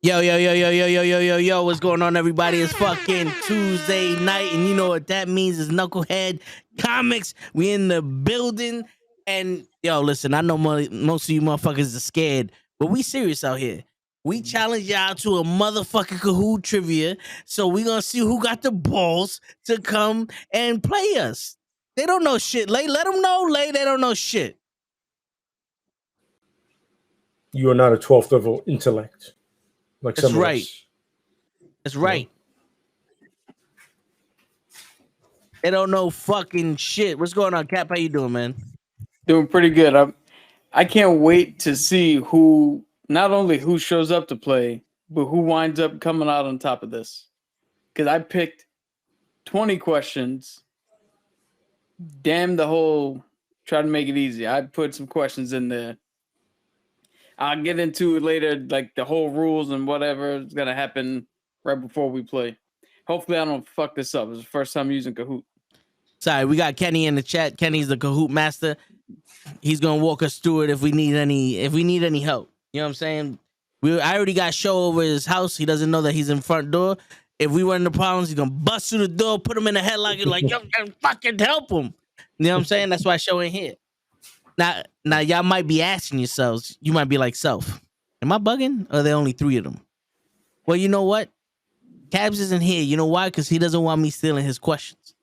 Yo, what's going on, everybody? It's fucking Tuesday night, and you know what that means is Knucklehead Comics. We in the building, and yo, listen, I know most of you motherfuckers are scared, but we serious out here. We challenge y'all to a motherfucking Kahoot trivia, so we gonna see who got the balls to come and play us. They don't know shit. Let them know, they don't know shit. You are not a 12th level intellect. Like That's some of right. us. That's right. They don't know fucking shit. What's going on, Cap? How you doing, man? Doing pretty good. I can't wait to see who, not only who shows up to play, but who winds up coming out on top of this. Because I picked 20 questions. Damn the whole, try to make it easy. I put some questions in there. I'll get into it later, like the whole rules and whatever is going to happen right before we play. Hopefully I don't fuck this up. It's the first time using Kahoot. Sorry, we got Kenny in the chat. Kenny's the Kahoot master. He's gonna walk us through it if we need any help. You know what I'm saying? I already got show over his house. He doesn't know that he's in front door. If we run into problems, he's gonna bust through the door, put him in a headlock, and like, yo, fucking help him. You know what I'm saying? That's why show ain't here. Now y'all might be asking yourselves, you might be like, Self, am I bugging? Or are there only 3 of them? Well, you know what? Cabs isn't here. You know why? Because he doesn't want me stealing his questions.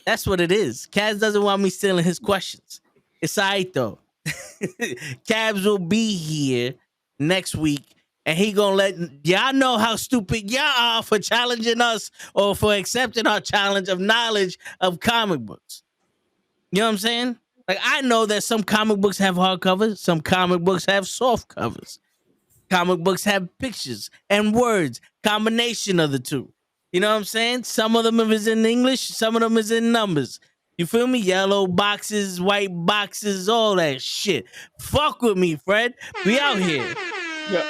That's what it is. Cabs doesn't want me stealing his questions. It's all right, though. Cabs will be here next week, and he gonna let y'all know how stupid y'all are for challenging us or for accepting our challenge of knowledge of comic books. You know what I'm saying? Like, I know that some comic books have hardcovers, some comic books have soft covers. Comic books have pictures and words, combination of the two. You know what I'm saying? Some of them is in English, some of them is in numbers. You feel me? Yellow boxes, white boxes, all that shit. Fuck with me, Fred. We out here. Yeah.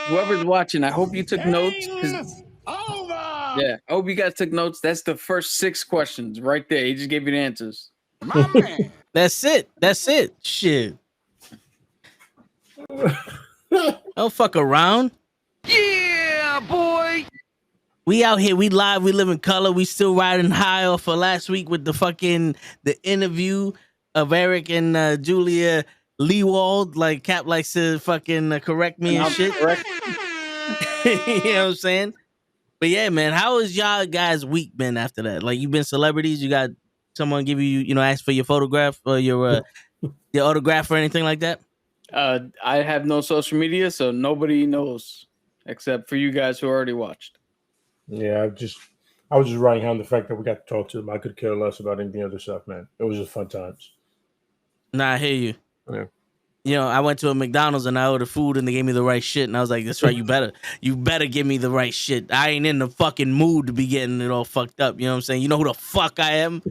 Whoever's watching, I hope you took notes. Yeah, I hope you guys took notes. That's the first 6 questions right there. He just gave you the answers. My man. That's it. Shit. Don't fuck around. Yeah, boy. We out here, we live, we live in color. We still riding high off of last week with the interview of Eric and Julia Leewald. Like Cap likes to fucking correct me and shit. You know what I'm saying? But yeah, man, how has y'all guys' week been after that? Like, you've been celebrities, you got someone give you, ask for your photograph or your autograph or anything like that? I have no social media, so nobody knows except for you guys who already watched. Yeah, I was just writing down the fact that we got to talk to them. I could care less about anything other stuff, man. It was just fun times. Nah, I hear you. Yeah. You know, I went to a McDonald's and I ordered food and they gave me the right shit. And I was like, that's right, you better give me the right shit. I ain't in the fucking mood to be getting it all fucked up. You know what I'm saying? You know who the fuck I am?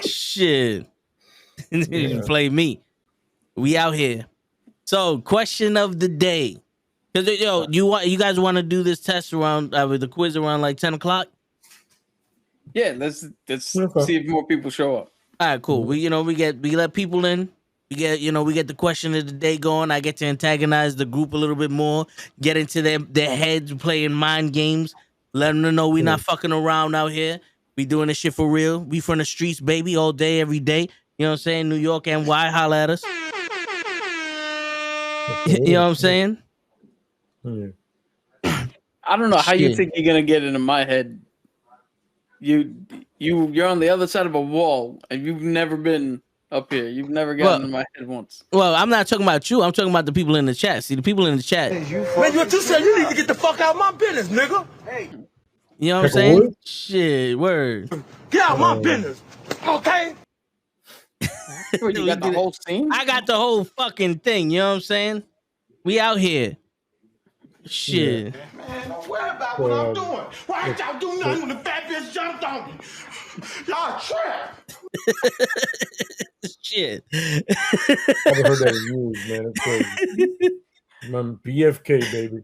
Shit. You play me. We out here. So, question of the day. Because, you guys want to do this test around, with the quiz around like 10 o'clock? Yeah, let's see if more people show up. All right, cool. We let people in. We get the question of the day going. I get to antagonize the group a little bit more, get into their heads, playing mind games, let them know we not fucking around out here. We doing this shit for real. We from the streets, baby, all day, every day. You know what I'm saying? New York, NY, holla at us. You know what I'm saying? I don't know how you think you're gonna get into my head. You're on the other side of a wall, and you've never been up here. You've never gotten in my head once. Well, I'm not talking about you. I'm talking about the people in the chat. See, the people in the chat. Man, what you said? You need to get the fuck out of my business, nigga. Hey, you know what I'm saying? Shit, word. Get out of my business, okay? You got the whole scene? I got the whole fucking thing. You know what I'm saying? We out here. Shit. Man, don't worry about what I'm doing. Why ain't y'all do nothing when the fat bitch jumped on me? Y'all trapped. Shit. I've heard that in years, man. It's crazy. I'm BFK, baby.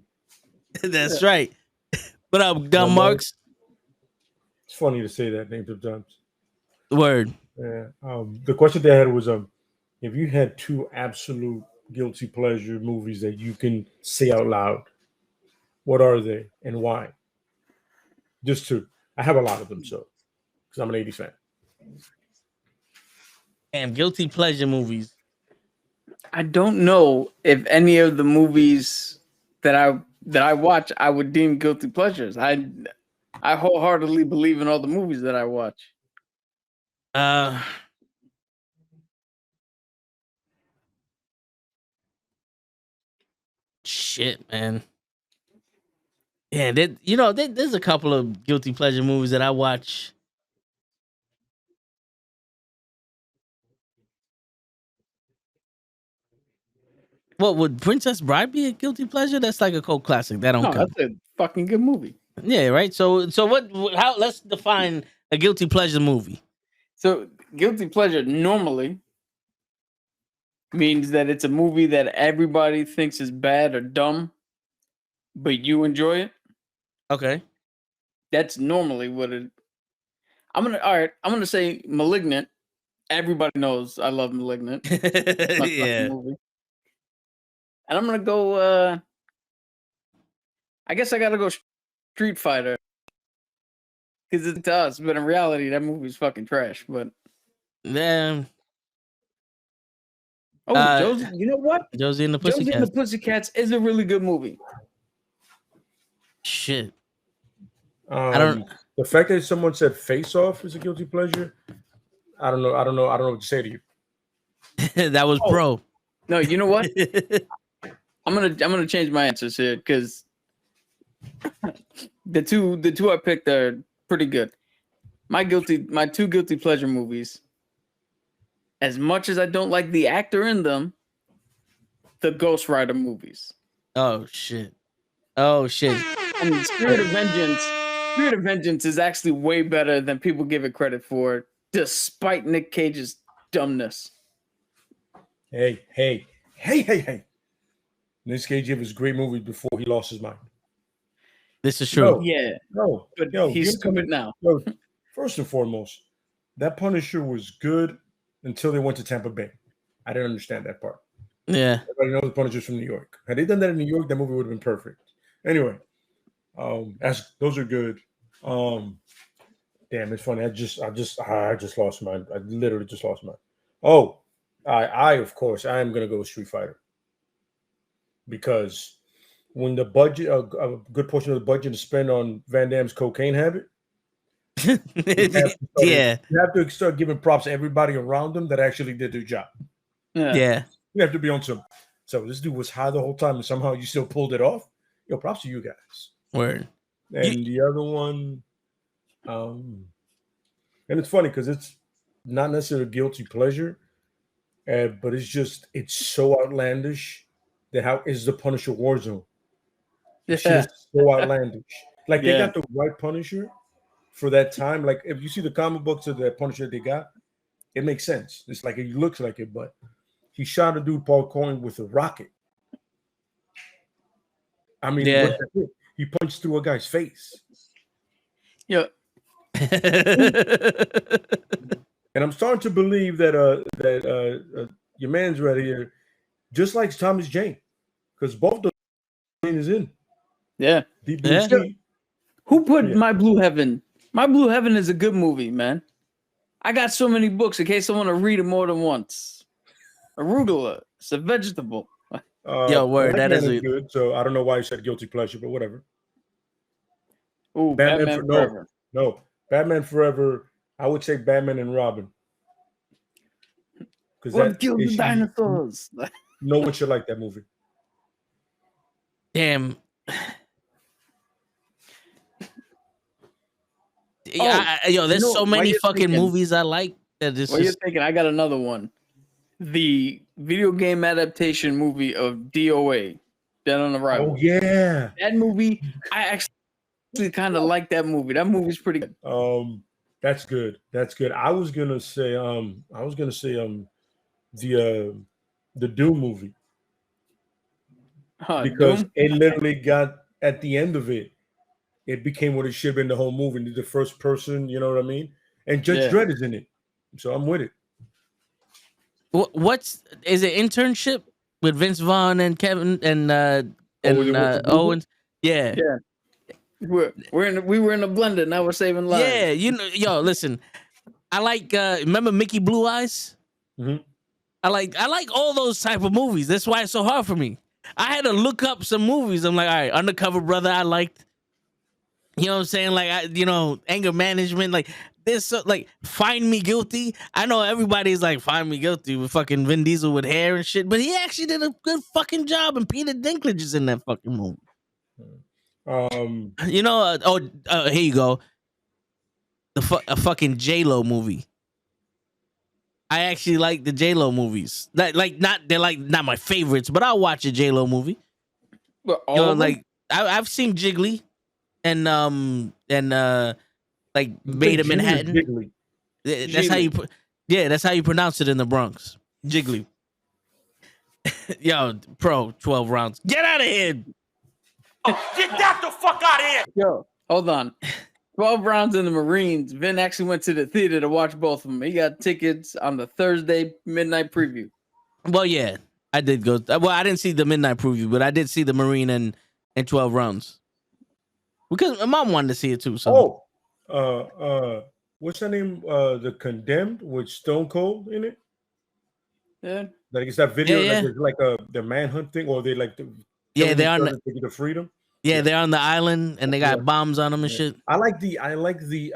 That's right. What up, Dumb Marks? It's funny to say that name sometimes. Word. Yeah. The question they had was, if you had 2 absolute guilty pleasure movies that you can say out loud? What are they and why? Just two. I have a lot of them, so because I'm an 80s fan. Damn, guilty pleasure movies. I don't know if any of the movies that I watch I would deem guilty pleasures. I wholeheartedly believe in all the movies that I watch. Shit, man. Yeah, there's a couple of guilty pleasure movies that I watch. What would Princess Bride be a guilty pleasure? That's like a cult classic. That don't No, count. that's a fucking good movie. Yeah, right. So what? How? Let's define a guilty pleasure movie. So guilty pleasure normally means that it's a movie that everybody thinks is bad or dumb, but you enjoy it. Okay. That's normally what it. I'm gonna say Malignant. Everybody knows I love Malignant. My fucking movie. And I'm gonna go. I guess I gotta go Street Fighter because it's to us, but in reality, that movie's fucking trash. But Then Josie, you know what? Josie and the Josie and Pussycats. the Pussycats is a really good movie. Shit. I don't. The fact that someone said Face Off is a guilty pleasure. I don't know what to say to you. That was pro. No, you know what? I'm gonna change my answers here because the two I picked are pretty good. My two guilty pleasure movies. As much as I don't like the actor in them, the Ghost Rider movies. Oh shit. Oh shit. I mean, Spirit of Vengeance is actually way better than people give it credit for, despite Nick Cage's dumbness. Hey. Nick Cage gave us great movies before he lost his mind. This is true. But he's stupid now. First and foremost, that Punisher was good until they went to Tampa Bay. I didn't understand that part. Yeah. Everybody knows the Punisher's from New York. Had they done that in New York, that movie would have been perfect. Anyway, those are good. Damn, it's funny. I just lost mine. I literally just lost mine. Oh, I of course I am gonna go with Street Fighter because when the budget, a good portion of the budget is spent on Van Damme's cocaine habit. You have to start giving props to everybody around them that actually did their job. Yeah. You have to be on some. So this dude was high the whole time, and somehow you still pulled it off. Yo, props to you guys. Word. And the other one, and it's funny because it's not necessarily a guilty pleasure, but it's so outlandish that how is the Punisher Warzone? It's just so outlandish. Like they got the right Punisher for that time. Like if you see the comic books of the Punisher they got, it makes sense. It's like it looks like it, but he shot a dude Paul Coin with a rocket. I mean, he punched through a guy's face. Yeah. And I'm starting to believe that your man's right here just likes Thomas Jane because both the Jane is in. Yeah. Who put My Blue Heaven? My Blue Heaven is a good movie, man. I got so many books in case I want to read it more than once. Arugula, it's a vegetable. Yo, word, that is good. So I don't know why you said guilty pleasure, but whatever. Oh, Batman Forever. No, Batman Forever. I would say Batman and Robin. What killed the dinosaurs? No one should like that movie. Damn. There's so many fucking movies I like that this you're thinking, I got another one. The video game adaptation movie of DOA, Dead on Arrival. Oh yeah. That movie, I actually kind of like that movie. That movie's pretty good. That's good. That's good. I was gonna say the Doom movie. Because Doom? It literally got at the end of it, it became what it should have been the whole movie. The first person, you know what I mean? And Judge Dredd is in it. So I'm with it. Is it Internship with Vince Vaughn and Kevin and Owens. Yeah. Yeah. We were in a blender. Now we're saving lives. Yeah, yo, listen. I like remember Mickey Blue Eyes? Mm-hmm. I like all those type of movies. That's why it's so hard for me. I had to look up some movies. I'm like, all right, Undercover Brother, I liked. You know what I'm saying? Like, Anger Management. Like, this, like, Find Me Guilty. I know everybody's like, Find Me Guilty with fucking Vin Diesel with hair and shit, but he actually did a good fucking job, and Peter Dinklage is in that fucking movie. Here you go. A fucking J-Lo movie. I actually like the J-Lo movies. They're not my favorites, but I'll watch a J-Lo movie. But I've seen Jiggly and Maid of Manhattan. Jiggly. That's how you that's how you pronounce it in the Bronx. Jiggly. Yo, pro 12 rounds. Get out of here. Get that the fuck out of here. Yo, hold on. 12 rounds in the Marines. Vin actually went to the theater to watch both of them. He got tickets on the Thursday midnight preview. Well, yeah, I did go. Well, I didn't see the midnight preview, but I did see the Marine and 12 rounds because my mom wanted to see it too. So, what's her name? The Condemned with Stone Cold in it. Yeah, like it's that video. Yeah. Like the manhunt thing, or they like the they're on the freedom. Yeah, they're on the island and they got bombs on them and shit. I like the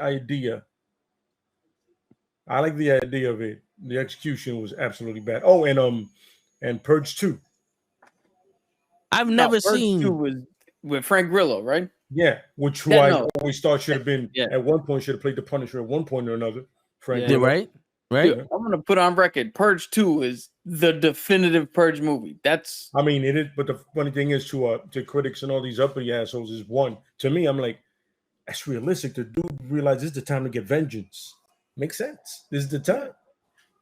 idea. I like the idea of it. The execution was absolutely bad. Oh, and Purge 2. I've never Purge seen 2 was with Frank Grillo, right? Yeah, which I always thought should have been at one point should have played the Punisher at one point or another. Frank Grillo. Right. Dude, I'm gonna put on record. Purge 2 is the definitive Purge movie. That's. I mean, it is. But the funny thing is, to critics and all these uppity assholes, is one. To me, I'm like, that's realistic. The dude realized this is the time to get vengeance. Makes sense. This is the time.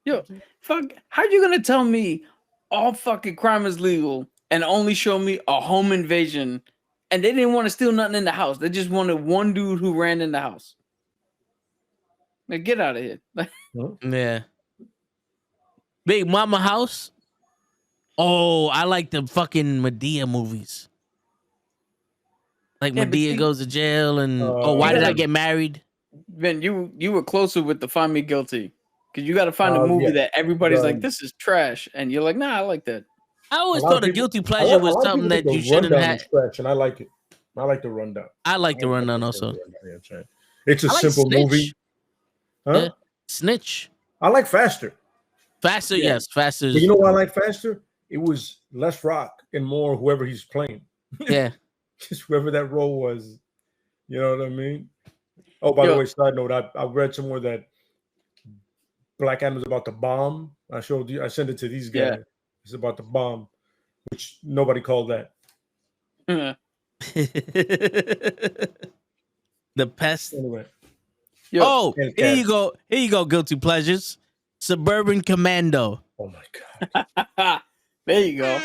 Yo, fuck. How you gonna tell me all fucking crime is legal and only show me a home invasion, and they didn't want to steal nothing in the house? They just wanted one dude who ran in the house. Like, get out of here. Yeah. Big Mama House. Oh, I like the fucking Medea movies. Like Medea goes to jail and why did I get married? Ben, you were closer with the Find Me Guilty. Because you got to find a movie that everybody's like, this is trash. And you're like, nah, I like that. I always thought a guilty pleasure was something that you shouldn't have. Trash, and I like it. I like the Rundown. I like the Rundown also. It's a simple movie. Huh? Yeah. Snitch. I like Faster. Faster, yes. Faster. But you know why I like Faster? It was less rock and more whoever he's playing. Yeah. Just whoever that role was. You know what I mean? Oh, by the way, side note, I read somewhere that Black Adam's about to bomb. I sent it to these guys. Yeah. It's about to bomb, which nobody called that. The Pest. Anyway. Yo, here you go. Here you go, Guilty Pleasures. Suburban Commando. Oh my God. There you go.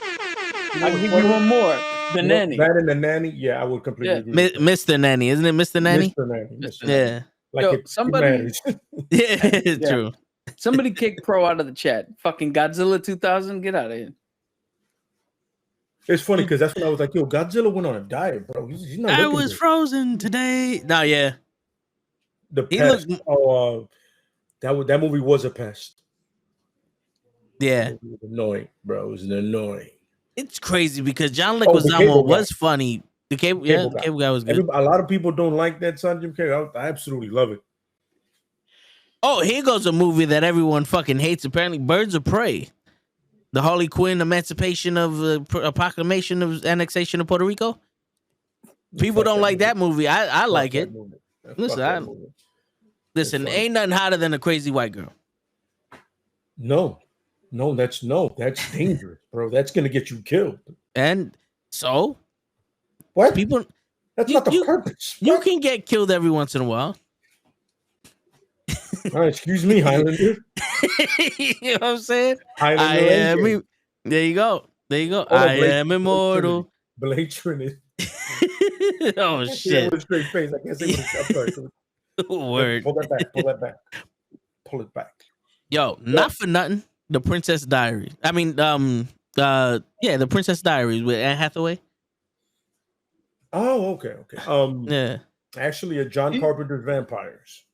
I'll give you one more. The Nanny. That and the Nanny, yeah, I would completely agree. Mr. Nanny, isn't it Mr. Nanny? Mr. Nanny. Mr. Yeah. Like somebody. Yeah, true. Somebody kick Pro out of the chat. Fucking Godzilla 2000, get out of here. It's funny because that's when I was like, yo, Godzilla went on a diet, bro. He's not I was frozen today. No, yeah. The Pest. That movie was a pest. Yeah. It was annoying, bro. It was annoying. It's crazy because John Leguizamo was funny. The cable guy was good. A lot of people don't like that son Jim Carrey. I absolutely love it. Oh, here goes a movie that everyone fucking hates. Apparently, Birds of Prey. The Harley Quinn emancipation of a proclamation of annexation of Puerto Rico. People don't like that movie. I like it. Listen, ain't nothing hotter than a crazy white girl. No, that's dangerous, bro. That's gonna get you killed. And so, what people? That's not the purpose. You can get killed every once in a while. Excuse me, Highlander. You know what I'm saying? There you go. I am immortal. Blade Trinity. Oh shit! With a straight face. I can't say what I'm sorry. Word. Pull it back. Yo, not for nothing. The Princess Diary. I mean, The Princess Diaries with Anne Hathaway. Oh, okay. Yeah. Actually, a John Carpenter's Vampires.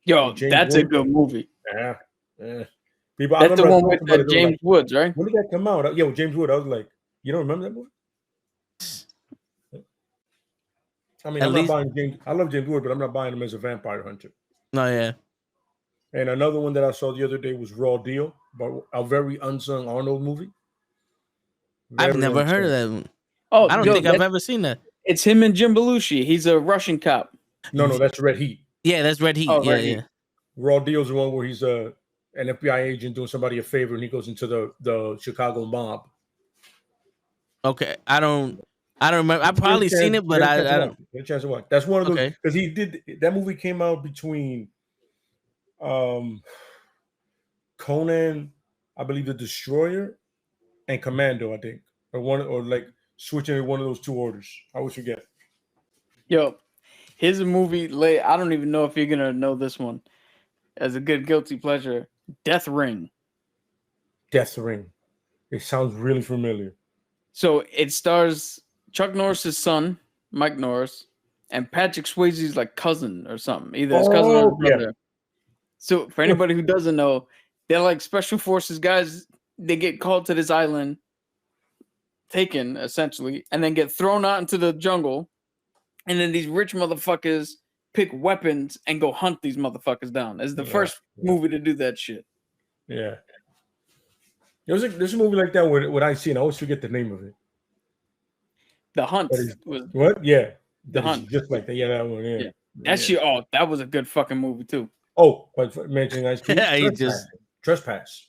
Yo, James that's a Woods. good movie. Yeah. People, That's the one with about it, James Woods, right? When did that come out? Yeah, with James Wood. I was like, you don't remember that movie? I mean, At I'm least- not buying James. I love James Wood, but I'm not buying him as a vampire hunter. No, yeah. And another one that I saw the other day was Raw Deal, but a very unsung Arnold movie. I've never heard of that one. Oh, I don't think I've ever seen that. It's him and Jim Belushi. He's a Russian cop. No, that's Red Heat. Yeah, that's Red Heat. Oh, yeah, Red Heat. yeah. Raw Deal is the one where he's an FBI agent doing somebody a favor, and he goes into the Chicago mob. Okay, I don't remember. I've probably seen it, but I don't. Get a chance to watch. That's one of those Okay. because he did that movie came out between Conan, I believe, the Destroyer, and Commando, I think, or like switching in one of those two orders. I always forget. Yo, here's a movie. I don't even know if you're gonna know this one as a good guilty pleasure. Death Ring. Death Ring. It sounds really familiar. So it stars Chuck Norris's son, Mike Norris, and Patrick Swayze's like cousin or something, either his cousin or his brother. Yeah. So for anybody who doesn't know, they're like special forces guys. They get called to this island, taken essentially, and then get thrown out into the jungle. And then these rich motherfuckers pick weapons and go hunt these motherfuckers down. It's the first movie to do that shit. Yeah. There's a movie like that what I see, and I always forget the name of it. The Hunt. What? Yeah. The Hunt. Just like that. Yeah, that one. Yeah. That shit. Oh, that was a good fucking movie too. Oh, but mentioning Ice Cube. Yeah, Trespass.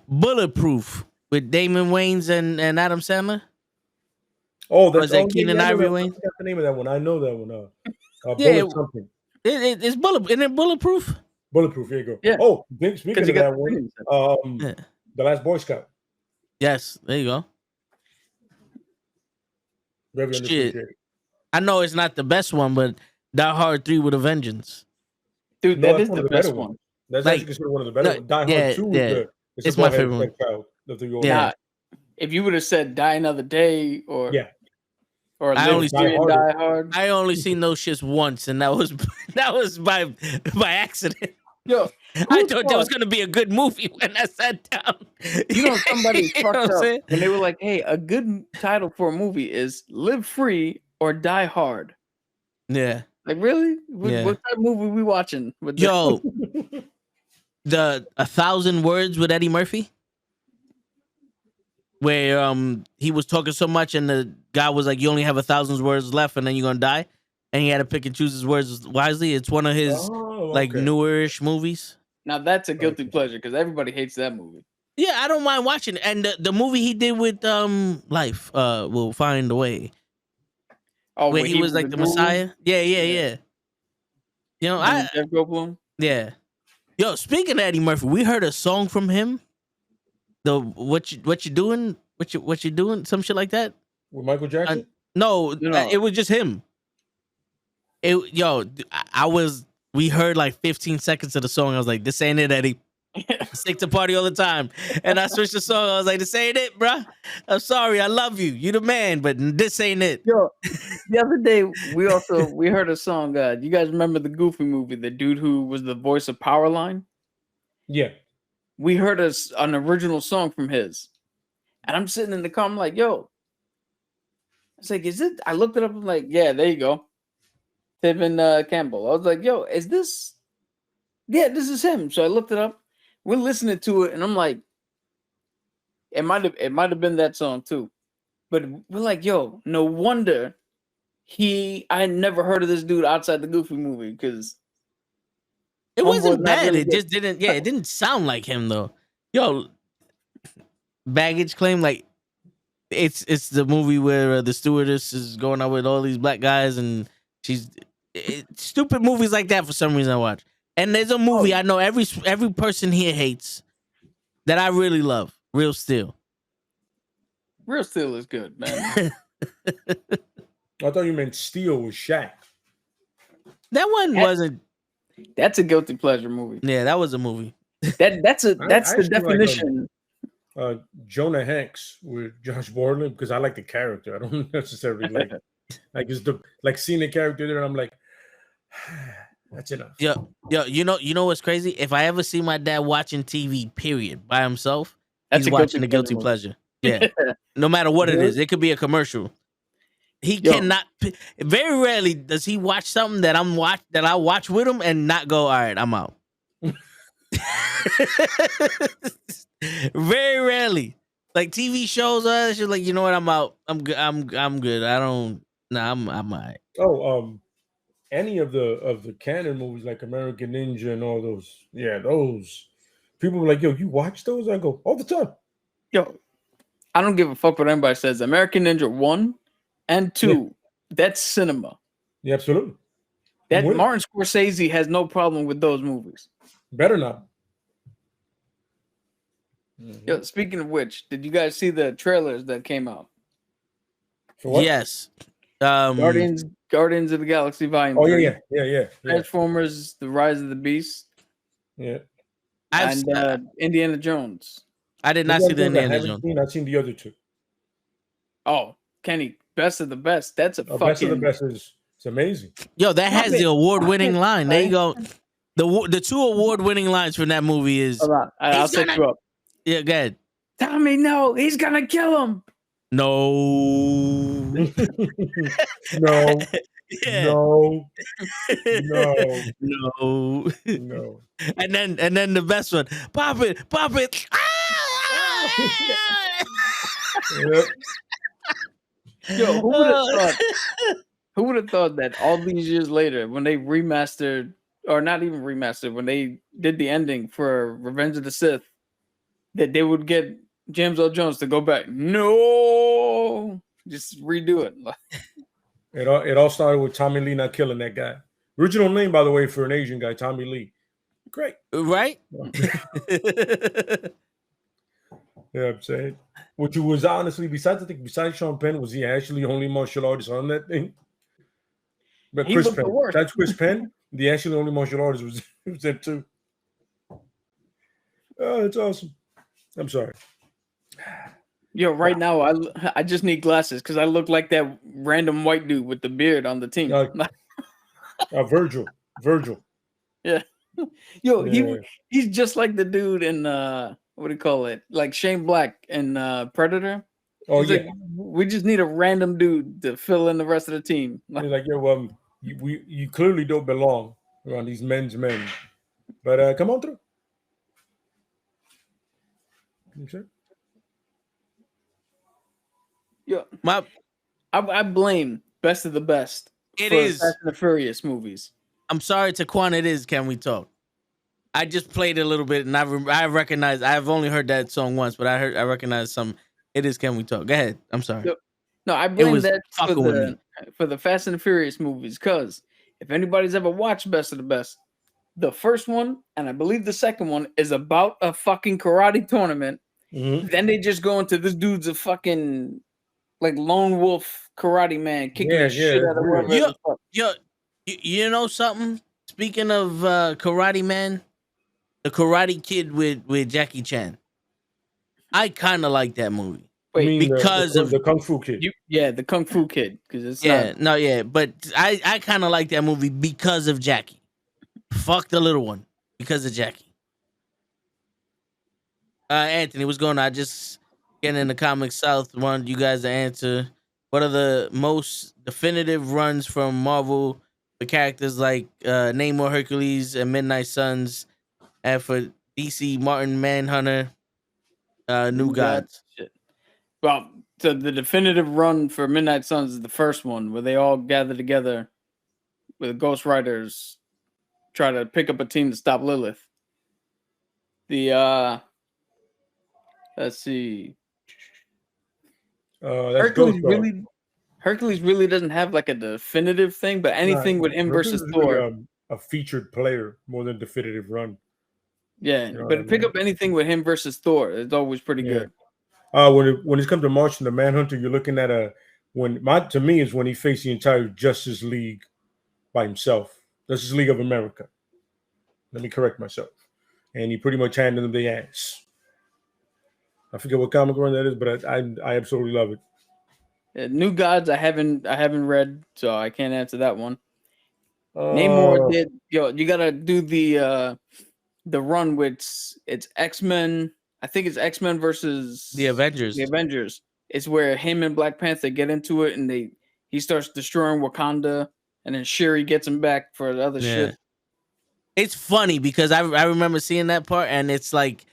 Bulletproof with Damon Wayans and Adam Sandler. Oh, that's Keenan Ivory Wayans. I got the name of that one. I know that one. Bullet something. It's Bulletproof. Bulletproof. Here you go. Yeah. Oh, speaking of that one, The Last Boy Scout. Yes, there you go. Very Shit. I know it's not the best one, but Die Hard 3 with a Vengeance. Dude, that is the best one. That's actually considered one of the better ones. Die Hard 2 it's my favorite one. Yeah. If you would have said Die Another Day or I only Die Hard. I only seen those shits once, and that was by accident. Yo, I thought that was gonna be a good movie when I sat down. You know, somebody fucked up and they were like, "Hey, a good title for a movie is Live Free or Die Hard." Yeah. Like, really? What type of movie we watching? Yo, the 1,000 Words with Eddie Murphy, where he was talking so much, and the guy was like, "You only have 1,000 words left, and then you're gonna die." And he had to pick and choose his words wisely. It's one of his newer-ish movies. Now that's a guilty pleasure because everybody hates that movie. Yeah, I don't mind watching it. And the movie he did with Life Will Find a Way. Oh, where he was like the Messiah. Yeah. You know, Jeff Goldblum. Yeah. Yo, speaking of Eddie Murphy, we heard a song from him. The what you doing? What you doing? Some shit like that. With Michael Jackson? No, it was just him. We heard like 15 seconds of the song. I was like, this ain't it, Eddie. Stick to party all the time. And I switched the song. I was like, this ain't it, bruh. I'm sorry. I love you. You the man, but this ain't it. Yo, the other day, we heard a song. You guys remember the Goofy movie? The dude who was the voice of Powerline? Yeah. We heard an original song from his. And I'm sitting in the car. I'm like, yo. I was like, is it? I looked it up. I'm like, yeah, there you go. Tevin Campbell. I was like, yo, is this? Yeah, this is him. So I looked it up. We're listening to it, and I'm like, it might have been that song too. But we're like, yo, no wonder I had never heard of this dude outside the Goofy movie because it wasn't bad. Really it just didn't. Yeah, it didn't sound like him though. Yo, Baggage Claim, like it's the movie where the stewardess is going out with all these black guys, and stupid movies like that for some reason I watch. And there's a movie I know every person here hates that I really love. Real Steel. Real Steel is good, man. I thought you meant Steel with Shaq. That one wasn't. That's a guilty pleasure movie. Yeah, that was a movie. That's the definition Jonah Hanks with Josh Brolin because I like the character. I don't necessarily like just like seeing the character there. And I'm like, that's enough. Yo, you know what's crazy? If I ever see my dad watching TV, period, by himself, That's he's a watching the guilty pleasure. Yeah, no matter what it is, it could be a commercial. He cannot. Very rarely does he watch something that I watch with him and not go, all right, I'm out. Very rarely, like TV shows, she's like, you know what, I'm out. I'm good. I'm good. I don't. Nah, I'm all right. Oh, any of the canon movies like American Ninja and all those, those people were like, yo, you watch those? I go all the time. Yo, I don't give a fuck what anybody says. American Ninja 1 and 2, that's cinema. Yeah, absolutely. That Martin Scorsese has no problem with those movies. Better not. Yo, speaking of which, did you guys see the trailers that came out? For what? Yes. Guardians of the Galaxy Volume 3. Yeah. Transformers: The Rise of the Beast. Yeah. And Indiana Jones. I did not see the Indiana Jones. I've seen the other two. Oh, Kenny, best of the best. That's a fucking... Best of the best is it's amazing. Yo, that has the award-winning line. There you go. The two award-winning lines from that movie is... Hold on. I'll set you up. Yeah, go ahead. Tommy, no, he's gonna kill him. No. No. Yeah. No. And then the best one. Pop it. Yep. Yo, who would have thought that all these years later, when they remastered, or not even remastered, when they did the ending for Revenge of the Sith, that they would get James Earl Jones to go back? No, just redo it. It all started with Tommy Lee not killing that guy. Original name, by the way, for an Asian guy, Tommy Lee. Great, right? Yeah, I'm saying. Which was honestly, besides Sean Penn, was he actually the only martial artist on that thing? But Chris Penn. That's Chris Penn. The actually only martial artist was that too. Oh, it's awesome. I'm sorry. Yo, right now I just need glasses because I look like that random white dude with the beard on the team. Virgil. Yeah. Yo, he's just like the dude in what do you call it? Like Shane Black in Predator. Oh, he's like, we just need a random dude to fill in the rest of the team. He's like, yo, you clearly don't belong around these men's men. But come on through. Sure. Yeah, I blame Best of the Best. It is Fast and the Furious movies. I'm sorry, Taquan. It is. Can we talk? I just played a little bit, and I recognize. I've only heard that song once, but I recognize some. It is. Can we talk? Go ahead. I'm sorry. No, I blame that for the Fast and the Furious movies, because if anybody's ever watched Best of the Best, the first one and I believe the second one is about a fucking karate tournament. Mm-hmm. Then they just go into this dude's a fucking like lone wolf karate man kicking the shit out of whoever. You know something? Speaking of Karate Man, the Karate Kid with Jackie Chan, I kind of like that movie. Because of the Kung Fu Kid. The Kung Fu Kid. Because it's but I kind of like that movie because of Jackie. Fuck the little one because of Jackie. Anthony, what's going on? I just getting in the Comic South. Wanted you guys to answer. What are the most definitive runs from Marvel for characters like Namor, Hercules, and Midnight Suns, and for DC, Martin Manhunter, New Gods? Shit. Well, so the definitive run for Midnight Suns is the first one where they all gather together with Ghost Riders, try to pick up a team to stop Lilith. The let's see. Hercules really doesn't have like a definitive thing, but anything with him versus Thor. Really, a featured player more than definitive run. Yeah, you know but pick up anything with him versus Thor. It's always pretty good. When it comes to Martian the Manhunter, you're looking at to me is when he faced the entire Justice League by himself. Justice League of America. Let me correct myself. And he pretty much handed them the ass. I forget what comic run that is, but I absolutely love it. New Gods, I haven't read, so I can't answer that one. Namor did. You gotta do the run with it's X-Men. I think it's X-Men versus The Avengers. The Avengers. It's where him and Black Panther get into it, and he starts destroying Wakanda, and then Shuri gets him back for the other shit. It's funny because I remember seeing that part, and it's like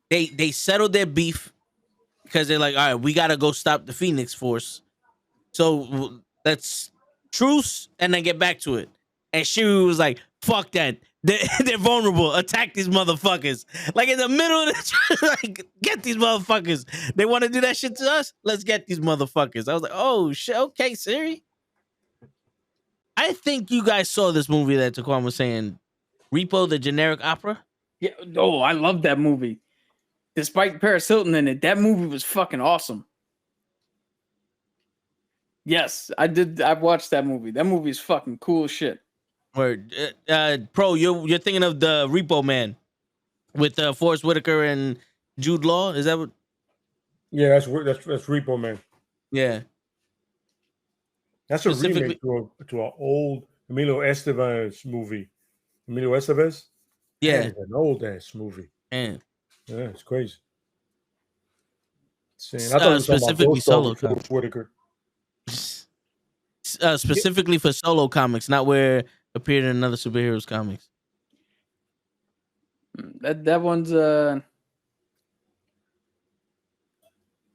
they settled their beef because they're like, all right, we gotta go stop the Phoenix Force, so let's truce and then get back to it. And Shuri was like, fuck that. They're vulnerable. Attack these motherfuckers. Like in the middle of the like, get these motherfuckers. They want to do that shit to us? Let's get these motherfuckers. I was like, oh shit, okay, Siri. I think you guys saw this movie that Taquan was saying, Repo, the generic opera. Yeah. Oh, I love that movie. Despite Paris Hilton in it, that movie was fucking awesome. Yes, I did. I watched that movie. That movie is fucking cool as shit. Word. Pro, you're thinking of the Repo Man with Forrest Whitaker and Jude Law. Is that what? Yeah, that's Repo Man. Yeah. That's a remake to an old Emilio Estevez movie. Emilio Estevez? Yeah. That is an old ass movie. Man. Yeah, it's crazy. I thought it was specifically solo Forrest Whitaker. Specifically for solo comics, not where appeared in another superheroes comics. That one's There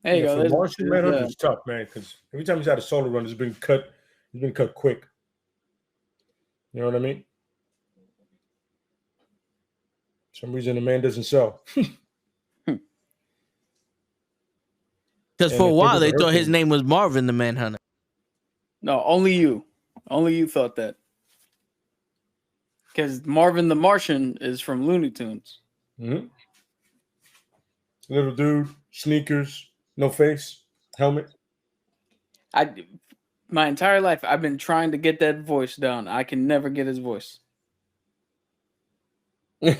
you go. For Martian Manhunter is tough, man, because every time he's had a solo run, it's been cut quick. You know what I mean? For some reason the man doesn't sell. Because for a while they thought his name was Marvin the Manhunter. No, only you thought that. Because Marvin the Martian is from Looney Tunes. Mm-hmm. Little dude, sneakers, no face, helmet. My entire life, I've been trying to get that voice down. I can never get his voice. He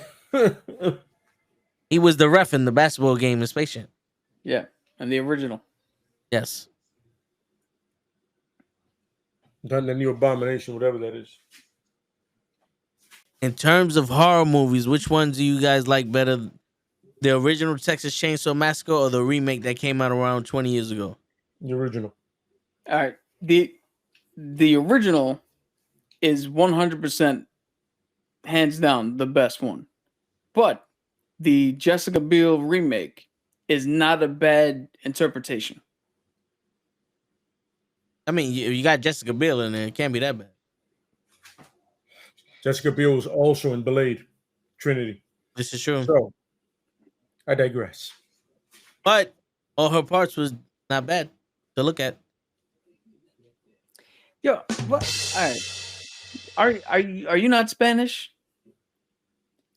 was the ref in the basketball game in Space Jam. Yeah, and the original. Yes. Done the new Abomination, whatever that is. In terms of horror movies, which ones do you guys like better? The original Texas Chainsaw Massacre or the remake that came out around 20 years ago? The original. All right. The original is 100% hands down the best one. But the Jessica Biel remake is not a bad interpretation. I mean, you got Jessica Biel in there. It can't be that bad. Jessica Biel was also in Blade Trinity. This is true. So, I digress. But all her parts was not bad to look at. Yo, what? All right. Are you not Spanish?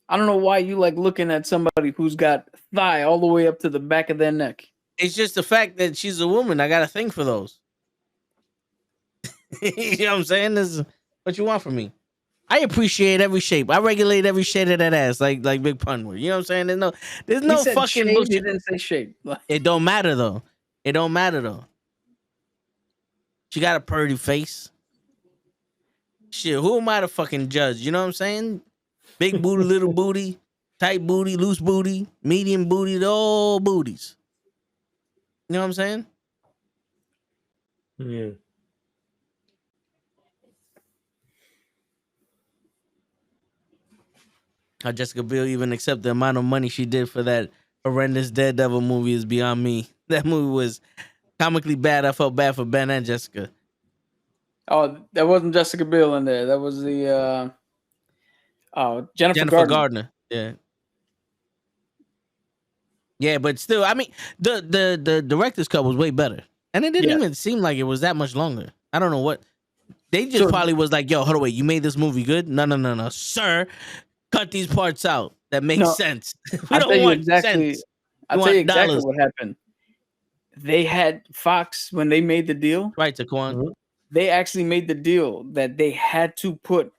I don't know why you like looking at somebody who's got thigh all the way up to the back of their neck. It's just the fact that she's a woman. I got a thing for those. You know what I'm saying? This is what you want from me. I appreciate every shape. I regulate every shade of that ass, like Big Pun would. You know what I'm saying? There's no fucking shade, bullshit. He didn't say shape. It don't matter though. She got a pretty face. Shit, who am I to fucking judge? You know what I'm saying? Big booty, little booty, tight booty, loose booty, medium booty, all booties. You know what I'm saying? Yeah. How Jessica Biel even accept the amount of money she did for that horrendous Daredevil movie is beyond me. That movie was comically bad. I felt bad for Ben and Jessica. Oh, that wasn't Jessica Biel in there. That was the Jennifer Gardner. Yeah. Yeah, but still, I mean, the director's cut was way better. And it didn't even seem like it was that much longer. I don't know what. They just probably was like, yo, hold on, wait, you made this movie good? No. Sir, cut these parts out. That makes sense. I'll tell you exactly what happened. They had Fox, when they made the deal. Right, Taquan. Mm-hmm. They actually made the deal that they had to put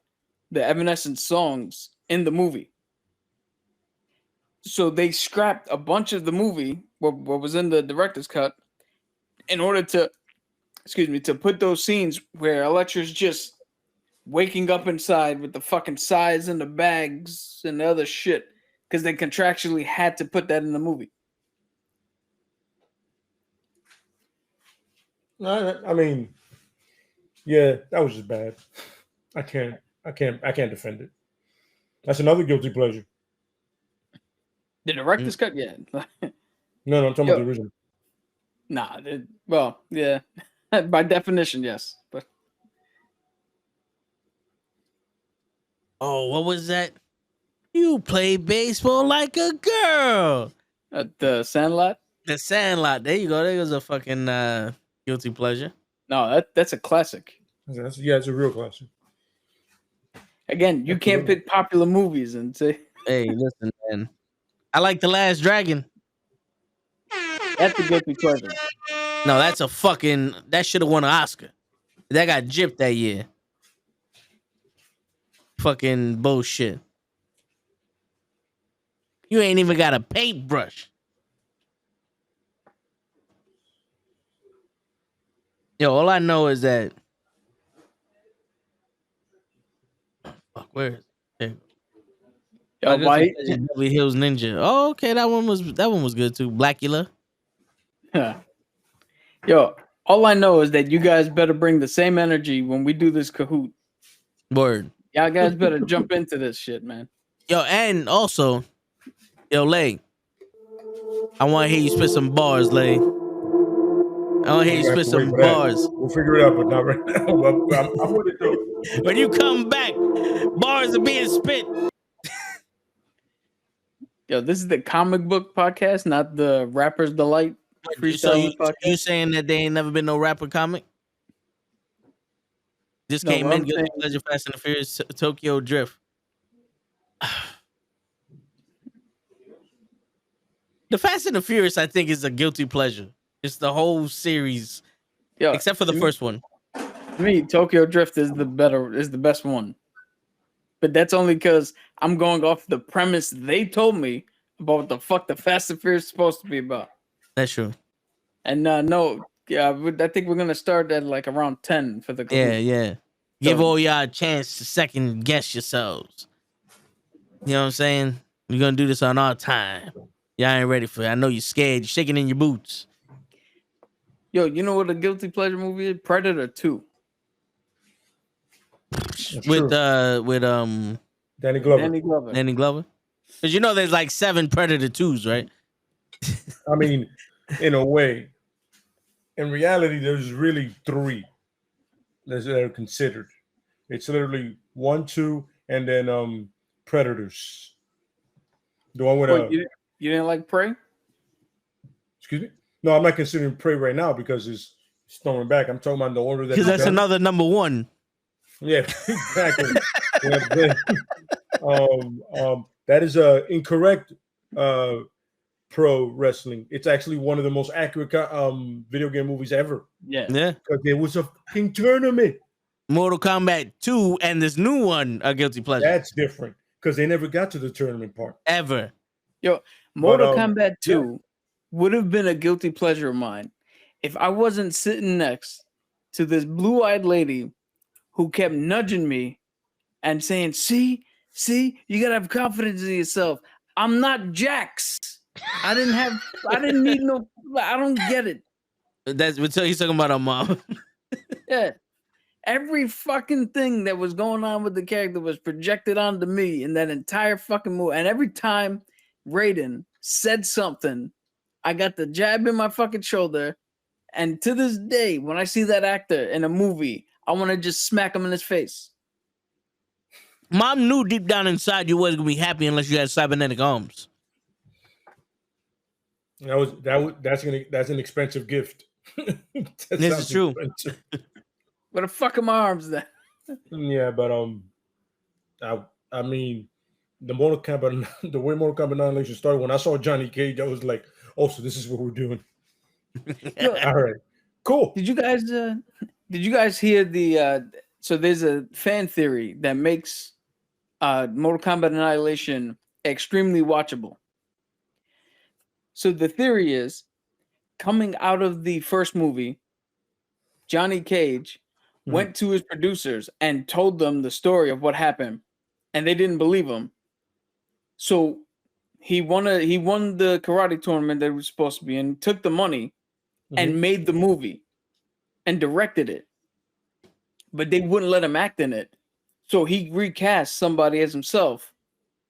the Evanescence songs in the movie. So they scrapped a bunch of the movie, what was in the director's cut, in order to, to put those scenes where Elektra's just waking up inside with the fucking size and the bags and the other shit, because they contractually had to put that in the movie. I mean, yeah, that was just bad. I can't defend it. That's another guilty pleasure. The director's cut, yeah. No, I'm talking about the original. Nah, well, yeah. By definition, yes. But Oh, what was that? You play baseball like a girl. The Sandlot? The Sandlot. There you go. There was a fucking guilty pleasure. No, that's a classic. It's a real classic. Again, you can't pick popular movies and say, hey, listen, man. I like The Last Dragon. That's a guilty pleasure. No, that's a fucking... That should have won an Oscar. That got gypped that year. Fucking bullshit. You ain't even got a paintbrush. Yo, all I know is that... Fuck, where is it? Yo, White. Beverly Hills Ninja. Oh, okay, that one was good too. Blackula. Yo, all I know is that you guys better bring the same energy when we do this Kahoot. Word. Y'all guys better jump into this shit, man. Yo, and also, yo, Lay. I want to hear you spit some bars, Lay. I want to hear you spit some bars. We'll figure it out, but not right now. I'm with it though. When you come back, bars are being spit. Yo, this is the comic book podcast, not the Rapper's Delight freestyle podcast. You saying that there ain't never been no rapper comic? This came in Guilty Pleasure, Fast and the Furious, Tokyo Drift. The Fast and the Furious, I think, is a guilty pleasure. It's the whole series, except for the first one. To me, Tokyo Drift is the best one. But that's only because I'm going off the premise they told me about what the fuck the Fast and Furious is supposed to be about. That's true. And I think we're gonna start at like around 10 for the Kahoot. Yeah. Give all y'all a chance to second guess yourselves. You know what I'm saying? We're gonna do this on our time. Y'all ain't ready for it. I know you're scared. You're shaking in your boots. Yo, you know what a guilty pleasure movie is? Predator 2. With Danny Glover. Danny Glover. Because you know there's like 7 Predator 2s, right? I mean, in a way. In reality, there's really 3 that are considered. It's literally 1, 2, and then Predators. The one with you didn't like Prey? Excuse me? No, I'm not considering Prey right now because it's throwing back. I'm talking about the order that. Because that's another number 1. Yeah, exactly. That is incorrect. Pro wrestling. It's actually one of the most accurate video game movies ever. Yeah. Because there was a fucking tournament. Mortal Kombat 2 and this new one are guilty pleasure. That's different because they never got to the tournament part. Ever. Yo, Mortal Kombat 2 would have been a guilty pleasure of mine if I wasn't sitting next to this blue-eyed lady who kept nudging me and saying, see, you gotta have confidence in yourself. I'm not Jax. I didn't need no, I don't get it. That's what he's talking about, our mom. Yeah. Every fucking thing that was going on with the character was projected onto me in that entire fucking movie. And every time Raiden said something, I got the jab in my fucking shoulder. And to this day, when I see that actor in a movie, I want to just smack him in his face. Mom knew deep down inside you wasn't gonna be happy unless you had cybernetic arms. That's an expensive gift. This is true. Where the fuck are my arms then? Yeah, but I mean, the way Mortal Kombat Annihilation started, when I saw Johnny Cage, I was like, oh, so this is what we're doing. All right, cool. Did you guys hear the? So there's a fan theory that makes Mortal Kombat Annihilation extremely watchable. So the theory is, coming out of the first movie, Johnny Cage went to his producers and told them the story of what happened, and they didn't believe him. So he won the karate tournament that he was supposed to be in, took the money, and made the movie and directed it. But they wouldn't let him act in it. So he recast somebody as himself,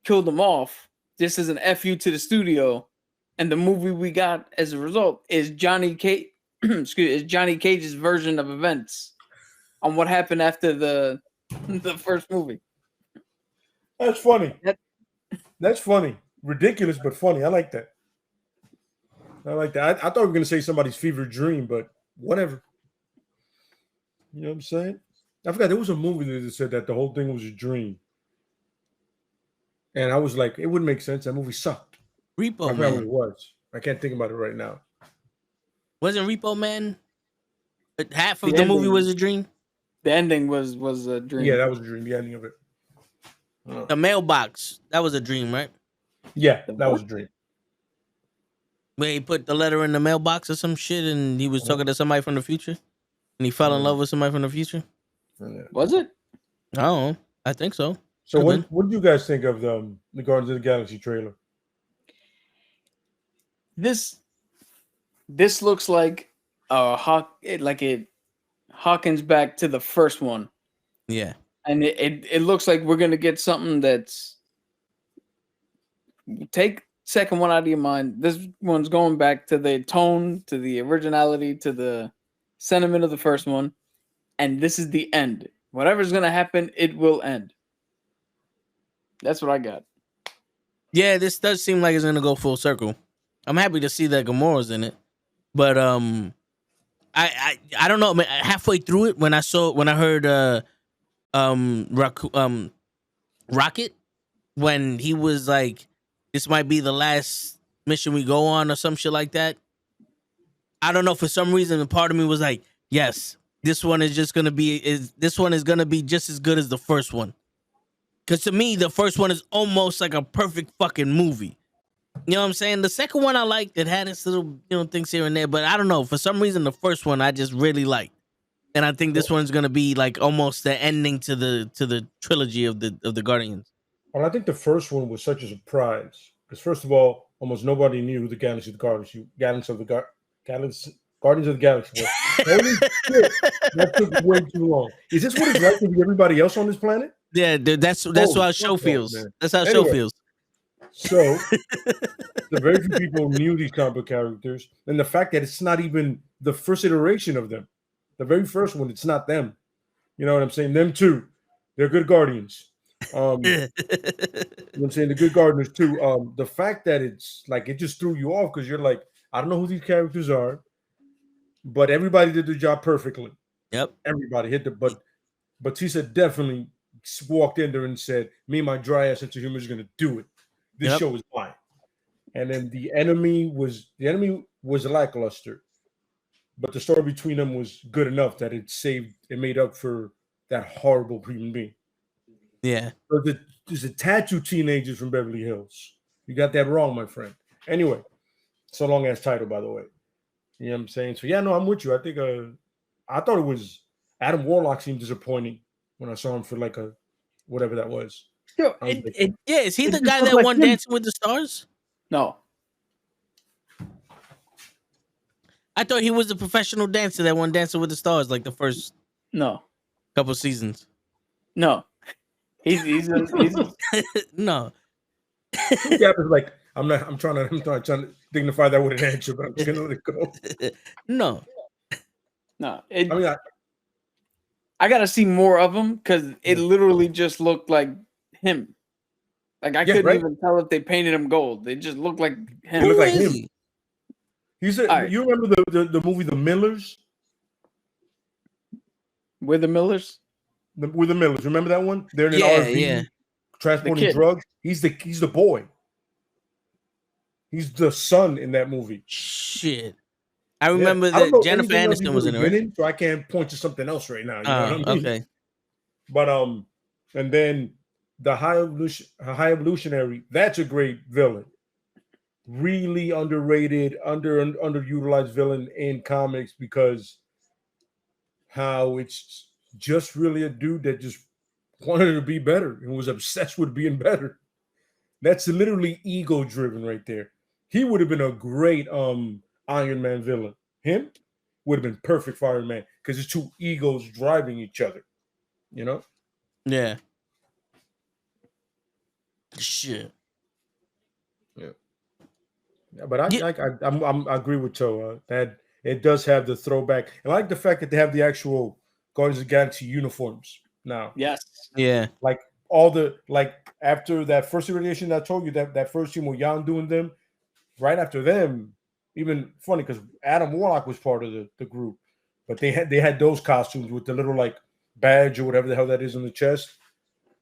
killed him off, just as an FU to the studio. And the movie we got as a result is Johnny Cage. Is Johnny Cage's version of events on what happened after the first movie. That's funny. That's funny. Ridiculous, but funny. I like that. I thought we were going to say somebody's fever dream, but whatever. You know what I'm saying? I forgot there was a movie that said that the whole thing was a dream. And I was like, it wouldn't make sense. That movie sucked. Repo I Man. forgot what it was. I can't think about it right now. Wasn't Repo Man? But half of the movie was a dream. The ending was a dream. Yeah, that was a dream. The ending of it. The mailbox. That was a dream, right? Yeah, that was a dream. Where he put the letter in the mailbox or some shit, and he was talking to somebody from the future, and he fell in love with somebody from the future. Was it? I don't know. I think so. So what did you guys think of the Guardians of the Galaxy trailer? This looks like it Hawkins back to the first one. Yeah. And it looks like we're gonna get something that's take second one out of your mind. This one's going back to the tone, to the originality, to the sentiment of the first one, and this is the end. Whatever's gonna happen, it will end. That's what I got. Yeah, this does seem like it's gonna go full circle. I'm happy to see that Gamora's in it, but I don't know. Halfway through it, when I heard Rocket, when he was like, this might be the last mission we go on or some shit like that. I don't know, for some reason, a part of me was like, yes, this one is gonna be just as good as the first one. Because to me, the first one is almost like a perfect fucking movie. You know what I'm saying? The second one I liked. It had its little, things here and there, but I don't know. For some reason, the first one I just really liked. And I think this one's gonna be like almost the ending to the trilogy of the Guardians. Well, I think the first one was such a surprise because first of all, almost nobody knew who the Guardians of the Galaxy was. Holy shit, that took way too long. Is this what it's like to be everybody else on this planet? Yeah, dude, that's how a show feels. That's how a show feels. So, the very few people knew these comic book characters, and the fact that it's not even the first iteration of them, the very first one, it's not them. You know what I'm saying? Them too. They're good Guardians. You know what I'm saying? The good Guardians too. The fact that it's like it just threw you off because you're like, I don't know who these characters are, but everybody did their job perfectly. Yep. Everybody hit but Batista definitely walked in there and said, me and my dry ass sense of humor is gonna do it. This show is fine. And then the enemy was lackluster, but the story between them was good enough that it made up for that horrible human being. Yeah. So there's a tattoo teenagers from Beverly Hills. You got that wrong, my friend. Anyway, it's a long ass title, by the way. You know what I'm saying? So yeah, no, I'm with you. I think I thought it was Adam Warlock seemed disappointing when I saw him for like a whatever that was. Sure, is he the guy that won Dancing with the Stars? No. I thought he was the professional dancer that won Dancing with the Stars like the first couple seasons. No. He's no. Yeah, but like I'm trying to dignify that with an answer, but I'm just gonna let it go. No. I gotta see more of him because it literally just looked like him. Like I couldn't even tell if they painted him gold. They just looked like him. He looked like him. You remember the movie The Millers? We're the Millers? We're the Millers. Remember that one? They're in an RV transporting drugs. He's the boy. He's the son in that movie. Shit. I remember that Jennifer Aniston was in it. Right? So I can't point to something else right now. You know what I mean? Okay. But and then the High Evolutionary, that's a great villain. really underrated, underutilized villain in comics because how it's just really a dude that just wanted to be better and was obsessed with being better. That's literally ego driven right there. He would have been a great Iron Man villain. Him would have been perfect for Iron Man because it's two egos driving each other. You know? Yeah. Shit. Yeah. But I Yeah. like I agree with Toe that it does have the throwback. I like the fact that they have the actual Guardians of the Galaxy uniforms now. Yes. Yeah. Like all the after that first iteration that I told you that first team with Jan doing them, right after them, even funny because Adam Warlock was part of the group, but they had those costumes with the little like badge or whatever the hell that is on the chest.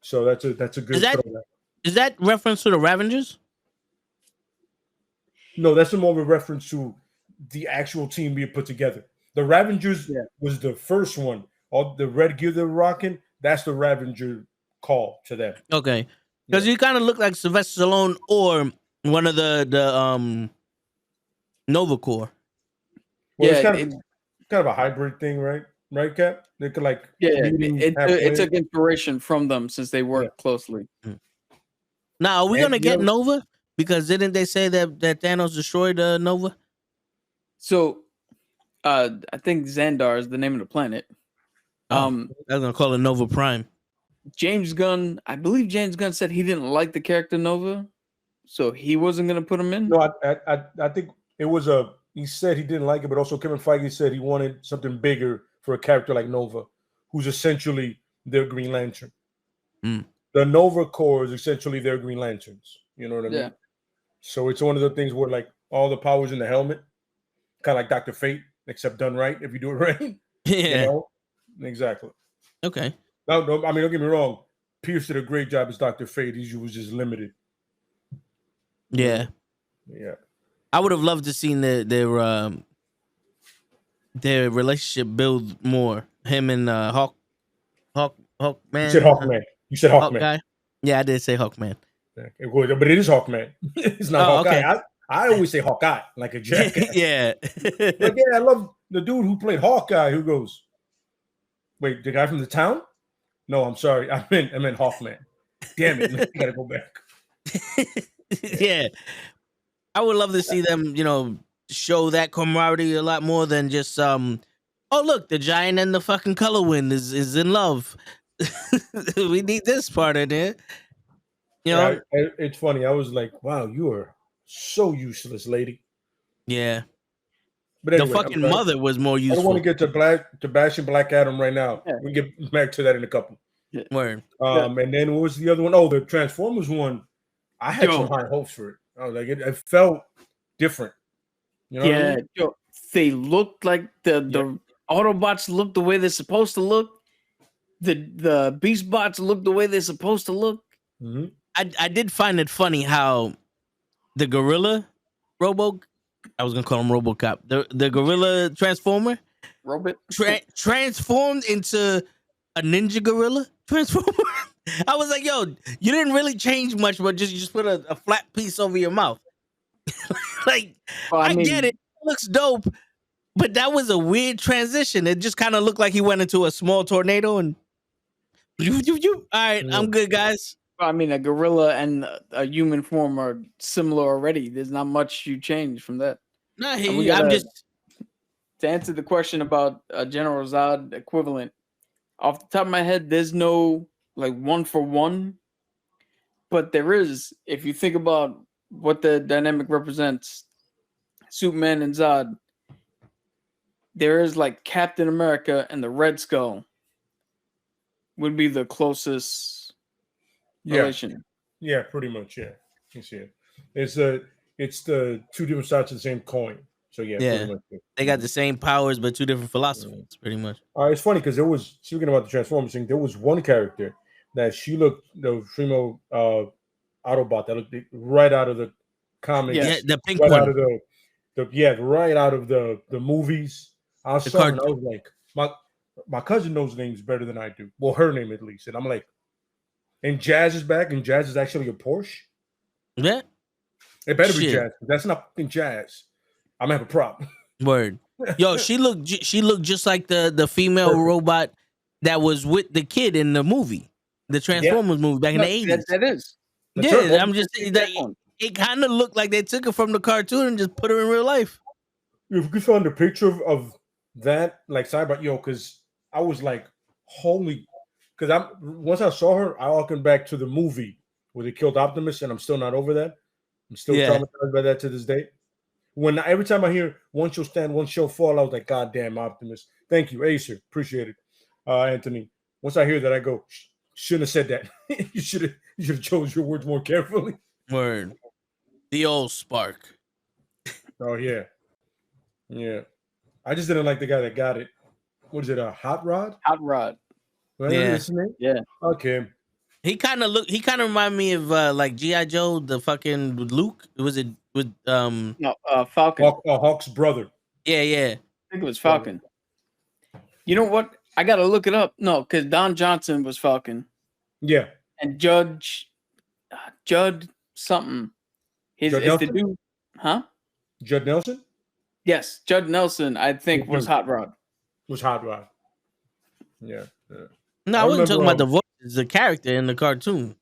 So that's a good throwback. Is that reference to the Ravengers? No, that's more of a reference to the actual team being put together. The Ravengers was the first one. All the red gear they were rocking, that's the Ravenger call to them. Okay. Because you kind of look like Sylvester Stallone or one of the Nova Corps. Well, it's kind of a hybrid thing, right? Right, Cap? They could it took inspiration from them since they work closely. Now, are we gonna get Nova? Because didn't they say that Thanos destroyed Nova? So, I think Xandar is the name of the planet. I was gonna call it Nova Prime. I believe James Gunn said he didn't like the character Nova, so he wasn't gonna put him in. No, I think it was he said he didn't like it, but also Kevin Feige said he wanted something bigger for a character like Nova, who's essentially their Green Lantern. The Nova Corps is essentially their Green Lanterns. You know what I mean? So it's one of the things where like all the powers in the helmet, kind of like Dr. Fate, except done right if you do it right. Yeah. You know? Exactly. Okay. No, I mean, don't get me wrong. Pierce did a great job as Dr. Fate. He was just limited. Yeah. Yeah. I would have loved to seen their relationship build more. Him and Hawkman. You said Hawkman. You said Hawkman. Hawkeye? Yeah, I did say Hawkman. But it is Hawkman. It's not Hawkeye. Okay. I always say Hawkeye, like a jackass. Yeah. Like, I love the dude who played Hawkeye who goes, wait, the guy from the town? No, I'm sorry. I meant Hawkman. Damn it. I gotta go back. Yeah. I would love to see them, show that camaraderie a lot more than just oh look, the giant and the fucking color wind is in love. We need this part in there. It's funny. I was like, wow, you are so useless, lady. Yeah. But anyway, the fucking mother was more useful. I don't want to get to bashing Black Adam right now. Yeah. We can get back to that in a couple. Word. And then what was the other one? Oh, the Transformers one. I had some high hopes for it. I was like, it felt different. You know what I mean? They looked like the Autobots look the way they're supposed to look. The Beast Bots look the way they're supposed to look. Mm-hmm. I did find it funny how the gorilla I was gonna call him RoboCop. The gorilla transformer transformed into a ninja gorilla transformer. I was like, yo, you didn't really change much, but you just put a flat piece over your mouth. I get it. It looks dope, but that was a weird transition. It just kind of looked like he went into a small tornado and all right, I'm good, guys. I mean, a gorilla and a human form are similar already. There's not much you change from that. I'm just to answer the question about a General Zod equivalent. Off the top of my head, there's no like one for one, but there is. If you think about what the dynamic represents, Superman and Zod, there is like Captain America and the Red Skull would be the closest relation. Yeah, pretty much. Yeah, you see it. It's the two different sides of the same coin. So pretty much. They got the same powers, but two different philosophies, pretty much. It's funny because there was, speaking about the Transformers thing, there was one character that she looked, the Fremo Autobot, that looked right out of the comics. Yeah, the pink right one. Out of right out of the movies. I saw it and I was like, my cousin knows names better than I do. Well, her name at least. And I'm like, and Jazz is back, and Jazz is actually a Porsche. Yeah. It better be Shit. Jazz. That's not fucking Jazz. I'm gonna have a prop. Word. Yo, she looked just like the female Perfect. robot that was with the kid in the movie, the Transformers movie back in the 80s. That is. That's Yeah, her. I'm just saying that it kind of looked like they took her from the cartoon and just put her in real life. If you found a picture of that, like cyber, because I was like, holy, because once I saw her, I walked back to the movie where they killed Optimus, and I'm still not over that. I'm still traumatized by that to this day. Every time I hear one shall stand, one shall fall, I was like, God damn, Optimus. Thank you, Acer. Appreciate it, Anthony. Once I hear that, I go, shouldn't have said that. you should have chose your words more carefully. Word. The old spark. Oh yeah. Yeah. I just didn't like the guy that got it. What is it? A Hot Rod? Hot Rod. Right? Yeah. His name? Yeah. Okay. He kind of reminded me of like G.I. Joe, the fucking with Luke. Was it with No, Falcon. Hawk's brother. Yeah. I think it was Falcon. You know what? I gotta look it up. No, because Don Johnson was Falcon. Yeah. And Judd something. Judd It's the Nelson? dude. Huh? Judd Nelson? Yes, Judd Nelson, I think, was Hot Rod. Was Hot Rod. Yeah. No, I wasn't talking about the voice. It's the character in the cartoon.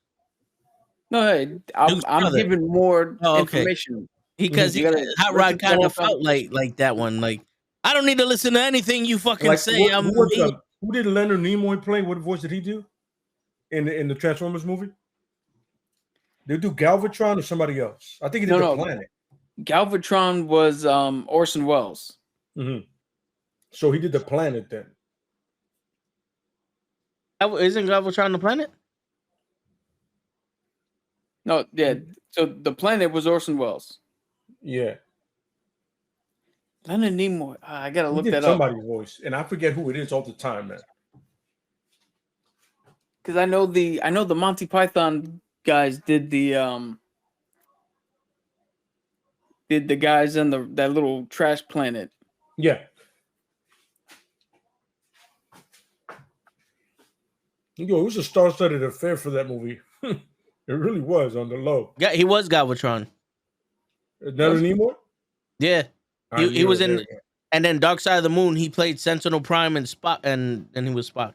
No, hey, I'm giving more information. Because Hot Rod kind of felt like that one. Like, I don't need to listen to anything you fucking say. Who did Leonard Nimoy play? What voice did he do in the Transformers movie? Did he do Galvatron or somebody else? I think he did the Planet. Galvatron was Orson Welles. Mm-hmm. So he did the Planet then. Isn't Galvatron the Planet? No, yeah. So the Planet was Orson Welles. Yeah. Leonard Nimoy. I gotta look that up. Somebody's voice, and I forget who it is all the time, man. Because I know the Monty Python guys did the guys in that little trash planet. Yeah. Yo, it was a star-studded affair for that movie. It really was on the low. Yeah, he was Galvatron. Leonard Nimoy? Yeah. He was in, and then Dark Side of the Moon. He played Sentinel Prime and Spock, and he was Spock.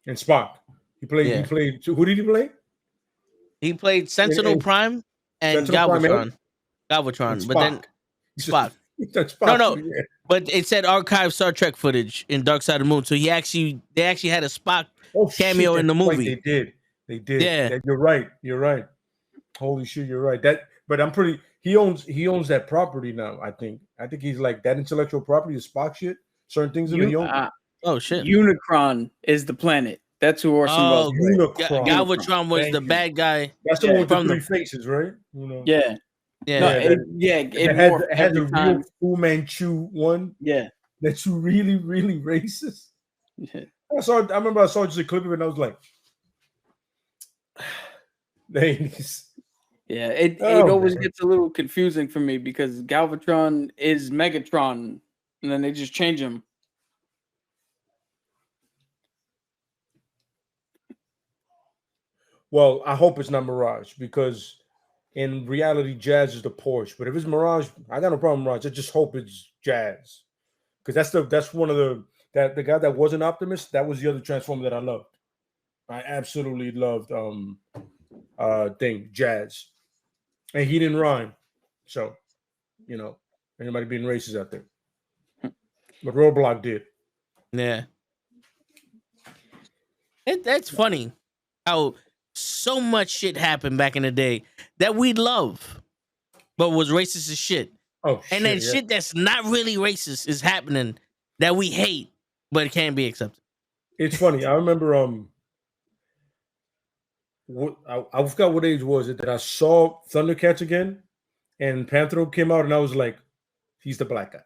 And Spock, he played. Yeah. He played. Who did he play? He played Sentinel Prime and Galvatron. Galvatron, but then Spock. No. Yeah. But it said archive Star Trek footage in Dark Side of the Moon. So they actually had a Spock cameo in the movie. Right. They did. Yeah, you're right. Holy shit, you're right. But I'm pretty. He owns that property now. I think he's like that intellectual property is Spock shit. Certain things that he owns. Oh shit. Unicron is the planet. That's who Orson Welles. Galvatron was the bad guy. That's the one with the three faces, right? You know? Yeah. It had the real Fu Manchu one. Yeah. That's really, really racist. Yeah. I remember I saw just a clip of it and I was like, yeah, it always gets a little confusing for me because Galvatron is Megatron, and then they just change him. Well, I hope it's not Mirage because in reality, Jazz is the Porsche. But if it's Mirage, I got no problem with Mirage. I just hope it's Jazz because that's one of the guy that wasn't Optimus. That was the other Transformer that I loved. I absolutely loved Jazz. And he didn't rhyme. So, anybody being racist out there. But Roadblock did. Yeah. That's funny how so much shit happened back in the day that we love, but was racist as shit. Oh, and then shit that's not really racist is happening that we hate, but it can't be accepted. It's funny. I remember I forgot what age was it that I saw Thundercats again, and Panthro came out, and I was like, he's the black guy.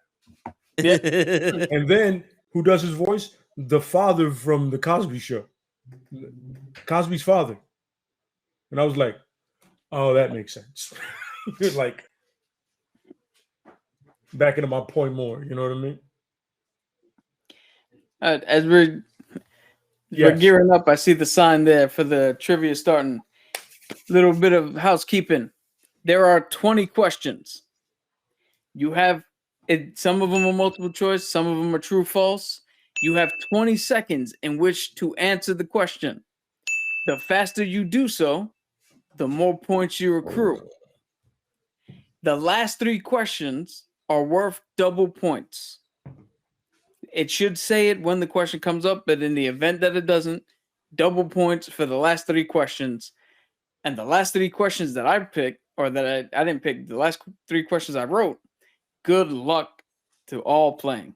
Yeah. And then who does his voice? The father from the Cosby Show, Cosby's father. And I was like, oh, that makes sense. Like backing up my point more. You know what I mean? As we're gearing up, I see the sign there for the trivia starting. Little bit of housekeeping. There are 20 questions. You have it. Some of them are multiple choice. Some of them are true, false. You have 20 seconds in which to answer the question. The faster you do so, the more points you accrue. The last 3 questions are worth double points. It should say it when the question comes up, but in the event that it doesn't, double points for the last 3 questions. And the last 3 questions that I picked, or that I didn't pick, the last 3 questions I wrote, good luck to all playing.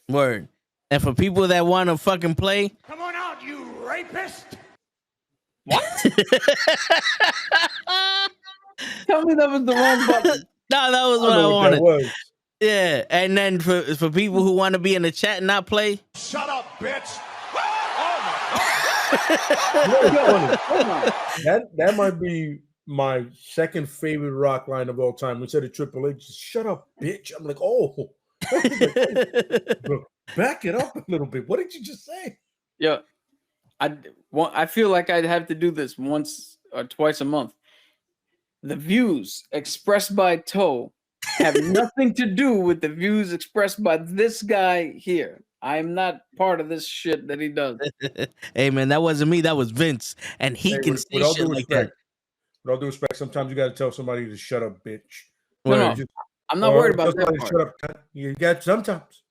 Word. And for people that want to fucking play, Come on out, you rapist! What? Tell me that was the wrong button. no, that was I what I know what that wanted. was. Yeah, and then for people who want to be in the chat and not play, Shut up, bitch! Oh That might be my second favorite rock line of all time. Instead of Triple H, just shut up, bitch. I'm like, oh, bro, back it up a little bit. What did you just say? Yeah, I feel like I'd have to do this once or twice a month. The views expressed by Toe have nothing to do with the views expressed by this guy here. I am not part of this shit that he does. hey man, that wasn't me. That was Vince, and he Hey, can with say all shit due like that. respect, with all due respect, sometimes you got to tell somebody to shut up, bitch. No, Word. I'm not worried about that Somebody to part. shut up. cunt. You got sometimes.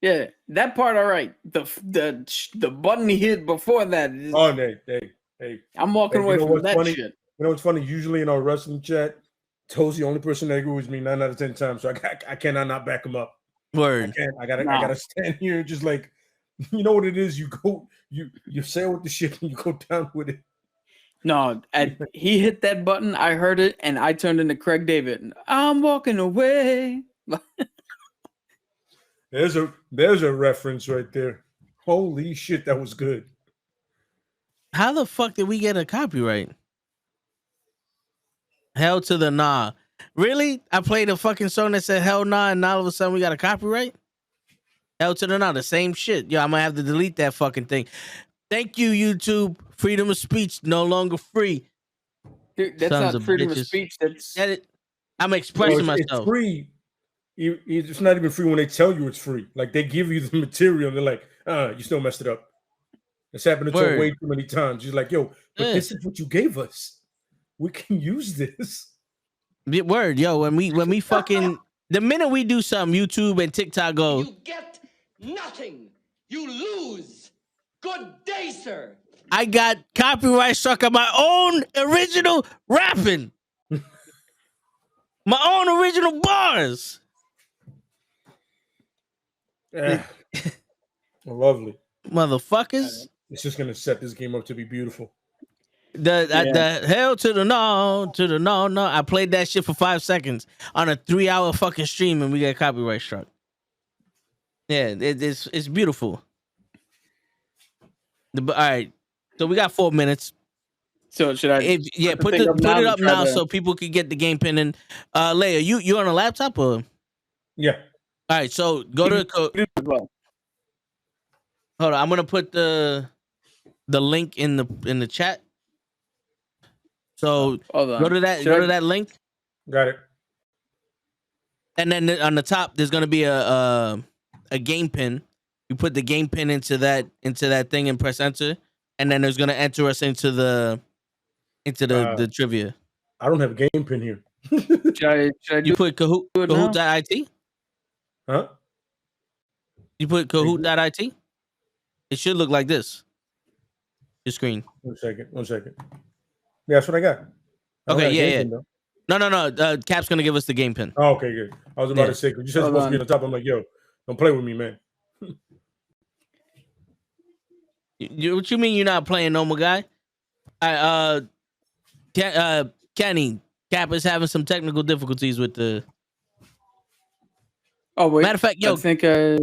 Yeah, that part, all right. The button he hit before that is, Oh, hey. I'm walking Hey, away you know from what's that funny? shit. You know what's funny? Usually in our wrestling chat, Toe's the only person that agrees with me 9 out of 10 times. So I cannot not back him up. I Word. can't. I gotta Nah. stand here just like, you know what it is. You go, you sail with the ship and you go down with it. No, he hit that button. I heard it, and I turned into Craig David. I'm walking away. There's a reference right there. Holy shit, that was good. How the fuck did we get a copyright? Hell to the nah. Really? I played a fucking song that said hell nah, and all of a sudden we got a copyright? Hell to the nah, the same shit. Yo, I might have to delete that fucking thing. Thank you, YouTube. Freedom of speech no longer free. Dude, that's Sons not of freedom of bitches. speech. That's Get it? I'm Well, expressing it's myself. free. It's not even free when they tell you it's free. Like they give you the material and they're like, you still messed it up. It's happened to Toe Word. way too many times. He's like, yo, but Yeah. this is what you gave us. We can use this. Word, yo, when we fucking the minute we do something, YouTube and TikTok go, You get nothing. You lose. Good day, sir. I got copyright struck on my own original rapping. My own original bars. Yeah. Lovely. Motherfuckers. It's just gonna set this game up to be beautiful. The hell to the no. I played that shit for 5 seconds on a 3-hour fucking stream and we got copyright struck. Yeah, it's beautiful. All right, so we got 4 minutes. so. Should I? Put it up now so people can get the game pin in. Leia, you on a laptop or? Yeah. All right, so go to hold on. I'm gonna put the link in the chat. So go to that link. Got it. And then on the top, there's gonna be a game pin. You put the game pin into that thing and press enter, and then there's gonna enter us into the trivia. I don't have a game pin here. Should I You put Kahoot.it? Huh? You put Kahoot.it? It should look like this. Your screen. 1 second. Yeah, that's what I got. Okay, yeah. No. Cap's gonna give us the game pin. Oh, okay, good. I was about to say, because you said it's supposed to be on the top. I'm like, yo, don't play with me, man. What you mean you're not playing no more, guy? Kenny, Cap is having some technical difficulties with the. Oh wait. Matter of fact, yo, I think I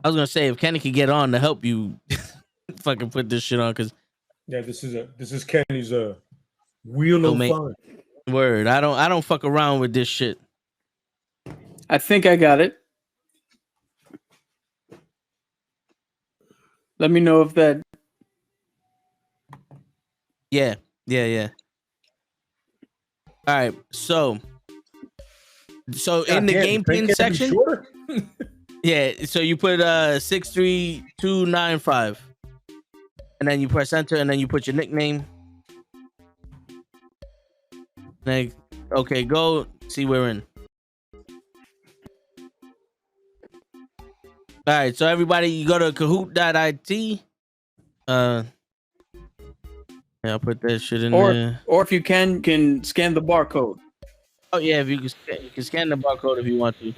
was gonna say if Kenny could get on to help you, fucking put this shit on, because yeah, this is Kenny's wheel of fun. Word, I don't fuck around with this shit. I think I got it. Let me know if that. Yeah. All right, so God in the damn, game the pen pin can't be section, shorter? yeah. So you put 63295, and then you press enter, and then you put your nickname. Like, okay, go see we're in. All right, so everybody, you go to Kahoot.it. Yeah, I'll put that shit in there. Or if you can scan the barcode. Oh yeah, if you can scan the barcode if you want to.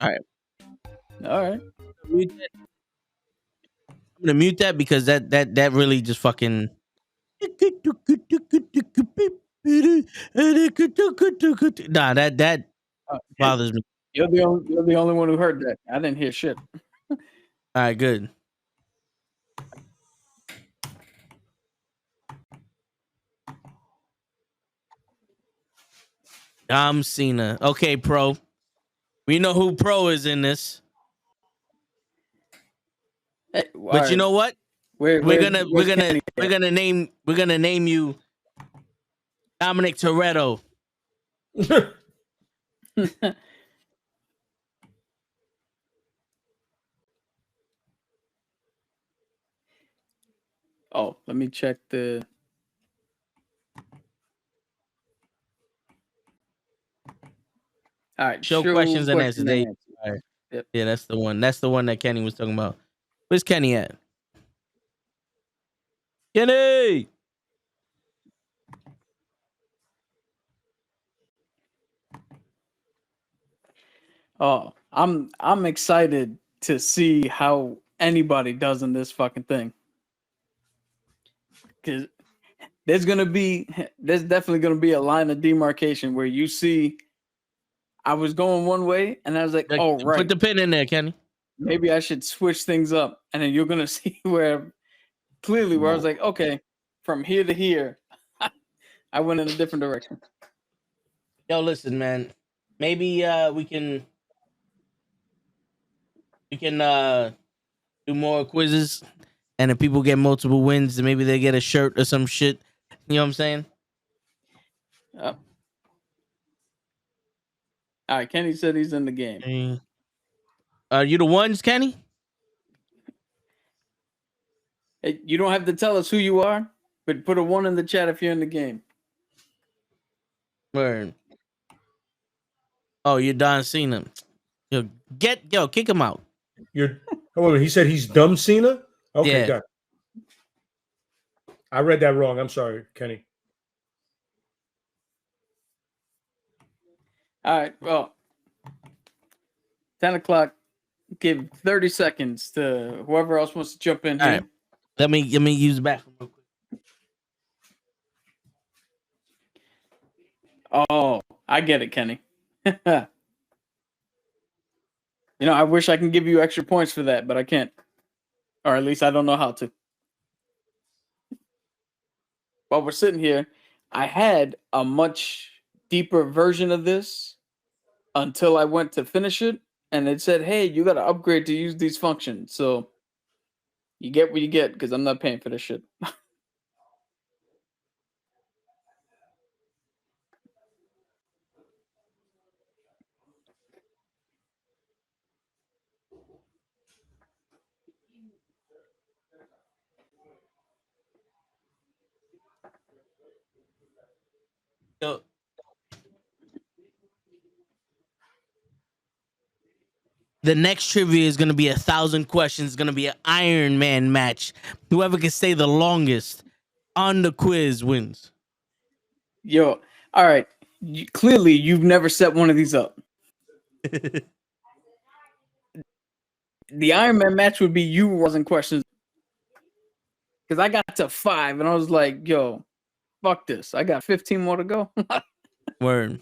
All right. All right. I'm gonna mute that because that really just fucking. Nah, that bothers me. You're the only one who heard that. I didn't hear shit. All right, good. I'm Cena. Okay, Pro. We know who Pro is in this. Hey, But you know what? We're gonna name you Dominic Toretto. Oh, let me check the. All right, Show questions and answers. question and All right. Yep. Yeah, that's the one. That's the one that Kenny was talking about. Where's Kenny at? Kenny. Oh, I'm excited to see how anybody does in this fucking thing. Cause there's definitely gonna be a line of demarcation where you see I was going one way and I was like, oh right. Put the pin in there, Kenny. Maybe I should switch things up. And then you're gonna see where I was like, okay, from here to here, I went in a different direction. Yo, listen, man. Maybe we can do more quizzes, and if people get multiple wins, then maybe they get a shirt or some shit. You know what I'm saying? All right, Kenny said he's in the game. Are you the ones, Kenny? Hey, you don't have to tell us who you are, but put a 1 in the chat if you're in the game. Word. Oh, you're Don Cena. Kick him out. He said he's dumb Cena? Okay, Yeah. got it. I read that wrong. I'm sorry, Kenny. All right, well, 10 o'clock. Give 30 seconds to whoever else wants to jump in All here. right. Let me use the bathroom real quick. Oh, I get it, Kenny. I wish I can give you extra points for that, but I can't. Or at least I don't know how to. While we're sitting here, I had a much deeper version of this until I went to finish it, and it said, hey, you got to upgrade to use these functions. So you get what you get, because I'm not paying for this shit. So, the next trivia is going to be 1,000 questions. It's going to be an Iron Man match. Whoever can stay the longest on the quiz wins. Yo, all right. Clearly, you've never set one of these up. The Iron Man match would be you wasn't questions. Because I got to 5, and I was like, yo, fuck this. I got 15 more to go. Word.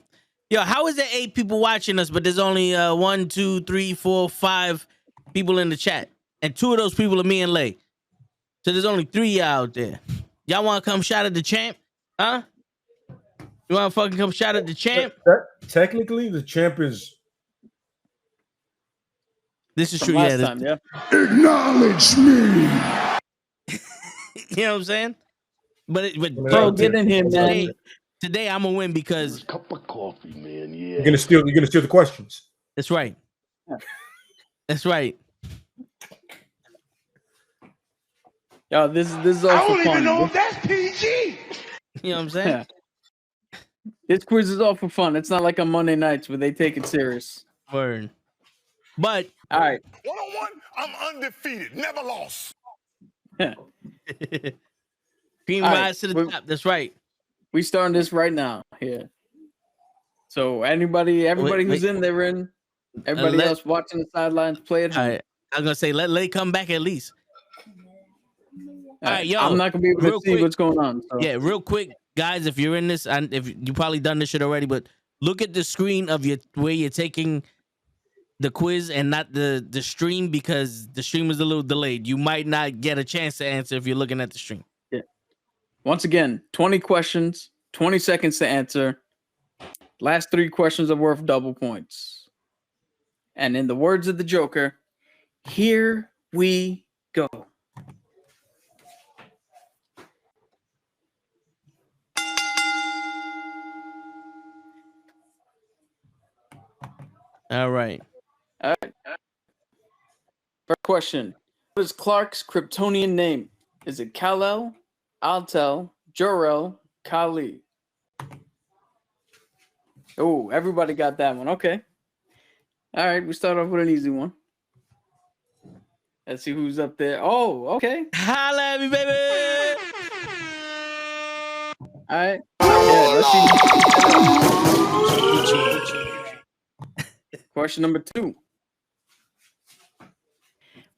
Yo, how is there 8 people watching us, but there's only 1, 2, 3, 4, 5 people in the chat? And 2 of those people are me and Lay. So there's only 3 out there. Y'all want to come shout at the champ? Huh? You want to fucking come shout at the champ? Technically, the champ is... This is From true, last yeah. time, yeah. Acknowledge me. You know what I'm saying? But Bro, get in here, man. Today I'm gonna win because Cup of coffee, man. Yeah. You're gonna steal the questions. that's right. That's right. Yo, this is all I for don't even fun. know if that's PG. You know what I'm saying? Yeah. This quiz is all for fun. It's not like on Monday nights where they take it serious. Word. But All right. 1-on-1, I'm undefeated, never lost. cream All right, rise to the top. That's right. We starting this right now here. So everybody who's in, they're in. Everybody else watching the sidelines, play at home. All right. I was gonna say let come back at least. All right, yo. I'm not gonna be able to real see quick. what's going on. So. Yeah, real quick, guys. If you're in this, and if you probably done this shit already, but look at the screen of where you're taking the quiz and not the stream, because the stream is a little delayed. You might not get a chance to answer if you're looking at the stream. Yeah. Once again, 20 questions, 20 seconds to answer. Last 3 questions are worth double points. And in the words of the Joker, here we go. All right. All right. First question. What is Clark's Kryptonian name? Is it Kal-El, Altel, Jor-El, Kali? Oh, everybody got that one. Okay. All right, we start off with an easy one. Let's see who's up there. Oh, okay. Holla at me, baby. All right. Yeah, let's see. Question number 2.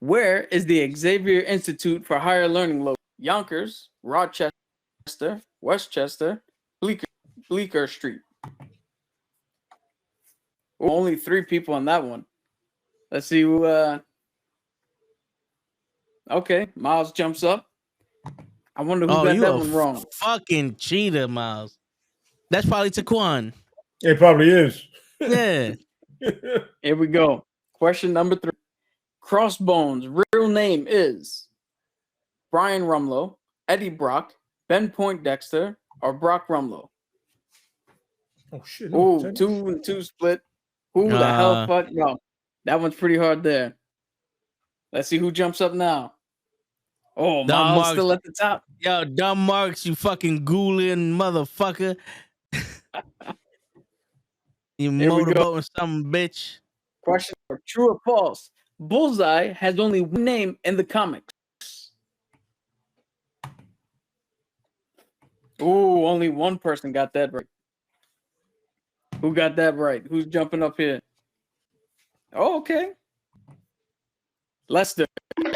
Where is the Xavier Institute for Higher Learning located? Yonkers, Rochester, Westchester, Bleecker Street. Only 3 people on that one. Let's see who. Okay, Miles jumps up. I wonder who got that one wrong. Fucking cheater, Miles. That's probably Taquan. It probably is. Yeah. Here we go. Question number 3. Crossbones' real name is Brian Rumlow, Eddie Brock, Ben Poindexter, or Brock Rumlow. Oh shit! Oh, 2-2 split. Who the hell fuck? No, that one's pretty hard there. Let's see who jumps up now. Oh, Miles still at the top. Yo, dumb Marks, you fucking ghouling motherfucker. You motorboating some bitch. Question: true or false? Bullseye has only one name in the comics. Ooh, only one person got that right. Who got that right? Who's jumping up here? Oh, okay. Lester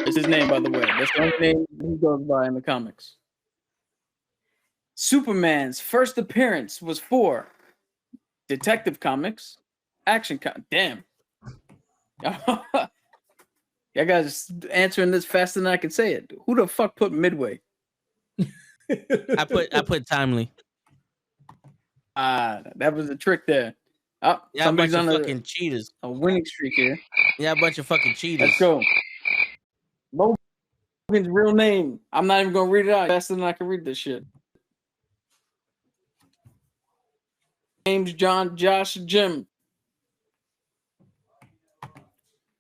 is his name, by the way. That's the only name he goes by in the comics. Superman's first appearance was for Detective Comics, Damn. Y'all guys answering this faster than I can say it. Who the fuck put Midway? I put Timely. That was a trick there. Oh, yeah, somebody's a bunch on of fucking cheaters. A winning streak here. Yeah, a bunch of fucking cheaters. Let's go. Logan's real name. I'm not even gonna read it out faster than I can read this shit. James, John, Josh, Jim.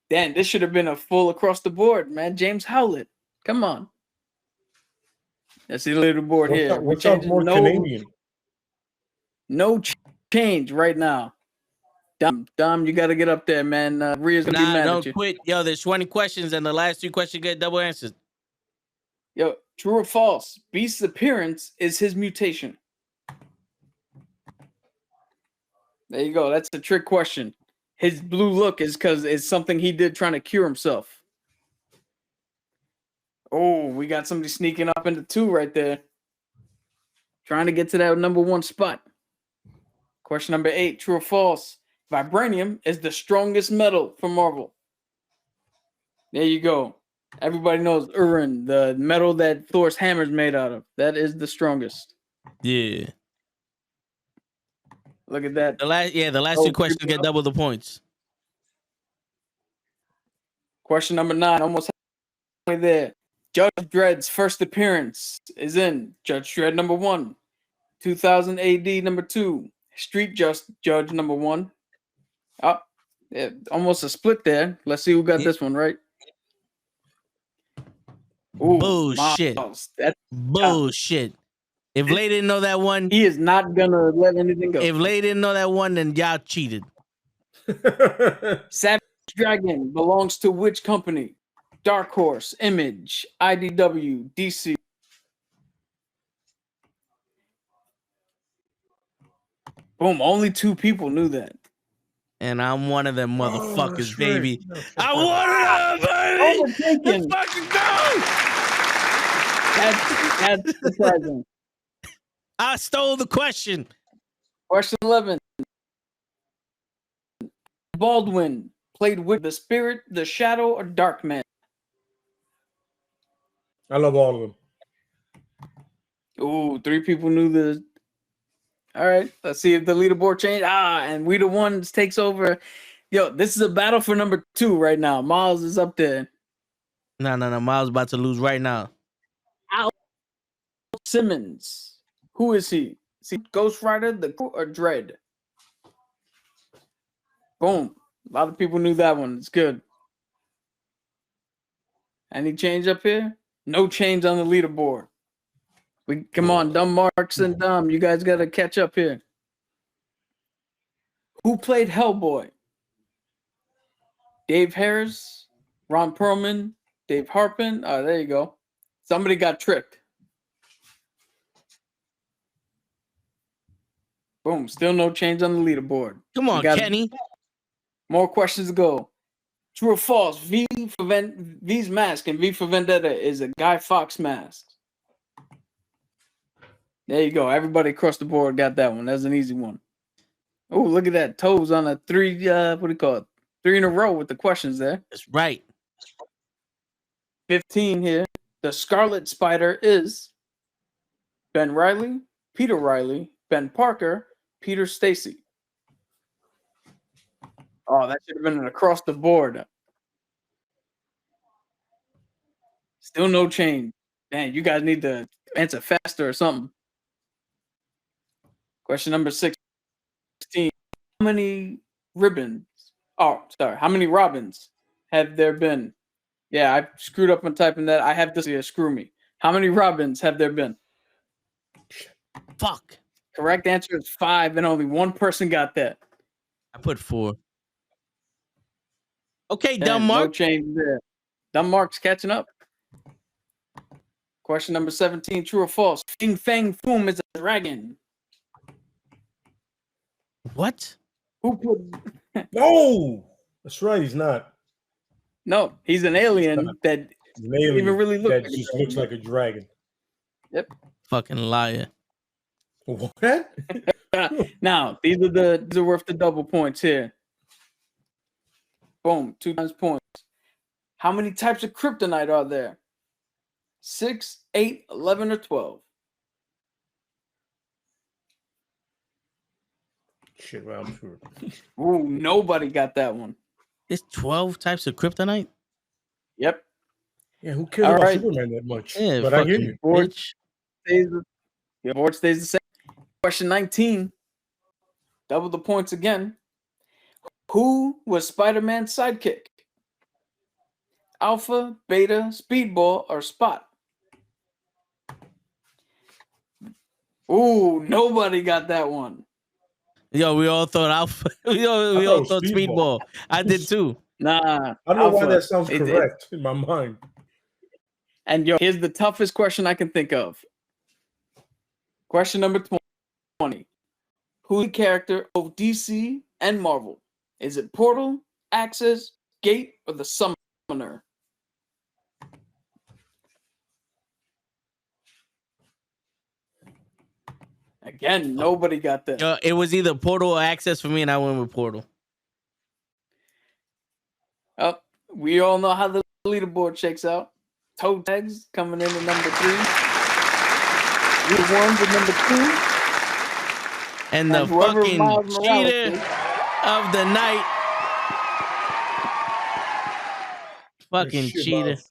Damn, this should have been a full across the board, man. James Howlett. Come on. Let's see the leaderboard here. What's up more Canadian? No change right now. Dom, you got to get up there, man. Rhea's going to be mad at you. Don't quit. Yo, there's 20 questions, and the last 2 questions get double answers. Yo, true or false? Beast's appearance is his mutation. There you go. That's a trick question. His blue look is because it's something he did trying to cure himself. Oh, we got somebody sneaking up into 2 right there. Trying to get to that number 1 spot. Question number 8, true or false? Vibranium is the strongest metal for Marvel. There you go. Everybody knows Uran, the metal that Thor's hammer is made out of. That is the strongest. Yeah. Look at that. The last 2 questions get double the points. Question number 9, almost halfway there. Judge Dredd's first appearance is in Judge Dredd number 1, 2000 AD number 2, Street Judge number 1. Oh, yeah, almost a split there. Let's see who got this one right. Ooh, Bullshit. Miles, that's Bullshit. If Lay didn't know that one, he is not gonna let anything go. if Lay didn't know that one, then y'all cheated. Savage Dragon belongs to which company? Dark Horse, Image, IDW, DC. Boom, only 2 people knew that. And I'm one of them motherfuckers, that's baby. right. I want it, baby. Overtaken. Let's fucking go. That's surprising. I stole the question. Question 11. Baldwin played with the Spirit, the Shadow, or Darkman? I love all of them. Ooh, 3 people knew this. All right, let's see if the leaderboard changed. And We the Ones takes over. Yo, this is a battle for number 2 right now. Miles is up there. No. Miles about to lose right now. Simmons. Who is he? Is he Ghost Rider, the Crew, or Dredd? Boom. A lot of people knew that one. It's good. Any change up here? No change on the leaderboard. Come on, Dumb Marks and Dumb. You guys got to catch up here. Who played Hellboy? Dave Harris, Ron Perlman, Dave Harpin. Oh, there you go. Somebody got tricked. Boom. Still no change on the leaderboard. Come on, Kenny. More questions to go. True or false? V's mask in V for Vendetta is a Guy Fawkes mask. There you go. Everybody across the board got that one. That's an easy one. Oh, look at that. Toes on a 3, what do you call it? 3 in a row with the questions there. That's right. 15 here. The Scarlet Spider is Ben Reilly, Peter Riley, Ben Parker, Peter Stacy. Oh, that should have been an across the board. Still no change. Man, you guys need to answer faster or something. Question number 16. How many ribbons? Oh, sorry. How many Robins have there been? Yeah, I screwed up on typing that. I have this here. Screw me. How many Robins have there been? Fuck. Correct answer is 5, and only 1 person got that. I put 4. Okay, And Dumb Mark. no change there. Dumb Mark's catching up. Question number 17. True or false? Fing Fang Foom is a dragon. What? Who put? No, that's right. He's not. No, he's an alien that He's an alien even really look that like a just dragon. looks like a dragon. Yep. Fucking liar. What? Now, these are worth the double points here. Boom, 2 times points. How many types of kryptonite are there? 6, 8, 11, or 12? Shit, well, I'm sure. Ooh, nobody got that one. There's 12 types of kryptonite? Yep. Yeah, who cares All about right. Superman that much? Yeah, But I hear fucking you. Board bitch. Your board stays the same. Question 19. Double the points again. Who was Spider-Man's sidekick? Alpha, Beta, Speedball, or Spot? Ooh, nobody got that one. Yo, we all thought Alpha. we all thought Speedball. I did too. Nah. I don't know why Alpha. that sounds correct in my mind. And yo, here's the toughest question I can think of. Question number 20. Who's the character of DC and Marvel? Is it Portal, Axis, Gate, or the Summoner? Again, nobody got that. Yo, it was either Portal or Access for me, and I went with Portal. Oh, we all know how the leaderboard shakes out. Toe tags coming in at number 3. We won with number 2. And the whoever fucking Miles Morales cheater is. of the night. Fucking Shit, cheater. Miles.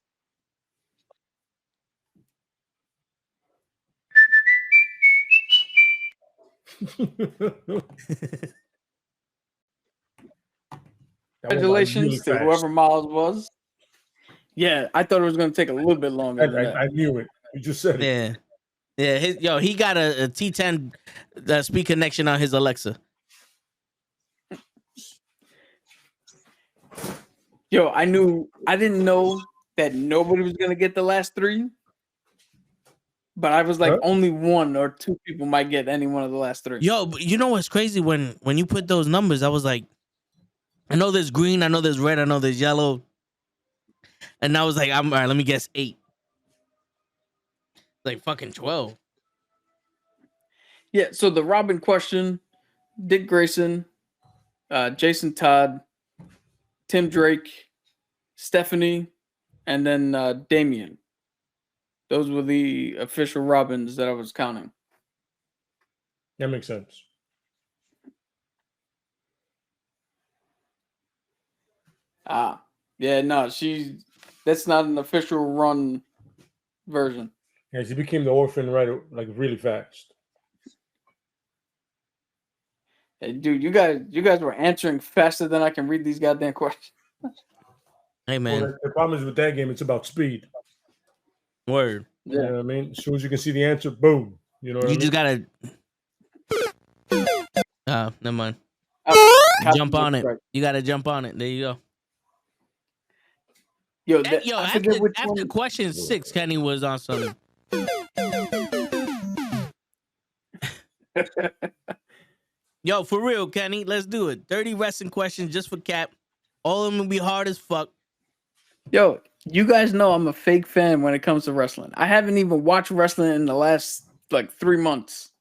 Congratulations to whoever Miles was. Yeah, I thought it was going to take a little bit longer than that. I knew it. You just said it. Yeah. He got a T10 speed connection on his Alexa. Yo, I didn't know that nobody was going to get the last three. But I was like, only one or two people might get any one of the last three. Yo, but you know what's crazy? When you put those numbers, I was like, I know there's green, I know there's red, I know there's yellow. And I was like, all right, let me guess 8. Like fucking 12. Yeah, so the Robin question, Dick Grayson, Jason Todd, Tim Drake, Stephanie, and then Damien. Those were the official Robins that I was counting. That makes sense. Yeah, no, that's not an official run version. Yeah, she became the orphan right like really fast. Hey, dude, you guys were answering faster than I can read these goddamn questions. Hey man. Well, the problem is with that game, it's about speed. Word. Yeah. You know what I mean? As soon as you can see the answer, boom. You know what I mean? You just gotta never mind. Jump on it. You gotta jump on it. There you go. Yo, after question 6, Kenny was on something. Yo, for real, Kenny, let's do it. 30 wrestling questions just for Cap. All of them will be hard as fuck. Yo, you guys know I'm a fake fan when it comes to wrestling. I haven't even watched wrestling in the last like 3 months.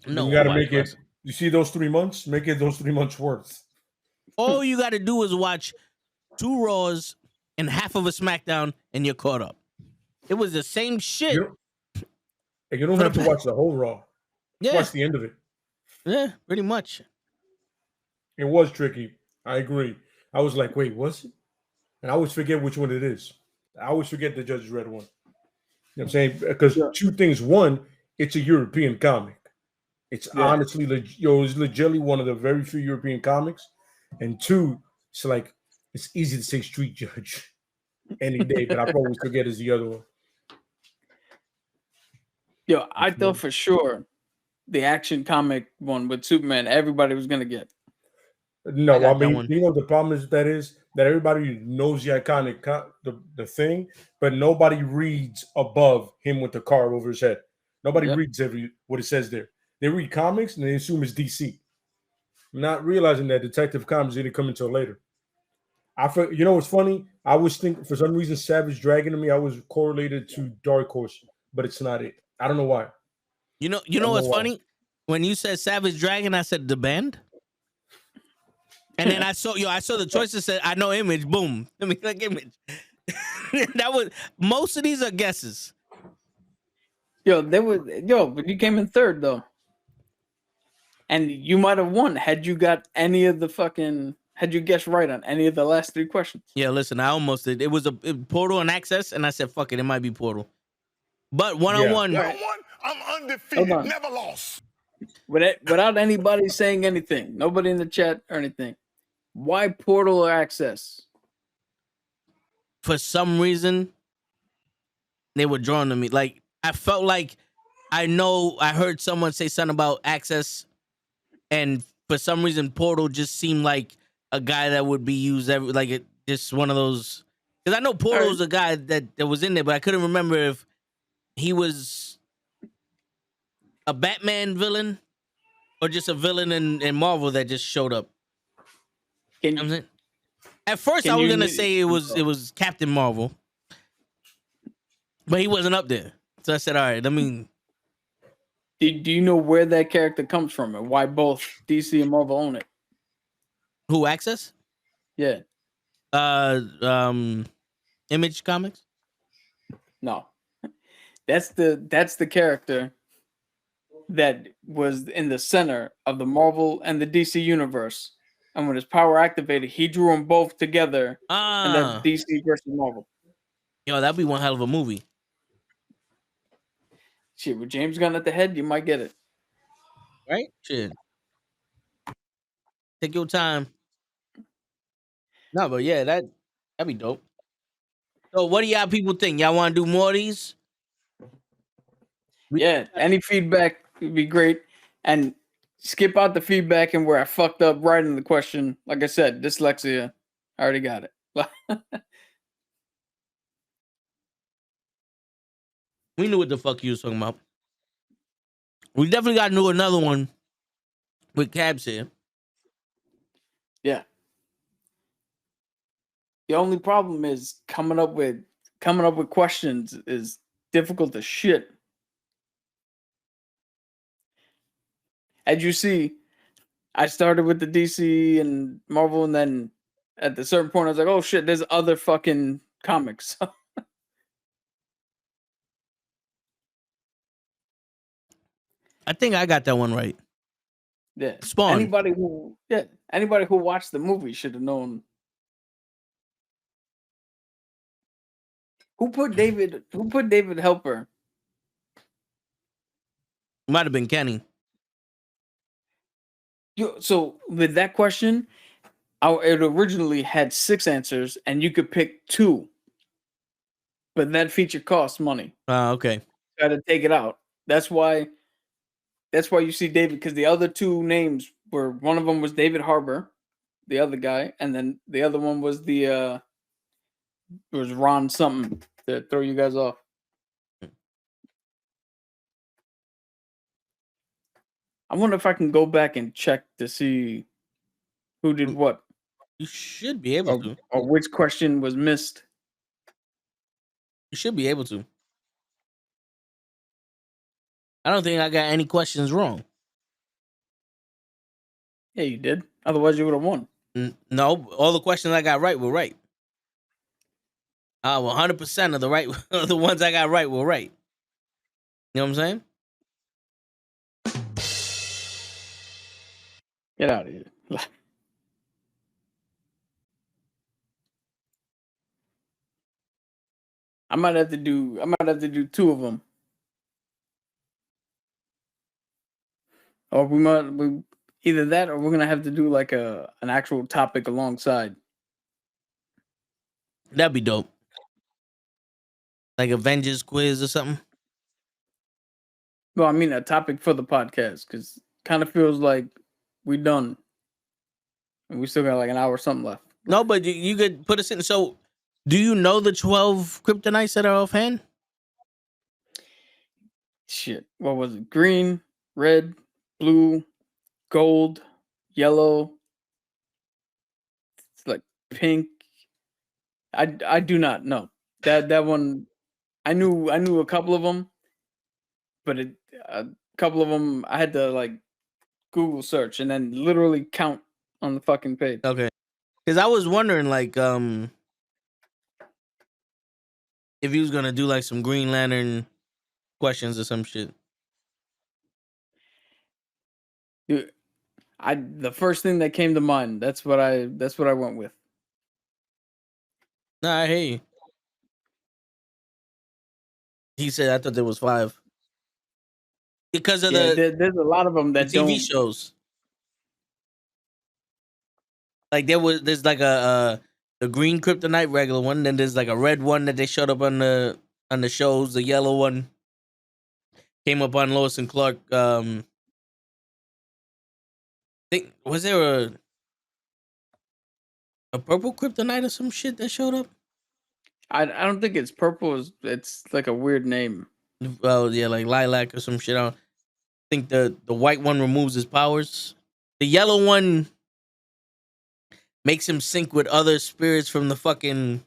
No, you gotta make it. You see those 3 months? Make it those 3 months worth. All you gotta do is watch 2 Raws and half of a SmackDown, and you're caught up. It was the same shit. You don't have to watch the whole Raw. Yeah. Watch the end of it. Yeah, pretty much. It was tricky. I agree. I was like, wait, was it? And I always forget which one it is. I always forget the judge's read one. You know what I'm saying? Because 2 things. One, it's a European comic. It's honestly, it's legitimately one of the very few European comics. And 2, it's like, it's easy to say street judge any day, but I always forget is the other one. Yo, I thought for sure the action comic one with Superman, everybody was gonna get. No, I mean, you know the problem is that everybody knows the iconic the thing, but nobody reads above him with the car over his head. Nobody reads what it says there. They read comics and they assume it's DC, not realizing that Detective Comics didn't come until later. You know what's funny? I was thinking for some reason Savage Dragon to me, I was correlated to Dark Horse, but it's not it. I don't know why. You know what's funny? When you said Savage Dragon, I said the band. And then I saw the choices said I know Image. Boom. Let me click Image. That was most of these are guesses. But you came in third though. And you might have won had you got had you guessed right on any of the last 3 questions. Yeah, listen, I almost did. It was a Portal and Access, and I said, fuck it might be Portal. But one-on-one. I'm undefeated, never lost. Without anybody saying anything, nobody in the chat or anything. Why Portal or Access? For some reason, they were drawn to me. Like, I felt like I heard someone say something about Access, and for some reason, Portal just seemed like a guy that would be used just one of those. Because I know Portal was a guy that was in there, but I couldn't remember if he was a Batman villain or just a villain in Marvel that just showed up. At first, I was gonna say it was Captain Marvel, but he wasn't up there. So I said, "All right, let me." Do you know where that character comes from and why both DC and Marvel own it? Who, Access? Yeah. Image Comics? No. That's the character that was in the center of the Marvel and the DC universe. And when his power activated, he drew them both together. And that's DC versus Marvel. Yo, that'd be one hell of a movie. Shit, with James Gunn at the head, you might get it. right? Shit. Take your time. No, but yeah, that'd be dope. So what do y'all people think? Y'all want to do more of these? Yeah, any feedback would be great. And skip out the feedback and where I fucked up writing the question. Like I said, dyslexia. I already got it. We knew what the fuck you was talking about. We definitely got to do another one with Cabs here. Yeah. The only problem is coming up with questions is difficult as shit. As you see, I started with the DC and Marvel, and then at a certain point, I was like, "Oh shit, there's other fucking comics." I think I got that one right. Yeah. Spawn. Anybody who watched the movie should have known. Who put David Helper? Might have been Kenny. So with that question, it originally had 6 answers, and you could pick 2. But that feature costs money. Okay. Got to take it out. That's why you see David, because the other 2 names were, one of them was David Harbour, the other guy, and then the other one was was Ron something to throw you guys off. I wonder if I can go back and check to see who did what. You should be able to. Or which question was missed. You should be able to. I don't think I got any questions wrong. Yeah, you did. Otherwise, you would have won. No, all the questions I got right were right. 100% of the right, the ones I got right were right. You know what I'm saying? Get out of here. I might have to do 2 of them. Or either that, or we're gonna have to do like an actual topic alongside. That'd be dope. Like Avengers quiz or something. Well, I mean a topic for the podcast, because kind of feels like we done, and we still got like an hour or something left. No, but you could put us in. So, do you know the 12 kryptonites that are offhand? Shit, what was it? Green, red, blue, gold, yellow. It's like pink. I do not know that one. I knew a couple of them, but a couple of them I had to like Google search and then literally count on the fucking page. Okay, because I was wondering like if he was gonna do like some Green Lantern questions or some shit. Dude, the first thing that came to mind. That's what I went with. Nah, I hear you. He said I thought there was 5 because of there's a lot of them that the TV don't. shows. Like there's like a green kryptonite regular one, then there's like a red one that they showed up on the shows. The yellow one came up on Lois and Clark. Think was there a purple kryptonite or some shit that showed up? I don't think it's purple. It's like a weird name. Well, yeah, like lilac or some shit. I don't think the white one removes his powers. The yellow one makes him sync with other spirits from the fucking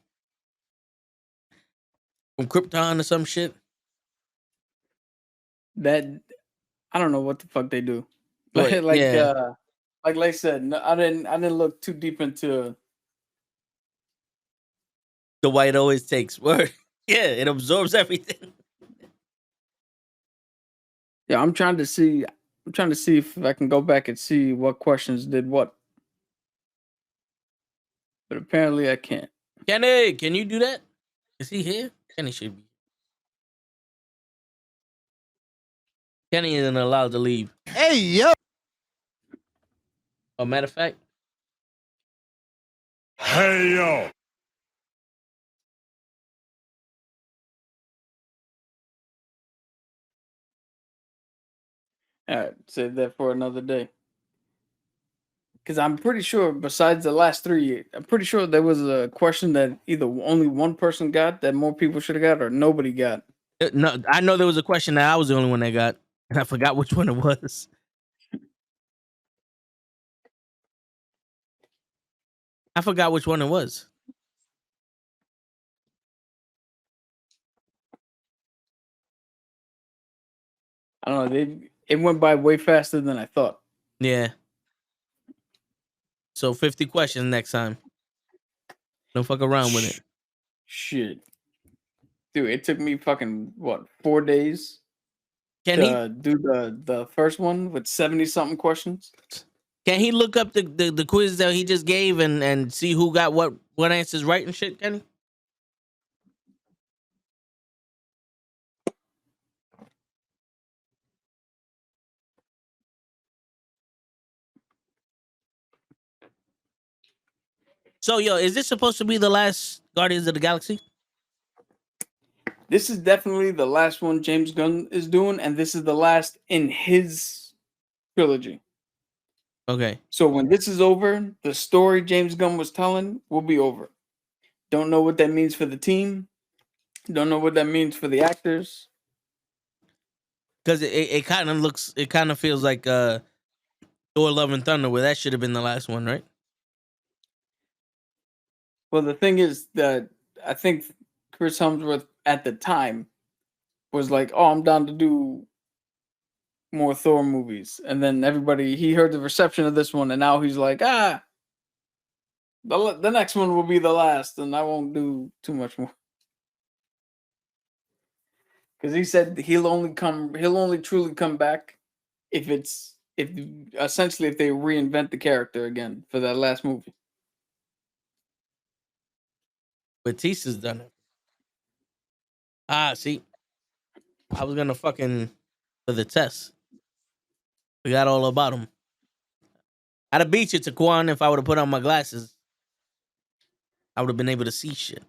from Krypton or some shit. That I don't know what the fuck they do. But, like I said, no, I didn't look too deep into the white always takes word. Yeah, it absorbs everything. Yeah, I'm trying to see if I can go back and see what questions did what. But apparently I can't. Kenny, can you do that? Is he here? Kenny should be. Kenny isn't allowed to leave. Hey, yo. Oh, matter of fact, Hey, yo. All right, save that for another day. Because I'm pretty sure, besides the last three, I'm pretty sure there was a question that either only one person got that more people should have got, or nobody got. no, I know there was a question that I was the only one that got, and I forgot which one it was. I forgot which one it was. I don't know. It went by way faster than I thought. Yeah. So 50 questions next time. Don't fuck around with it. Shit. Dude, it took me fucking, 4 days Can he to do the first one with 70-something questions? can he look up the quiz that he just gave and see who got what answers right and shit, Kenny? So, yo, is this supposed to be the last Guardians of the Galaxy? This is definitely the last one James Gunn is doing, and this is the last in his trilogy. Okay. So when this is over, the story James Gunn was telling will be over. Don't know what that means for the team. Don't know what that means for the actors. Because it kind of feels like Thor Love and Thunder, where that should have been the last one, right? Well, the thing is that I think Chris Hemsworth at the time was like, "Oh, I'm down to do more Thor movies," and then he heard the reception of this one, and now he's like, the next one will be the last, and I won't do too much more. Because he said he'll only truly come back if they reinvent the character again for that last movie. Batista's done it. See, I was gonna fucking for the test. Forgot all about him. I'd have beat you, Taquan, if I would have put on my glasses. I would have been able to see shit.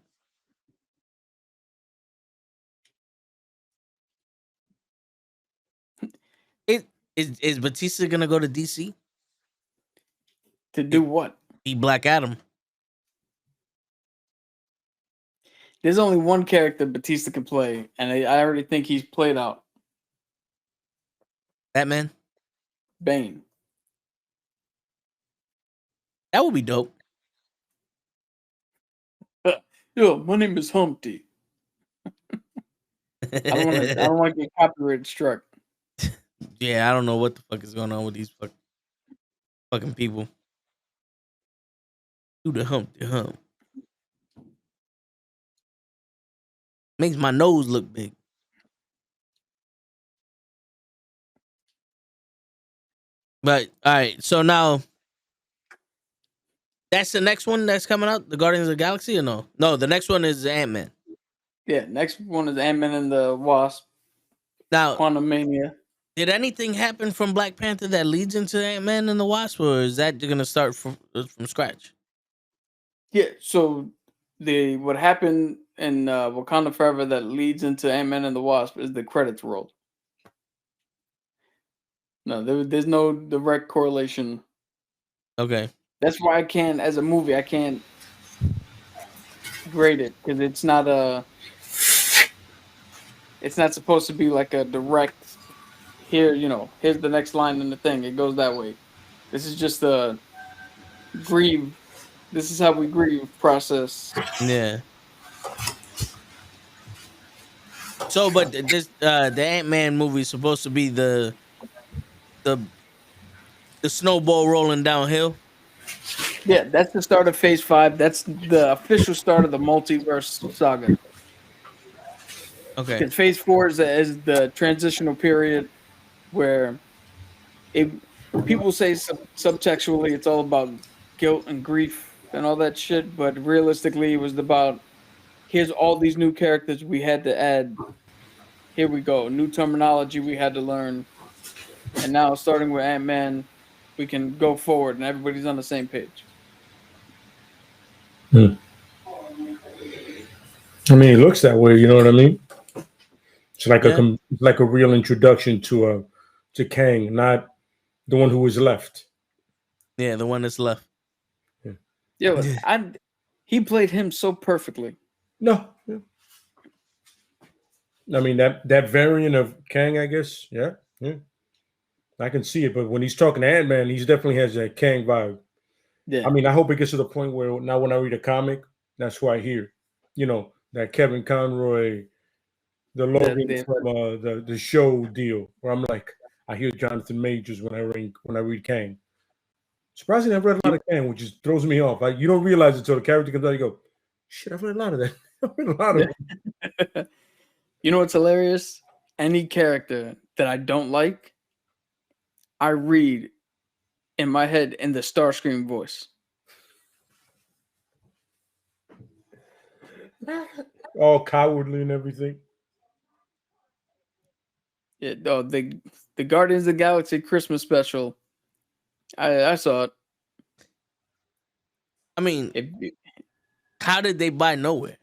Is Batista gonna go to DC To do what? be Black Adam? There's only one character Batista can play, and I already think he's played out. Batman? Bane. That would be dope. Yo, my name is Humpty. I don't want to get copyright struck. Yeah, I don't know what the fuck is going on with these fucking people. Do the hump. Makes my nose look big. But all right, so now that's the next one that's coming out, the Guardians of the Galaxy, or no? No, the next one is Ant-Man. Yeah, next one is Ant-Man and the Wasp. Now, Quantumania. did anything happen from Black Panther that leads into Ant-Man and the Wasp, or is that gonna start from scratch? Yeah, so what happened in Wakanda Forever that leads into Ant-Man and the Wasp is the credits rolled. No, there's no direct correlation. Okay. That's why as a movie, I can't grade it because it's not supposed to be like a direct. Here's the next line in the thing. It goes that way. This is just the grieve. This is how we grieve process. Yeah. So, but this the Ant-Man movie is supposed to be the snowball rolling downhill. Yeah, that's the start of Phase 5. That's the official start of the multiverse saga. Okay. Because Phase 4 is the transitional period where people say subtextually it's all about guilt and grief and all that shit, but realistically it was about here's all these new characters we had to add. here we go. New terminology we had to learn. And now, starting with Ant-Man, we can go forward and everybody's on the same page. I mean, it looks that way. You know what I mean? It's like a real introduction to Kang, not the one who was left. Yeah, the one that's left. Yeah, he played him so perfectly. No. Yeah. I mean that variant of Kang, I guess. Yeah. I can see it, but when he's talking to Ant-Man, he definitely has that Kang vibe. Yeah. I mean, I hope it gets to the point where now when I read a comic, that's who I hear. You know, that Kevin Conroy, the Logan from the show deal, where I'm like, I hear Jonathan Majors when I read Kang. Surprisingly, I've read a lot of Kang, which just throws me off. You don't realize it until the character comes out. You go, shit, I've read a lot of that. I've read a lot of it. You know what's hilarious? Any character that I don't like, I read in my head in the Starscream voice. All cowardly and everything. Yeah, the Guardians of the Galaxy Christmas special. I saw it. I mean, how did they buy Nowhere?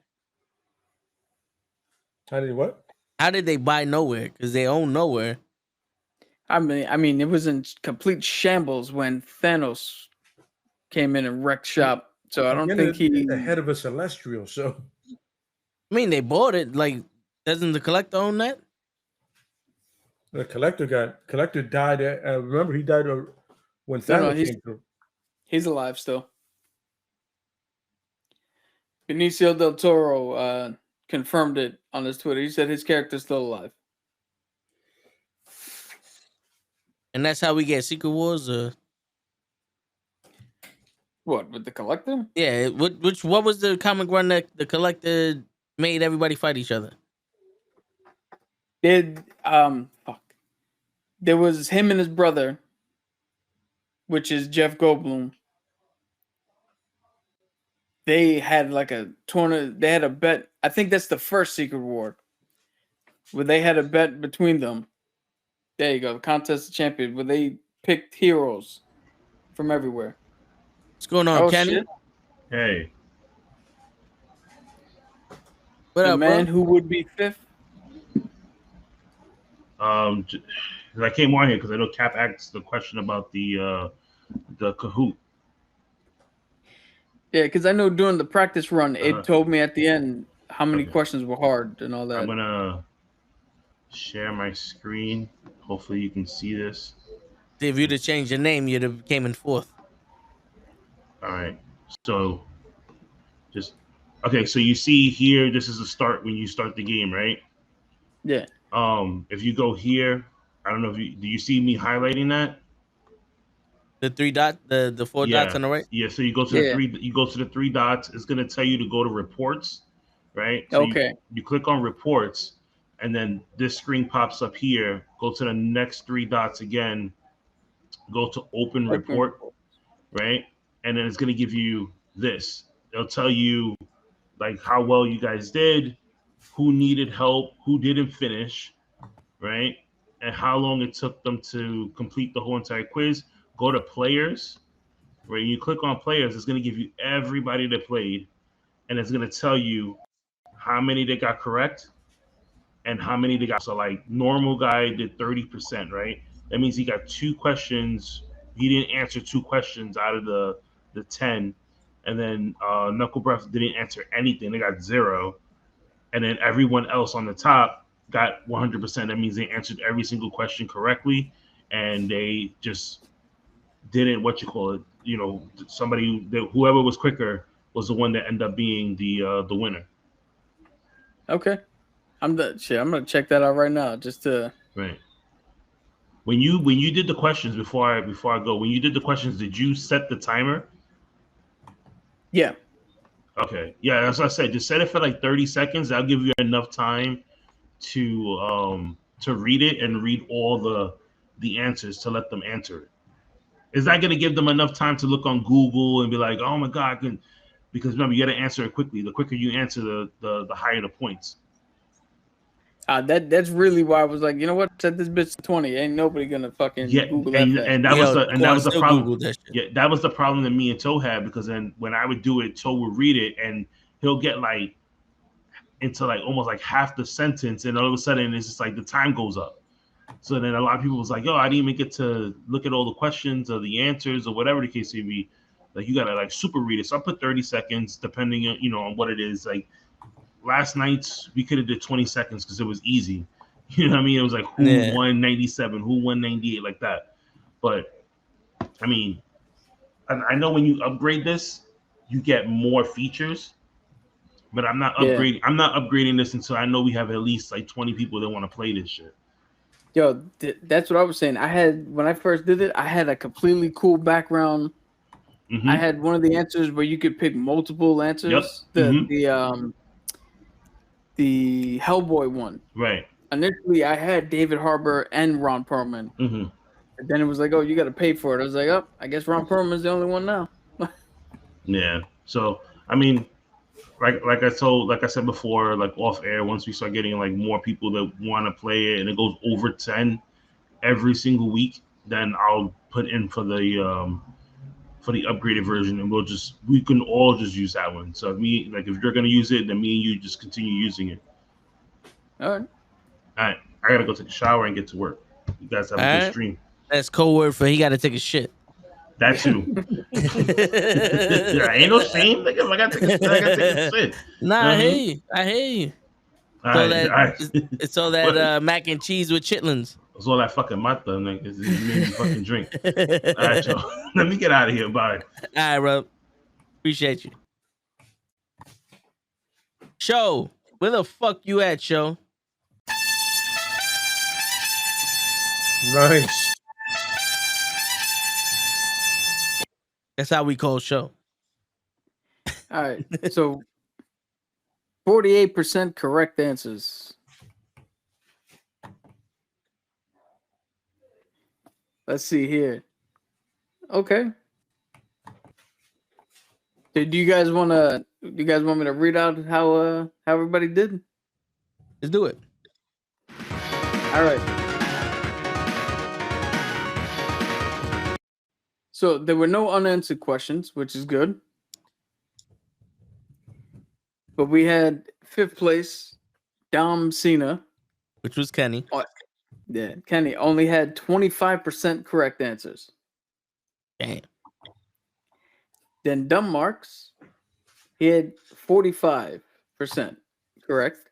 How did what? How did they buy Nowhere? Because they own Nowhere. I mean, it was in complete shambles when Thanos came in and wrecked shop. So I don't think he's the head of a Celestial. So I mean, they bought it. Like, doesn't the Collector own that? The Collector died. Remember, he died when Thanos came through. He's alive still. Benicio del Toro confirmed it on his Twitter. He said his character's still alive. And that's how we get Secret Wars? What, with the Collector? Yeah, what was the comic run that the Collector made everybody fight each other? There was him and his brother, which is Jeff Goldblum. They had like a tournament. They had a bet. I think that's the first Secret War, where they had a bet between them. There you go, the Contest of Champions, where they picked heroes from everywhere. What's going on, Kenny? Shit. Hey. What the up, man bro? who would be fifth? I came on here because I know Cap asked the question about the Kahoot. Yeah, because I know during the practice run, it told me at the end how many questions were hard and all that. I'm gonna share my screen. Hopefully, you can see this. If you'd have changed your name, you'd have came in fourth. All right. So, so you see here, this is the start when you start the game, right? Yeah. If you go here, I don't know do you see me highlighting that? The the four dots on the right. Yeah. So you go to the three. You go to the three dots. It's gonna tell you to go to reports, right? So okay. You click on reports, and then this screen pops up here. Go to the next three dots again. Go to open report, right? And then it's gonna give you this. It'll tell you like how well you guys did, who needed help, who didn't finish, right? And how long it took them to complete the whole entire quiz. Go to players, where you click on players, it's going to give you everybody that played, and it's going to tell you how many they got correct and how many they got. So like normal guy did 30%, right? That means he got 2 questions. He didn't answer 2 questions out of the 10. And then Knuckle Breath didn't answer anything. They got 0. And then everyone else on the top got 100%. That means they answered every single question correctly, and they just didn't whoever was quicker was the one that ended up being the winner. Okay. I'm gonna check that out right now just to right. When you did the questions before I go, when you did the questions, did you set the timer? Yeah. Okay. Yeah, that's what I said. Just set it for like 30 seconds. That'll give you enough time to read it and read all the answers to let them answer it. Is that going to give them enough time to look on Google and be like, oh my God, because remember, you got to answer it quickly. The quicker you answer, the higher the points. That's really why I was like, you know what? Set this bitch to 20. Ain't nobody gonna fucking Google that fast. And that was the problem. That shit. Yeah, that was the problem that me and Toe had, because then when I would do it, Toe would read it and he'll get like into like almost like half the sentence, and all of a sudden it's just like the time goes up. So then a lot of people was like, yo, I didn't even get to look at all the questions or the answers or whatever the case may be. Like, you gotta like super read it. So I put 30 seconds depending on, on what it is. Like last night's, we could have did 20 seconds because it was easy. You know what I mean? It was like who won 97, who won 98, like that. But I mean, I know when you upgrade this, you get more features. But I'm not upgrading. Yeah. I'm not upgrading this until I know we have at least like 20 people that want to play this shit. Yo, that's what I was saying. When I first did it, I had a completely cool background. Mm-hmm. I had one of the answers where you could pick multiple answers. Yep. The Hellboy one. Right. Initially, I had David Harbour and Ron Perlman. Mm-hmm. And then it was like, oh, you got to pay for it. I was like, oh, I guess Ron Perlman's the only one now. Yeah. So I mean, like I said before, like off air, once we start getting like more people that want to play it and it goes over 10 every single week, then I'll put in for the upgraded version, and we can all just use that one. So if you're gonna use it, then me and you just continue using it. All right. I gotta go take a shower and get to work. You guys have a good stream. That's code word for he gotta take a shit. That too. Yeah, ain't no shame. I gotta take a shit. Nah, I hear you. So that mac and cheese with chitlins. It's all that fucking mata, nigga. It made me fucking drink. All right, y'all. Let me get out of here. Bye. All right, bro. Appreciate you. Show. Where the fuck you at, Show? Nice. That's how we call Show. All right. So 48% correct answers. Let's see here. Okay. Do you guys want me to read out how everybody did? Let's do it. All right. So there were no unanswered questions, which is good. But we had 5th place, Dom Cena, which was Kenny. Yeah, Kenny only had 25% correct answers. Damn. Then Dumb Marks, he had 45% correct.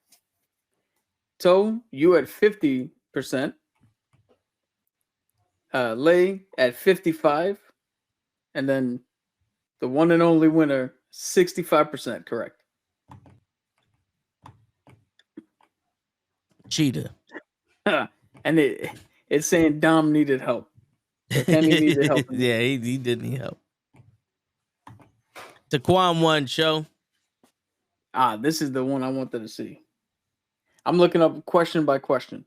So you had 50%. Lay at 55%. And then the one and only winner, 65% correct. Cheetah. And it's saying Dom needed help. So Kenny needed help. Yeah, he did need help. Taquan won, Show. This is the one I wanted to see. I'm looking up question by question.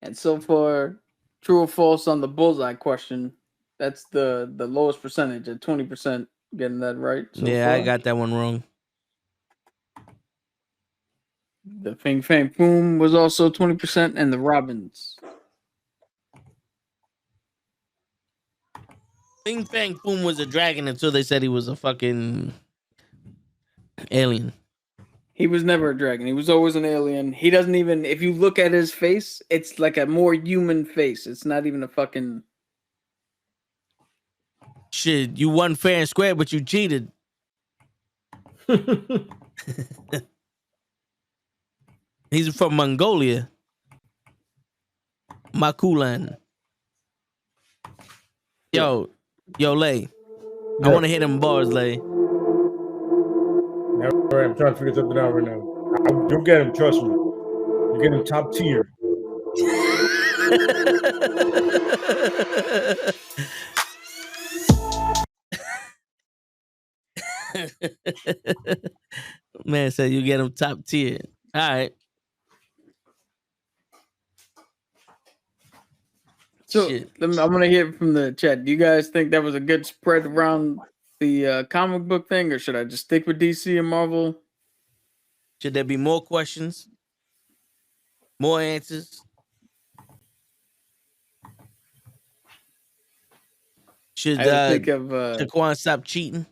And so for true or false on the bullseye question, that's the lowest percentage at 20% getting that right. So yeah, far. I got that one wrong. The Fing Fang Boom was also 20%, and the Robins. Fing Fang Boom was a dragon until they said he was a fucking alien. He was never a dragon. He was always an alien. He doesn't even, if you look at his face, it's like a more human face. It's not even a fucking... Shit, you won fair and square, but you cheated. He's from Mongolia. Makulan. Yo, Lay. I want to hit him bars, Lay. All right, I'm trying to figure something out right now. You'll get him, trust me. You'll get him top tier. Man said you get him top tier. All right. So I'm gonna hear from the chat. Do you guys think that was a good spread around the comic book thing, or should I just stick with DC and Marvel? Should there be more questions? More answers? Should I think of Shaquan stop cheating?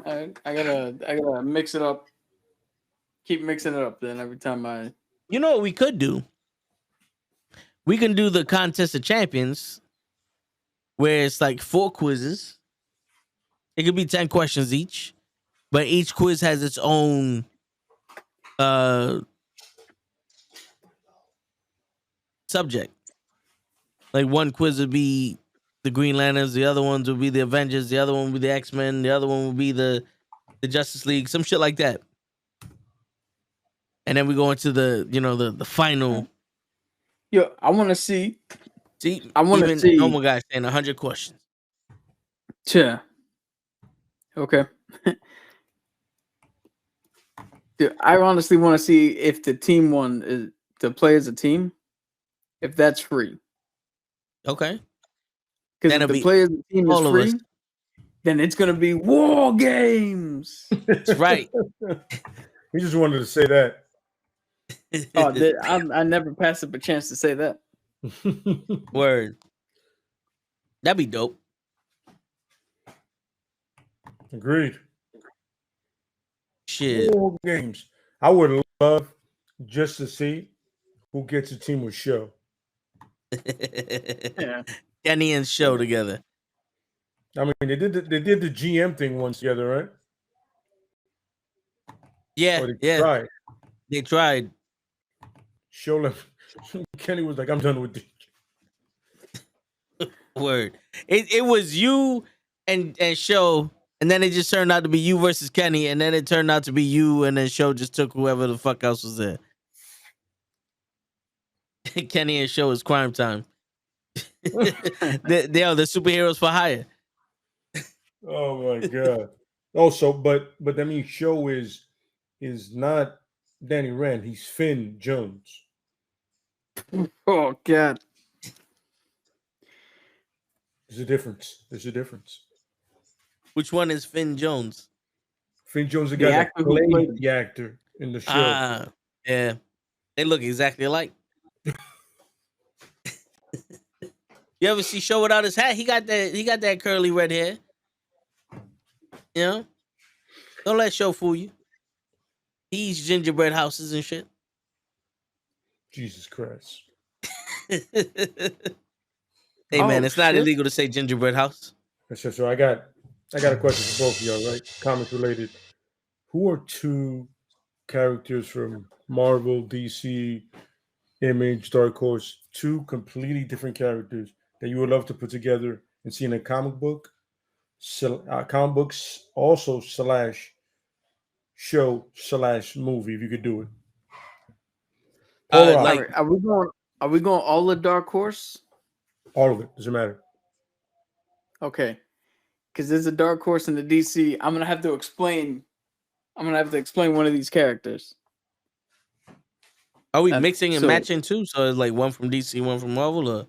I gotta mix it up. Keep mixing it up then every time I. You know what we could do? We can do the contest of champions, where it's like 4 quizzes. It could be 10 questions each, but each quiz has its own subject. Like one quiz would be the Green Lanterns, the other ones would be the Avengers, the other one would be the X-Men, the other one would be the Justice League, some shit like that. And then we go into the final. Yo, I want to see. See, I want to see. Normal guy saying 100 questions. Yeah. Okay. Dude, I honestly want to see if the team one is to play as a team, if that's free. Okay. Because if the play as a team is free, then it's gonna be war games. That's right. He just wanted to say that. Oh, I never pass up a chance to say that. Word. That'd be dope. Agreed. Shit. War games. I would love just to see who gets a team with Show. Yeah. Kenny and Show together. I mean, they did the GM thing once together, right? Yeah, Tried. They tried. Show left. Kenny was like, "I'm done with this." Word. It was you and Show, and then it just turned out to be you versus Kenny, and then it turned out to be you, and then Show just took whoever the fuck else was there. Kenny and Show is crime time. they are the superheroes for hire. Oh my god. Also, but that means Show is not Danny Rand. He's Finn Jones. Oh god. There's a difference. Which one is Finn Jones? Finn Jones, the guy that played the actor in the show. Yeah. They look exactly alike. You ever see Show without his hat? He got that curly red hair. You know? Don't let Show fool you. He eats gingerbread houses and shit. Jesus Christ. Hey man, it's not illegal to say gingerbread house. So I got a question for both of y'all, right? Comics related. Who are 2 characters from Marvel, DC, Image, Dark Horse, 2 completely different characters that you would love to put together and see in a comic book? Comic books also /show/movie, if you could do it. Are we going all the Dark Horse? All of it. Doesn't matter. Okay. Because there's a Dark Horse in the DC. I'm gonna have to explain one of these characters. Are we mixing and matching too? So it's like one from DC, one from Marvel, or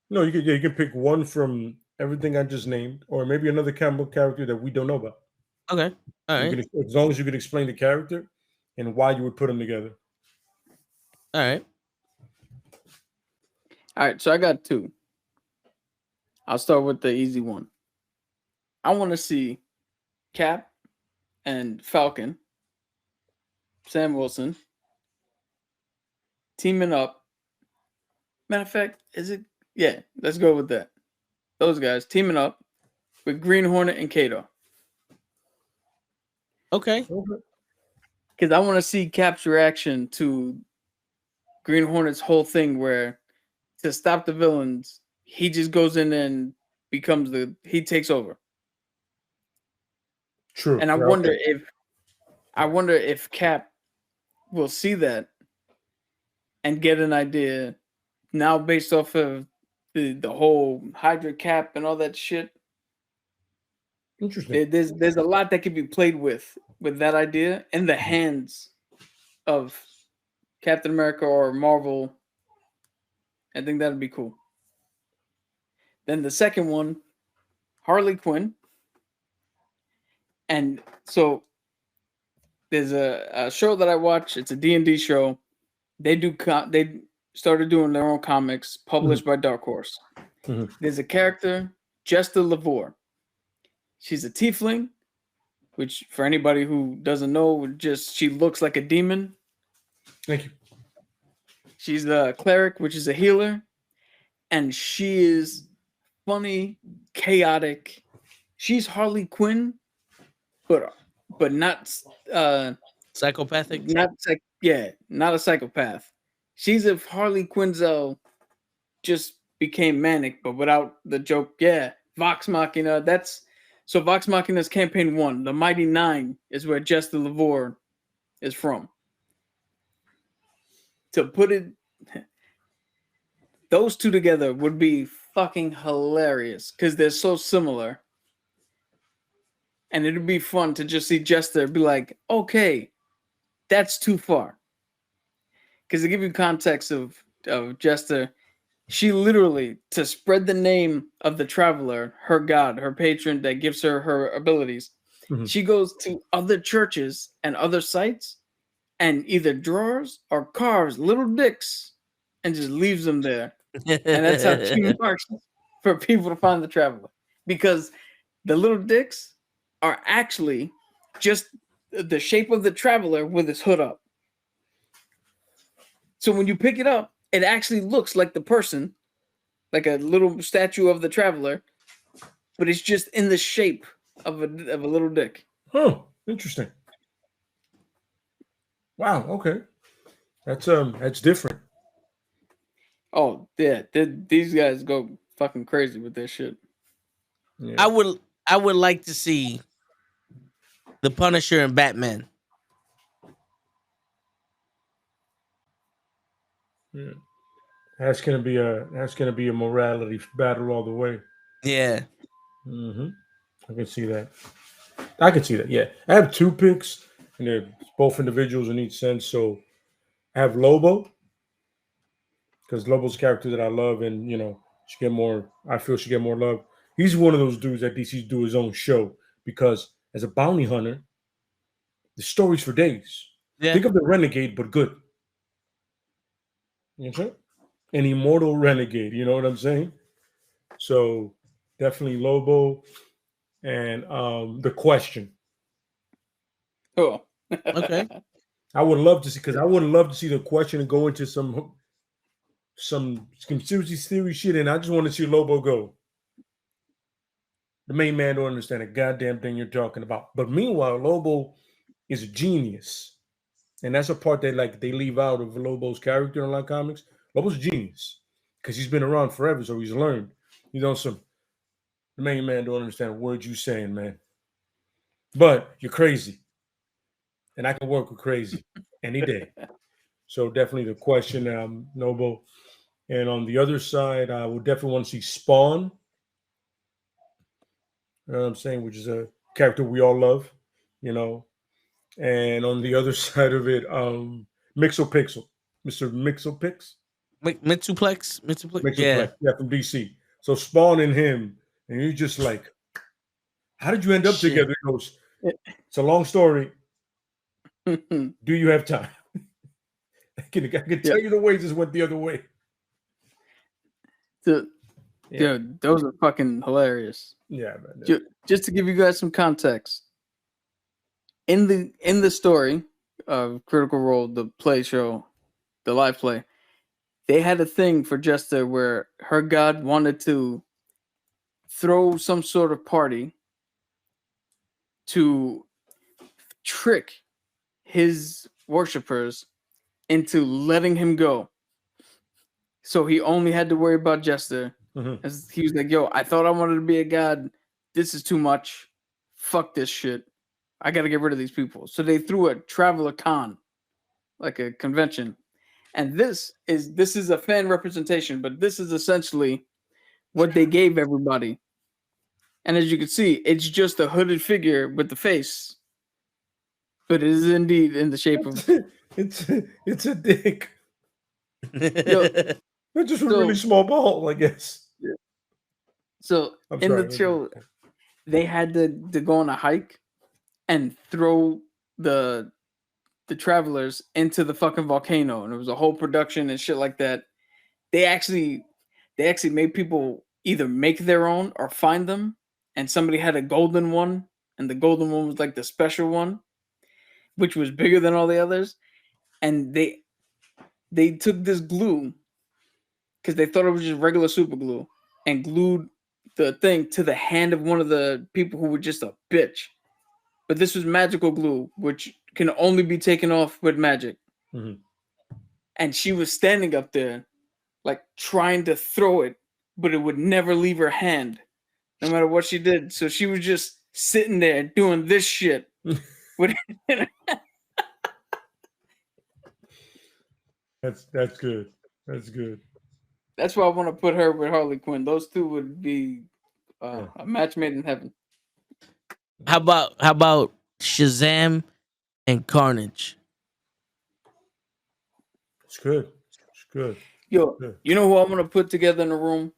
no? You can pick one from everything I just named, or maybe another comic book character that we don't know about. Okay, all right. As long as you can explain the character and why you would put them together. All right. All right. So I got 2. I'll start with the easy one. I want to see Cap and Falcon, Sam Wilson, teaming up. Matter of fact, yeah, let's go with that. Those guys teaming up with Green Hornet and Kato. Okay. Because I want to see Cap's reaction to Green Hornet's whole thing where to stop the villains, he just goes in and he takes over. True. And I wonder if Cap will see that and get an idea now based off of the whole Hydra Cap and all that shit. Interesting. There's a lot that could be played with that idea in the hands of Captain America or Marvel I think that'd be cool. Then the second one, Harley Quinn. And so there's a show that I watch. It's a D&D show. They started doing their own comics published by Dark Horse. There's a character, Jester Lavore. She's a tiefling, which for anybody who doesn't know, she looks like a demon. Thank you. She's a cleric, which is a healer, and she is funny, chaotic. She's Harley Quinn, but not Psychopathic. not a psychopath. She's if Harley Quinzel just became manic, but without the joke. Yeah, Vox Machina. So Vox Machina's campaign 1. The Mighty Nine is where Jester Lavore is from. To put it, those two together would be fucking hilarious because they're so similar. And it'd be fun to just see Jester be like, okay, that's too far. Because to give you context of Jester, she literally, to spread the name of the traveler, her god, her patron that gives her her abilities, she goes to other churches and other sites and either draws or carves little dicks and just leaves them there. And that's how she marks for people to find the traveler. Because the little dicks are actually just the shape of the traveler with his hood up. So when you pick it up, it actually looks like the person, like a little statue of the traveler, but it's just in the shape of a little dick. Oh, interesting. Wow. Okay, that's different. Oh yeah, these guys go fucking crazy with this shit. Yeah. I would like to see the Punisher and Batman. Yeah. That's gonna be a morality battle all the way. Yeah. I can see that. Yeah, I have 2 picks, and they're both individuals in each sense. So I have Lobo, because Lobo's a character that I love, and I feel should get more love. He's one of those dudes that DC do his own show, because as a bounty hunter, the stories for days. Yeah. Think of the Renegade, but good. You know what I'm saying? An immortal renegade. You know what I'm saying? So definitely Lobo, and the Question. Oh, Okay. I would love to see, because I would love to see the Question and go into some conspiracy theory shit, and I just want to see Lobo go. The main man don't understand a goddamn thing you're talking about. But meanwhile, Lobo is a genius, and that's a part that they leave out of Lobo's character in a lot of comics. Lobo's a genius because he's been around forever, so he's learned. The main man don't understand a word you saying, man. But you're crazy, and I can work with crazy any day. So definitely the Question, Noble. And on the other side, I would definitely want to see Spawn. You know what I'm saying? Which is a character we all love, And on the other side of it, Mixopixel, Mr. Mixopix. Mitsuplex. Yeah. Yeah, from DC. So Spawn and him, and you're just like, how did you end up together? He goes, it's a long story. Do you have time? I can tell you the way this went the other way. Dude, those are fucking hilarious. Yeah, man. Just to give you guys some context, in the story of Critical Role, the play show, the live play, they had a thing for Jester where her god wanted to throw some sort of party to trick his worshippers into letting him go. So he only had to worry about Jester. As he was like, yo, I thought I wanted to be a god. This is too much. Fuck this shit. I got to get rid of these people. So they threw a Traveler Con, like a convention. And this is a fan representation, but this is essentially what they gave everybody. And as you can see, it's just a hooded figure with the face. But it is indeed in the shape of... It's a dick. Yo, They're just a really small ball, I guess. Yeah. So I'm in sorry. the show, they had to go on a hike and throw the travelers into the fucking volcano, and it was a whole production and shit like that. They actually made people either make their own or find them, and somebody had a golden one, and the golden one was like the special one, which was bigger than all the others, and they took this glue because they thought it was just regular super glue and glued the thing to the hand of one of the people who were just a bitch. But this was magical glue, which can only be taken off with magic. Mhm. And she was standing up there, like trying to throw it, but it would never leave her hand, no matter what she did. So she was just sitting there doing this shit. with That's good. That's good. That's why I want to put her with Harley Quinn. Those two would be a match made in heaven. How about Shazam and Carnage? It's good. It's good. Yo, Good. you know who I'm gonna put together in a room?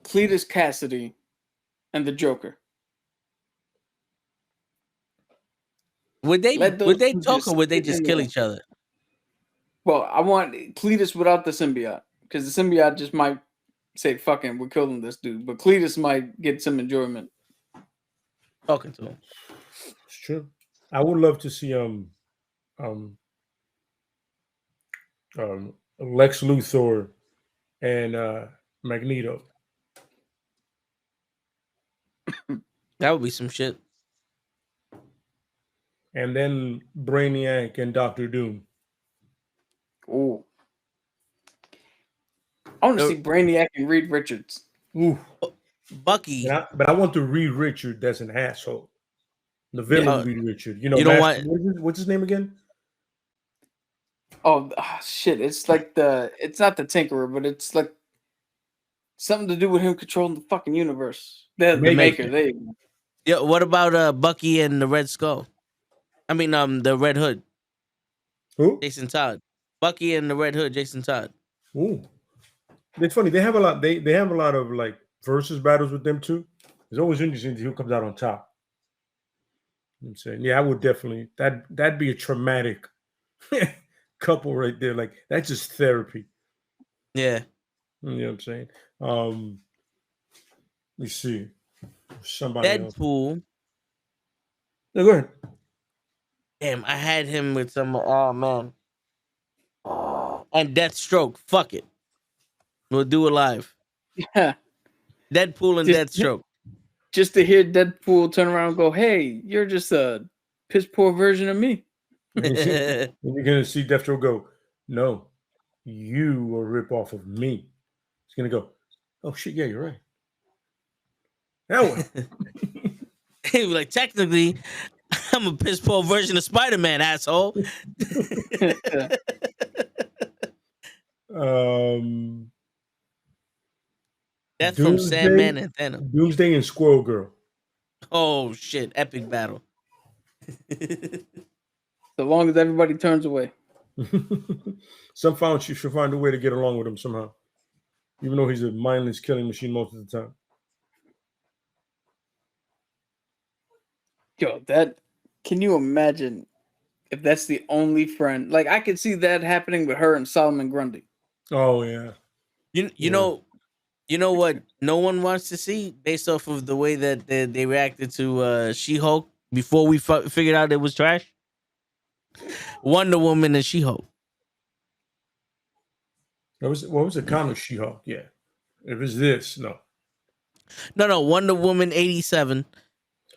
Cletus Cassidy and the Joker. Would they two talk or would they sit just in kill there. each other? Well, I want Cletus without the symbiote, because the symbiote just might say, "Fucking, we're killing this dude," but Cletus might get some enjoyment. Talking to him. It's true. I would love to see Lex Luthor and Magneto. That would be some shit. And then Brainiac and Doctor Doom. Oh, I want to see Brainiac and Reed Richards. Ooh. Bucky. But I want the Reed Richard that's an asshole. The villain Reed Richard. You know, you don't want what's his name again? Oh shit! It's like it's not the Tinkerer, but it's like something to do with him controlling the fucking universe. The Maker. There you go. Yeah. What about Bucky and the Red Skull? I mean, the Red Hood. Who? Jason Todd. Bucky and the Red Hood. Jason Todd. Ooh, it's funny. They have a lot. They have a lot of like versus battles with them too. It's always interesting to see who comes out on top. I'm saying, yeah, I would definitely. That'd be a traumatic couple right there. Like that's just therapy. Yeah. You know what I'm saying? Let's see. Somebody Deadpool. else. No, go ahead. Damn, I had him with some. Oh man. And Deathstroke. Fuck it. We'll do it live. Yeah. Deadpool and Deathstroke. Just to hear Deadpool turn around and go, "Hey, you're just a piss poor version of me." And you're gonna see Deathstroke go, "No, you are a rip off of me." He's gonna go, "Oh shit, yeah, you're right." That one. He was like, technically, I'm a piss poor version of Spider-Man, asshole. That's from Sandman and Thanos. Doomsday and Squirrel Girl. Oh shit! Epic battle. So long as everybody turns away. Somehow she should find a way to get along with him somehow, even though he's a mindless killing machine most of the time. Yo, can you imagine if that's the only friend? Like, I could see that happening with her and Solomon Grundy. Oh yeah. You know what? No one wants to see based off of the way that they reacted to She-Hulk before we figured out it was trash. Wonder Woman and She-Hulk. What was the comic She-Hulk? Yeah. If it's this, no. No, Wonder Woman 87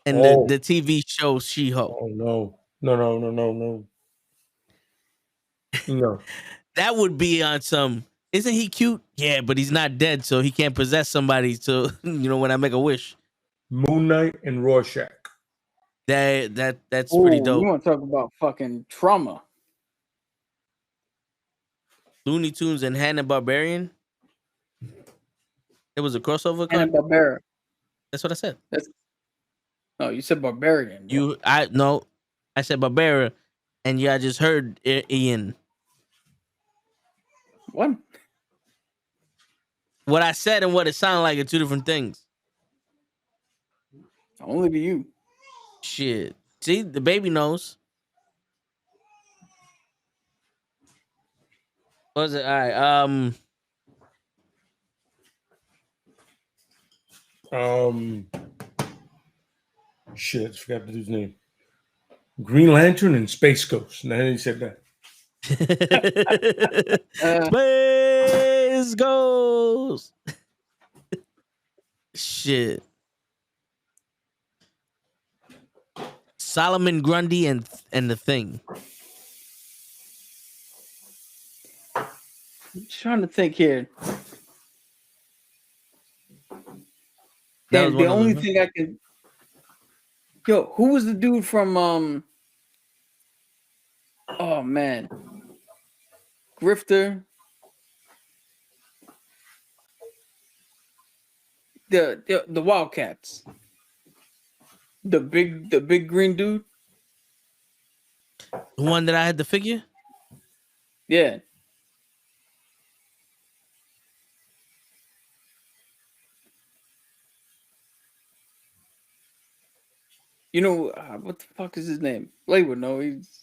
and the TV show She-Hulk. Oh no. No. That would be on some. Isn't he cute? Yeah, but he's not dead, so he can't possess somebody. So when I make a wish. Moon Knight and Rorschach. That's pretty dope. We want to talk about fucking trauma. Looney Tunes and Hanna-Barbarian. It was a crossover. Hanna-Barbera. That's what I said. No, you said Barbarian. Bro. I said Barbera, and I just heard Ian. What? What I said and what it sounded like are two different things. Only to you. Shit. See, the baby knows. What was it? All right. Shit, I forgot the dude's name. Green Lantern and Space Ghost. Now he said that. Space goes. Shit. Solomon Grundy and the Thing. I'm trying to think here. That was Damn, one the of only them, huh? thing I can. Yo, who was the dude from Oh man, Grifter. The Wildcats. The big green dude. The one that I had the figure? Yeah. You know what the fuck is his name? Lay would know. He's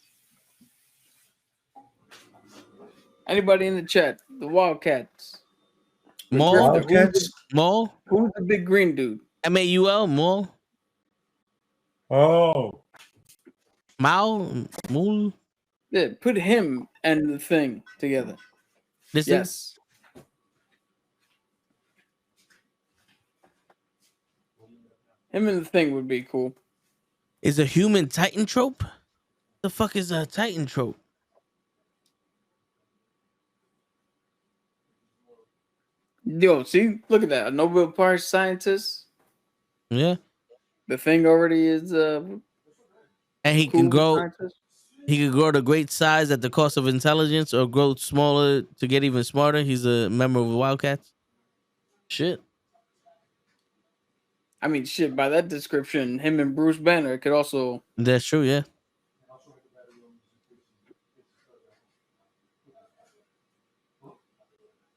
anybody in the chat. The Wildcats. The Maul? Grifter. Wildcats? Maul? Who's the big green dude? Maul? Maul? Oh. Mao? Mool? Yeah, put him and the Thing together. This is Yes. Him and the Thing would be cool. is a human Titan trope? The fuck is a Titan trope? Yo, see, look at that. A Nobel Prize scientist. Yeah. The Thing already is And he cool can grow scientist. he could grow to great size at the cost of intelligence or grow smaller to get even smarter. He's a member of the Wildcats. Shit. I mean, shit, by that description, him and Bruce Banner could also. That's true, yeah.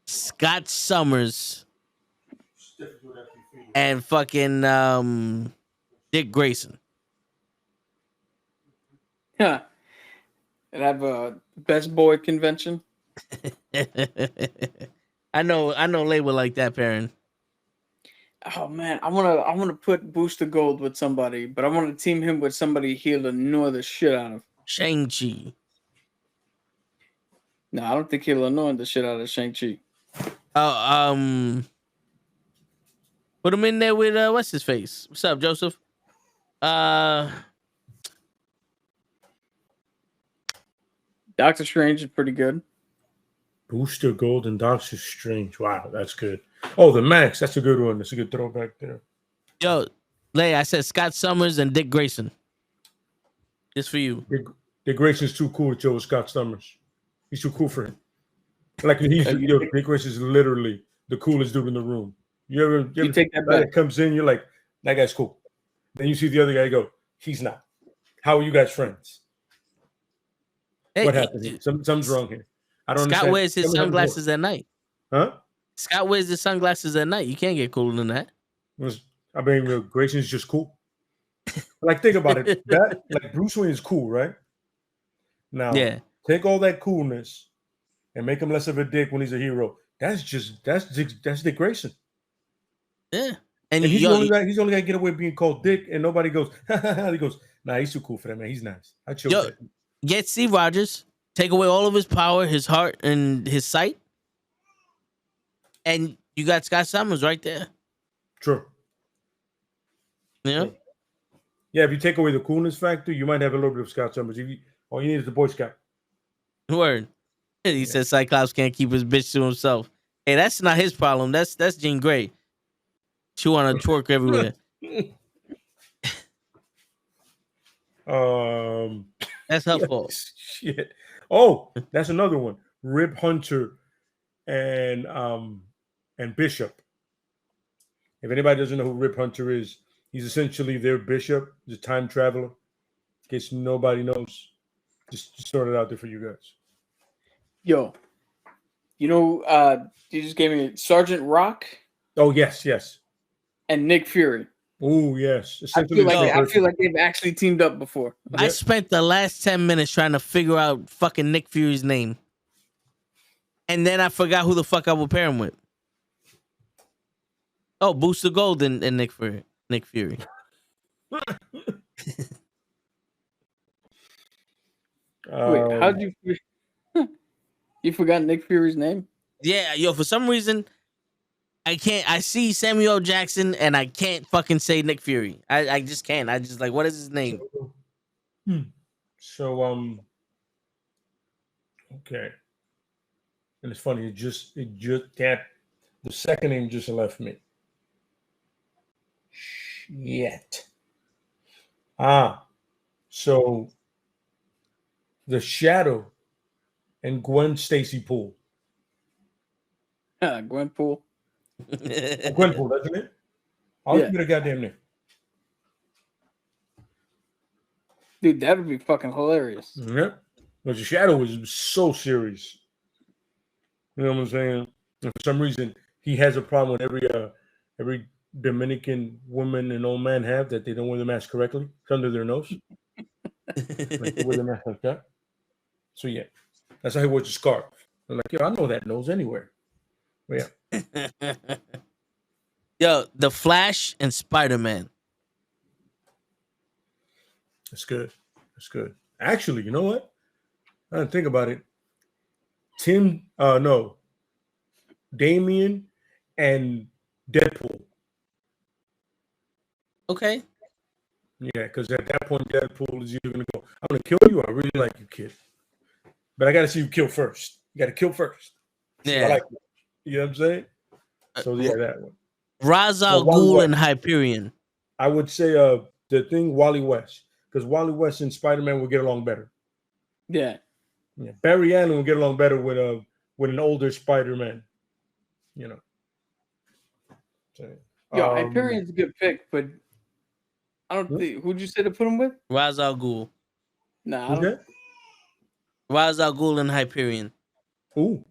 Scott Summers and fucking Dick Grayson. Yeah. And have a best boy convention. I know Lay would like that pairing. Oh man, I wanna put Booster Gold with somebody, but I want to team him with somebody he'll annoy the shit out of. Shang-Chi. No, I don't think he'll annoy the shit out of Shang-Chi. Put him in there with what's his face? What's up, Joseph? Doctor Strange is pretty good. Booster Gold and Doctor Strange. Wow, that's good. Oh, the Max. That's a good one. That's a good throwback there. Yo, Lay, I said Scott Summers and Dick Grayson. Just for you. Dick Grayson's too cool to chill with Scott Summers. He's too cool for him. Like Dick Grayson is literally the coolest dude in the room. You ever take that guy back. that comes in, you're like, that guy's cool. Then you see the other guy go, he's not. How are you guys friends? Hey, What happened here? Something's wrong here. I don't Scott understand. wears his sunglasses at night. Huh? Scott wears his sunglasses at night. You can't get cooler than that. I mean, Grayson's just cool. Like, think about it. That like Bruce Wayne is cool, right? Now, Yeah. take all that coolness and make him less of a dick when he's a hero. That's Dick Grayson. Yeah. And he's yo, the only guy. He's the only guy to get away with being called Dick, and nobody goes. He goes, nah, he's too cool for that, man. He's nice. I chill. Yo, with that. get Steve Rogers, take away all of his power, his heart, and his sight, and you got Scott Summers right there. True. Yeah. Yeah, if you take away the coolness factor, you might have a little bit of Scott Summers. All you need is the Boy Scout. Word. He said Cyclops can't keep his bitch to himself. Hey, that's not his problem. That's Jean Grey. She want to twerk everywhere. That's her fault. Shit. Oh, that's another one. Rip Hunter and Bishop. If anybody doesn't know who Rip Hunter is, he's essentially their bishop. He's a time traveler. In case nobody knows, just sort it out there for you guys. Yo, You know, you just gave me Sergeant Rock Oh yes, yes. and Nick Fury. Oh yes. I Essentially the same feel person. like they've actually teamed up before. I spent the last 10 minutes trying to figure out fucking Nick Fury's name. And then I forgot who the fuck I would pair him with. Oh, Booster Gold and Nick Fury. Nick Fury. Wait, how'd you you forgot Nick Fury's name? Yeah, yo, for some reason, I can't. I see Samuel L. Jackson and I can't fucking say Nick Fury. I just can't. I just like, what is his name? So okay. And it's funny, it just that the second name just left me. Shit. So the Shadow and Gwen Stacy Poole. Gwenpool. Gwenpool, that's it? I'll give it a goddamn name. Dude, that would be fucking hilarious. Yeah. But the Shadow is so serious. You know what I'm saying? And for some reason, he has a problem with every Dominican woman and old man have that they don't wear the mask correctly. It's under their nose. Like they wear the mask like that. So yeah, that's how he wears the scarf. I'm like, yo, I know that nose anywhere. But yeah. Yo, The Flash and Spider-Man. That's good. That's good. Actually, you know what? I didn't think about it. Damian and Deadpool. Okay. Yeah, because at that point, Deadpool is either going to go, I'm going to kill you or I really like you, kid. But I got to see you kill first. You got to kill first. Yeah. I like you. You know what I'm saying? So, yeah, that one. Ra's al Ghul and Hyperion. I would say the thing, Wally West. Because Wally West and Spider-Man will get along better. Yeah. Barry Allen will get along better with an older Spider-Man. You know. So, Hyperion's a good pick, but I don't think. Who'd you say to put him with? Ra's al Ghul. Nah, I don't. Ra's al Ghul and Hyperion. Ooh.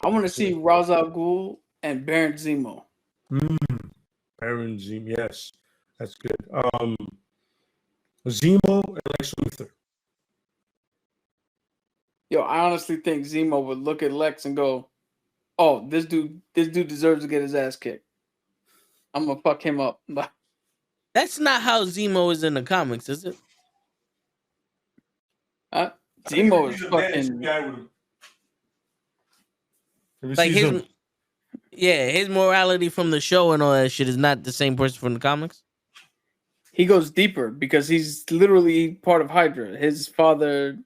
I want to see Ra's al Ghul and Baron Zemo. Baron Zemo, yes, that's good. Zemo and Lex Luthor. Yo, I honestly think Zemo would look at Lex and go, "Oh, this dude deserves to get his ass kicked. I'm gonna fuck him up." That's not how Zemo is in the comics, is it? Zemo is fucking like his morality from the show and all that shit is not the same person from the comics. He goes deeper because he's literally part of Hydra. His father,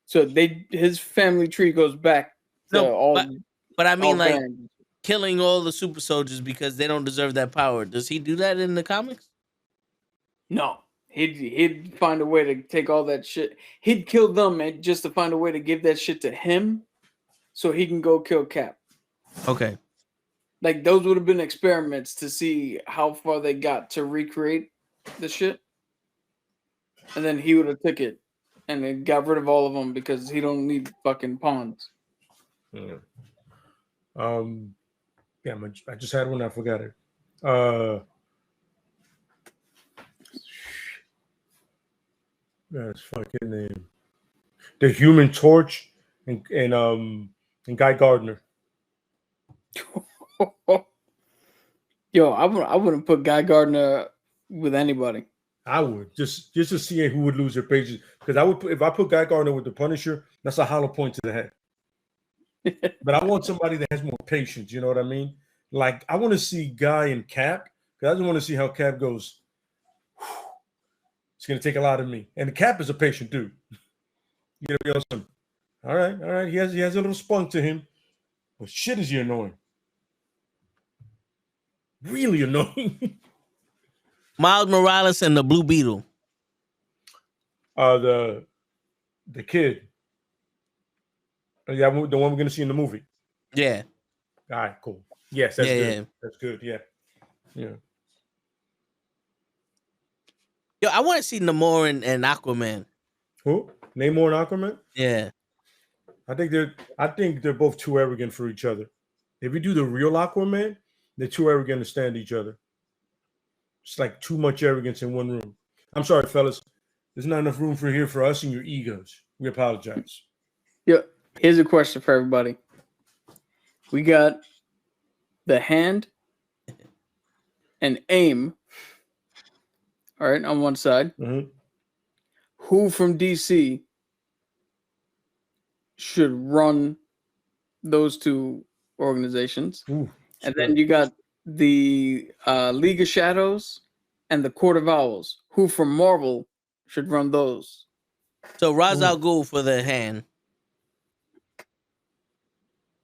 his family tree goes back to but I mean, like bands. Killing all the super soldiers because they don't deserve that power. Does he do that in the comics? No, he'd find a way to take all that shit. He'd kill them and just to find a way to give that shit to him, so he can go kill Cap. Okay. Like those would have been experiments to see how far they got to recreate the shit, and then he would have took it and then got rid of all of them because he don't need fucking pawns. Yeah. I just had one. I forgot it. That's fucking name. The Human Torch and Guy Gardner. Yo, I wouldn't put Guy Gardner with anybody. I would just to see who would lose their patience, because I would if I put Guy Gardner with the Punisher, that's a hollow point to the head. But I want somebody that has more patience. You know what I mean? Like I want to see Guy and Cap, because I just want to see how Cap goes. It's gonna take a lot of me, and Cap is a patient dude. You gotta be awesome. All right. He has a little spunk to him, but shit is he annoying. Really annoying. Miles Morales and the Blue Beetle. The kid. Yeah, the one we're gonna see in the movie. Yeah. All right, cool. Yes, that's good. Yeah. That's good. Yeah. Yo, I want to see Namor and Aquaman. Who? Namor and Aquaman? Yeah. I think they're both too arrogant for each other. If you do the real Aquaman, they're too arrogant to stand each other. It's like too much arrogance in one room. I'm sorry, fellas. There's not enough room for here for us and your egos. We apologize. Yeah. Here's a question for everybody. We got the Hand and AIM. All right, on one side. Mm-hmm. Who from DC should run those two organizations? Ooh, and then you got the League of Shadows and the Court of Owls. Who from Marvel should run those? So Ra's al Ghul for the Hand.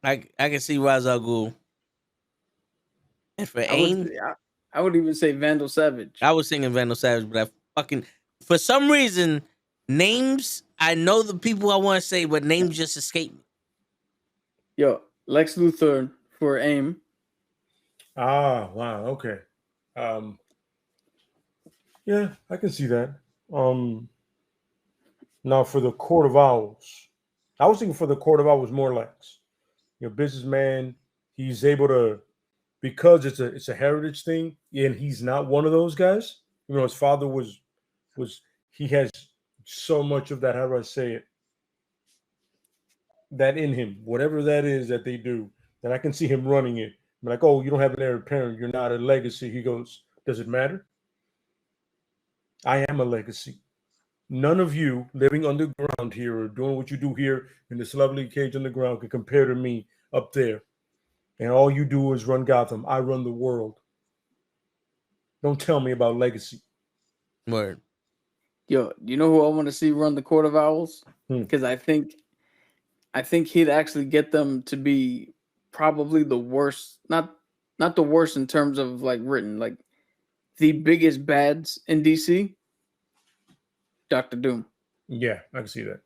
I can see Ra's al Ghul. And for AIM, I would even say Vandal Savage. I was thinking Vandal Savage, but for some reason, names, I know the people I want to say, but names just escape me. Yo, Lex Luthor for AIM. Ah, wow, okay. Yeah, I can see that. Now for the Court of Owls, I was thinking for the Court of Owls more Lex. Businessman, he's able to, because it's a heritage thing, and he's not one of those guys. His father was he has so much of that, how do I say it, that in him, whatever that is that they do, that I can see him running it. I'm like, oh, you don't have an heir apparent, you're not a legacy. He goes, does it matter? I am a legacy. None of you living underground here or doing what you do here in this lovely cage underground can compare to me up there. And all you do is run Gotham. I run the world. Don't tell me about legacy. Word. Yo, you know who I want to see run the Court of Owls? Because I think he'd actually get them to be probably the worst, not the worst in terms of like written, like the biggest bads in DC. Dr. Doom. Yeah, I can see that.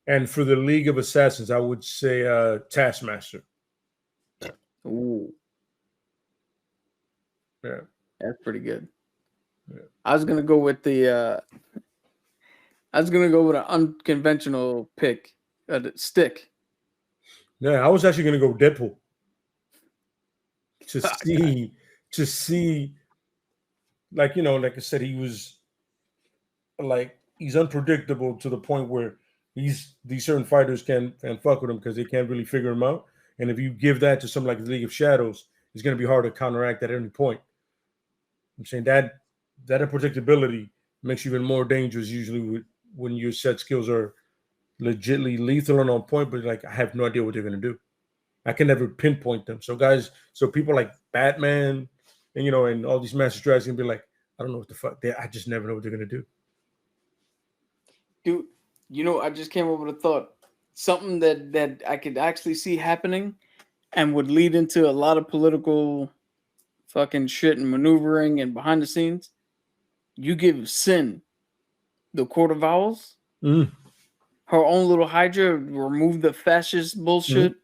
And for the League of Assassins, I would say Taskmaster. Ooh. Yeah. That's pretty good. Yeah. I was gonna go with an unconventional pick, Stick. Yeah, I was actually gonna go Deadpool. To see, like I said, he's unpredictable to the point where these certain fighters can fuck with him because they can't really figure him out. And if you give that to something like the League of Shadows, it's going to be hard to counteract at any point. I'm saying that unpredictability makes you even more dangerous usually when your set skills are legitly lethal and on point, but I have no idea what they're going to do. I can never pinpoint them. So people like Batman and and all these master strategies can be like, I don't know what the fuck. I just never know what they're going to do. Dude, I just came up with a thought. Something that I could actually see happening and would lead into a lot of political fucking shit and maneuvering and behind the scenes. You give Sin the Court of Owls, her own little Hydra, remove the fascist bullshit,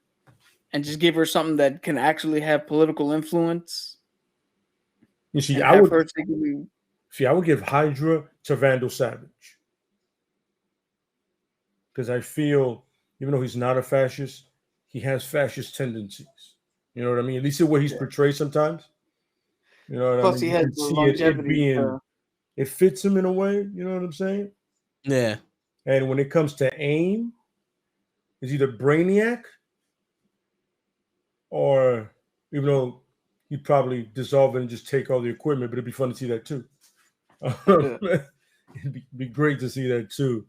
and just give her something that can actually have political influence. You see, I would give Hydra to Vandal Savage. Because I feel, even though he's not a fascist, he has fascist tendencies. You know what I mean? At least the way he's portrayed sometimes. You know what Plus, I mean? he has the longevity. It fits him in a way. You know what I'm saying? Yeah. And when it comes to AIM, it's either Brainiac or, even though he'd probably dissolve it and just take all the equipment, but it'd be fun to see that too. It'd be great to see that too.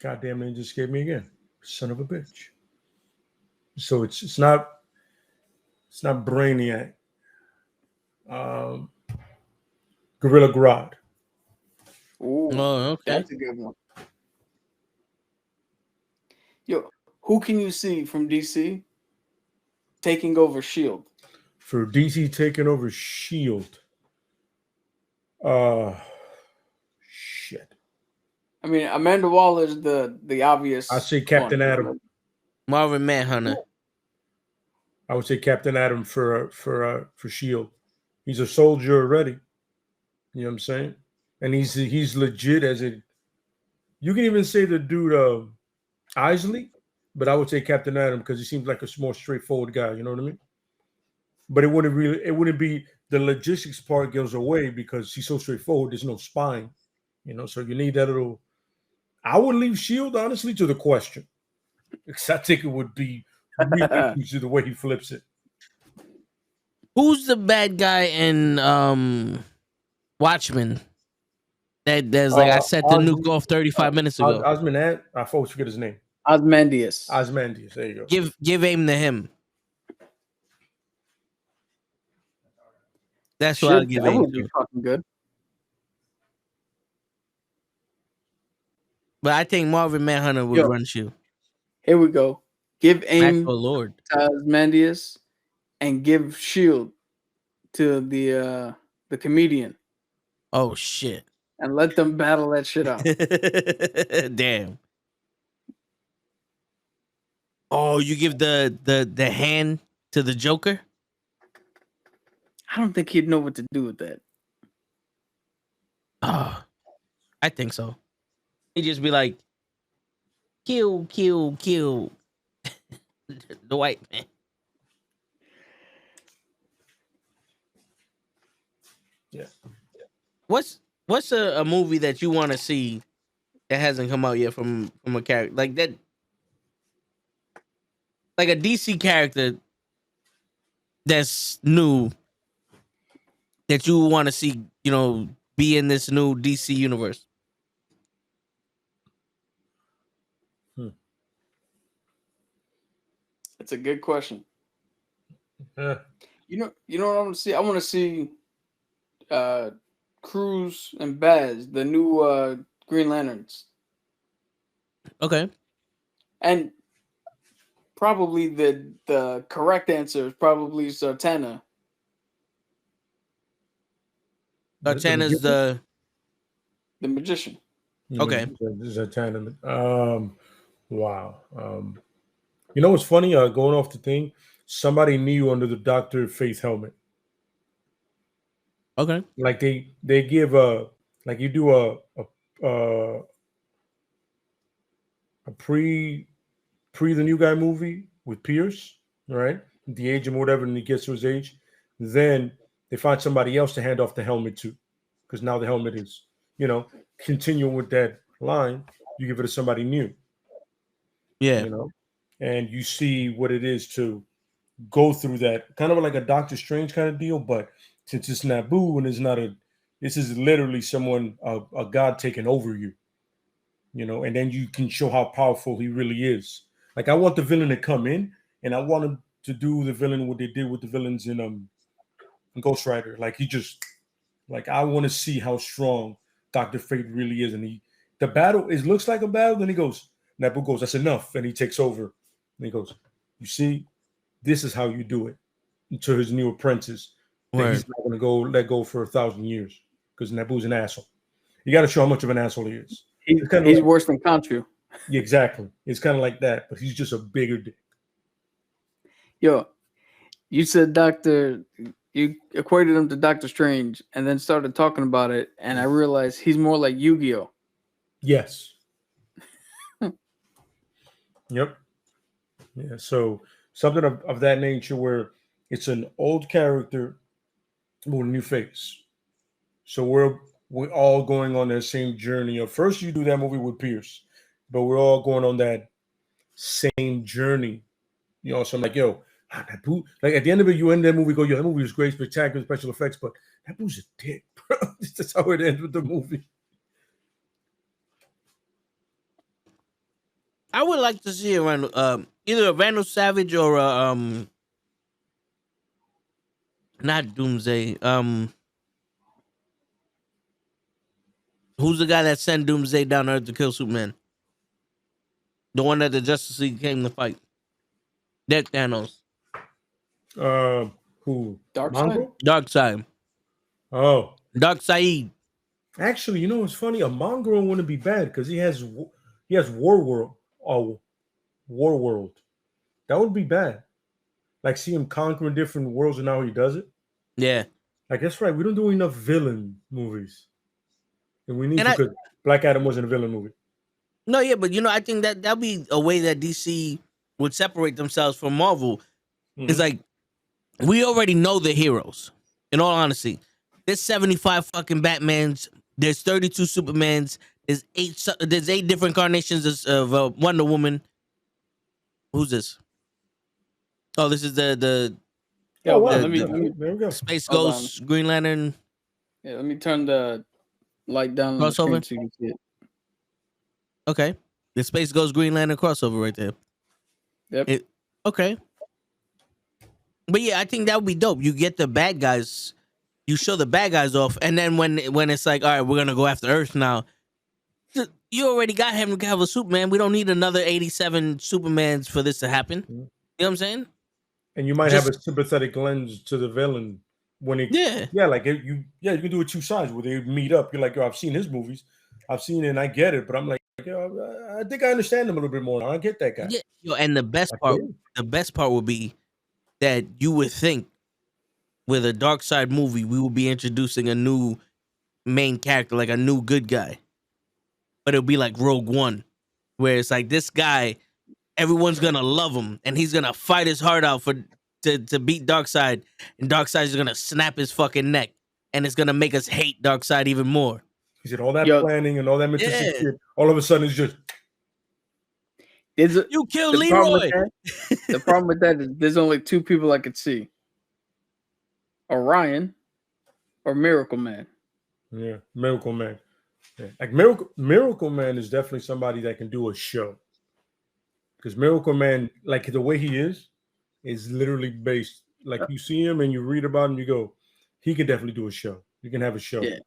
Goddamn, it just gave me again. Son of a bitch. So it's not Brainiac. Gorilla Grodd. Ooh, okay. That's a good one. Yo, who can you see from DC taking over S.H.I.E.L.D.? For DC taking over S.H.I.E.L.D. Shit. I mean, Amanda Waller's the obvious. I say Captain Atom. Marvin Manhunter. I would say Captain Atom for S.H.I.E.L.D. He's a soldier already. You know what I'm saying? And he's legit as You can even say the dude Isley, but I would say Captain Adam because he seems like a more straightforward guy. You know what I mean? But it wouldn't be the logistics part goes away because he's so straightforward. There's no spine, so you need that little. I would leave Shield honestly to the question, because I think it would be really interesting the way he flips it. Who's the bad guy in Watchmen? That's like I set the nuke off 35 minutes ago. I always forget his name. Ozymandias. Ozymandias. There you go. Give aim to him. That's what I'll give that aim would to. be fucking good. But I think Marvin Manhunter would run Shield. Here we go. Give aim Oh Lord. to Ozymandias and give Shield to the comedian. Oh shit. And let them battle that shit out. Damn. Oh, you give the hand to the Joker? I don't think he'd know what to do with that. Oh, I think so. He'd just be like, kill, kill, kill the white man. Yeah. What's a movie that you want to see that hasn't come out yet from a character like that? Like a DC character that's new that you want to see, be in this new DC universe. It's a good question. Yeah. You know what I want to see? I want to see Cruz and Baz, the new Green Lanterns. Okay. And probably the correct answer is probably Zatanna. Zatanna's the magician. Okay. Zatanna. Wow. You know what's funny? Going off the thing, somebody knew under the Dr. Faith helmet. Okay. Like they give like you do a pre the new guy movie with Pierce, right? The age and whatever, and he gets to his age. Then they find somebody else to hand off the helmet to, because now the helmet is, continuing with that line. You give it to somebody new. Yeah. And you see what it is to go through that, kind of like a Doctor Strange kind of deal, but since it's Naboo and it's not this is literally someone, a god taking over you, and then you can show how powerful he really is. Like, I want the villain to come in, and I want him to do the villain what they did with the villains in Ghost Rider. Like, I want to see how strong Dr. Fate really is. And the battle looks like a battle. Then Naboo goes, that's enough. And he takes over. And he goes, you see, this is how you do it, to his new apprentice. That he's not going to let go for 1,000 years, because Naboo's an asshole. You got to show how much of an asshole he is. He's worse than Khonshu. Yeah, exactly. It's kind of like that, but he's just a bigger dick. Yo, you said you equated him to Doctor Strange and then started talking about it, and I realized he's more like Yu-Gi-Oh! Yes. Yep. Yeah, so something of that nature, where it's an old character with a new face. So we're all going on that same journey. Of first, you do that movie with Pierce, but we're all going on that same journey. So I'm like, yo, Naboo. Like, at the end of it, you end that movie, go, yo, that movie was great, spectacular special effects, but Naboo's a dick, bro. That's how it ends with the movie. I would like to see either a Vandal Savage or not Doomsday. Who's the guy that sent Doomsday down to Earth to kill Superman? The one that the Justice League came to fight. That Thanos. Who? Darkseid? Darkseid. Oh. Darkseid. Actually, what's funny? A Mongrel wouldn't be bad because he has War World. That would be bad. Like, see him conquering different worlds and how he does it. Yeah. Like, that's right. We don't do enough villain movies. And we need to, because Black Adam wasn't a villain movie. No, yeah, but I think that'd be a way that DC would separate themselves from Marvel. It's like we already know the heroes. In all honesty, there's 75 fucking Batmans. There's 32 Supermans. There's 8 different incarnations of Wonder Woman. Who's this? Oh, this is the Yeah, wow. let me There we go. Space Hold Ghost Green Lantern let me turn the light down on the screen crossover. so you can see it. Okay, the Space Ghost Green Lantern crossover right there. Yep. Okay, but yeah, I think that would be dope. You get the bad guys, you show the bad guys off, and then when it's like, all right, we're gonna go after Earth now. You already got Henry Cavill Superman. We don't need another 87 Supermans for this to happen. You know what I'm saying? And you might have a sympathetic lens to the villain when it, like you can do it 2 sides where they meet up. You're like, yo, I've seen his movies, I've seen it, and I get it, but I'm like, yo, I think I understand him a little bit more now. I get that guy. Yeah, and the best part would be that you would think with a Dark Side movie, we would be introducing a new main character, like a new good guy, but it'll be like Rogue One, where it's like this guy, everyone's gonna love him, and he's gonna fight his heart out to beat Darkseid, and Darkseid's gonna snap his fucking neck, and it's gonna make us hate Darkseid even more. He said all that planning and all that mental shit. All of a sudden, it's just you killed Leroy. The problem with that is there's only 2 people I could see: Orion or Miracle Man. Yeah, Miracle Man. Yeah. Like Miracle Man is definitely somebody that can do a show. Because Miracle Man, like the way he is literally based. Like you see him and you read about him, you go, he can definitely do a show. You can have a show. Yeah.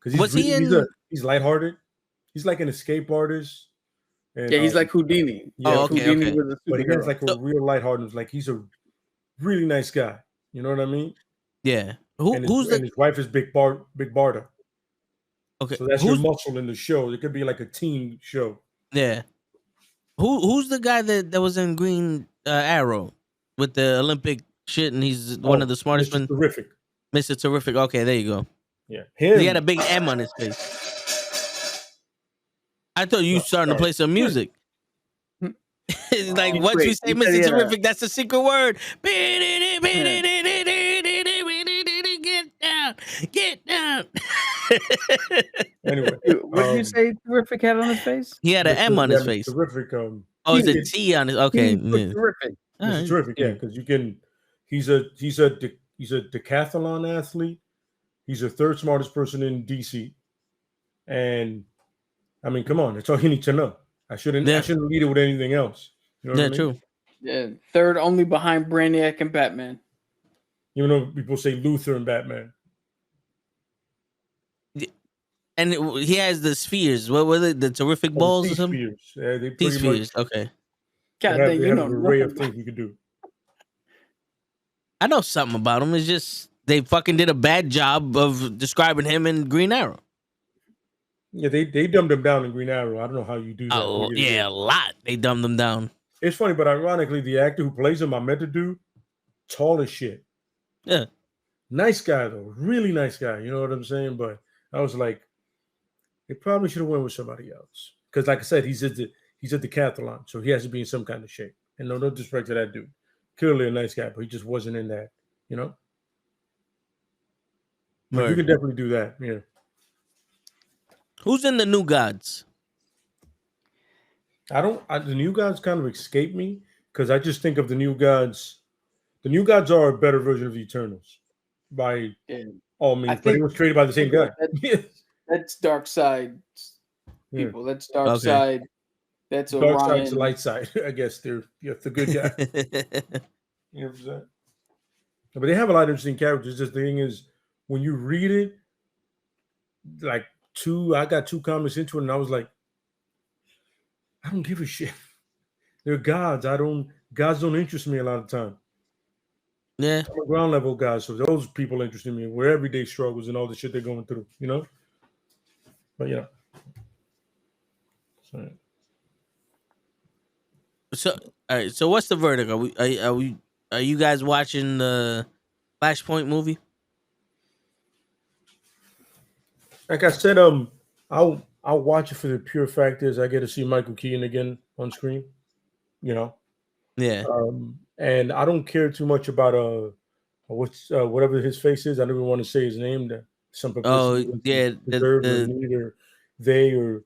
Because he's lighthearted. He's like an escape artist. And, he's like Houdini. Yeah, Houdini with a but he has like a real lightheartedness. Like he's a really nice guy. You know what I mean? Yeah. And his wife is Big Barda. Okay. So that's your muscle in the show. It could be like a team show. Yeah. Who's the guy that was in Green Arrow with the Olympic shit, and he's one of the smartest Mr. Terrific. Mr. Terrific. Okay, there you go. Yeah, he had a big M on his face. I thought you starting to play some music. Like once we say Mr. Terrific, that's the secret word. Get down. Anyway, what did you say? Terrific had on his face. He had an M on his face. Terrific. It's a T on his. Okay, Terrific. It's terrific. Yeah, because you can. He's a decathlon athlete. He's the 3rd smartest person in DC. And I mean, come on, that's all you need to know. I shouldn't lead it with anything else. You know what I mean? True. Yeah, 3rd only behind Brainiac and Batman. Even though people say Luther and Batman. And he has the spheres. What were they? The terrific balls or something? Spheres. Yeah, they These spheres. Okay. God, they have an array of things you can do. I know something about him. It's just they fucking did a bad job of describing him in Green Arrow. Yeah, they dumbed him down in Green Arrow. I don't know how you do that. Oh, yeah, a lot. They dumbed him down. It's funny, but ironically, the actor who plays him, I meant to do, tall as shit. Yeah. Nice guy, though. Really nice guy. You know what I'm saying? But I was like, they probably should have went with somebody else. Because like I said, he's at the decathlon, so he has to be in some kind of shape. And no disrespect to that dude. Clearly a nice guy, but he just wasn't in that, you know? But you can definitely do that, yeah. Who's in the New Gods? The New Gods kind of escape me because I just think of the New Gods. The New Gods are a better version of the Eternals by all means, but it was created by the same guy. That's Darkseid people. Yeah. That's Darkseid. Okay. That's Dark Side's the light side. I guess they're the good guy. 100%. But they have a lot of interesting characters. Just the thing is, when you read it, like I got 2 comics into it, and I was like, I don't give a shit. They're gods. Gods don't interest me a lot of the time. Yeah. I'm a ground level guy, so those people interest me. Where everyday struggles and all the shit they're going through, you know? But yeah. So all right. So what's the verdict? Are you guys watching the Flashpoint movie? Like I said, I'll watch it for the pure fact is I get to see Michael Keaton again on screen. You know, Yeah. and I don't care too much about whatever his face is. I don't even want to say his name. That some publicity yeah, deserved or need or they or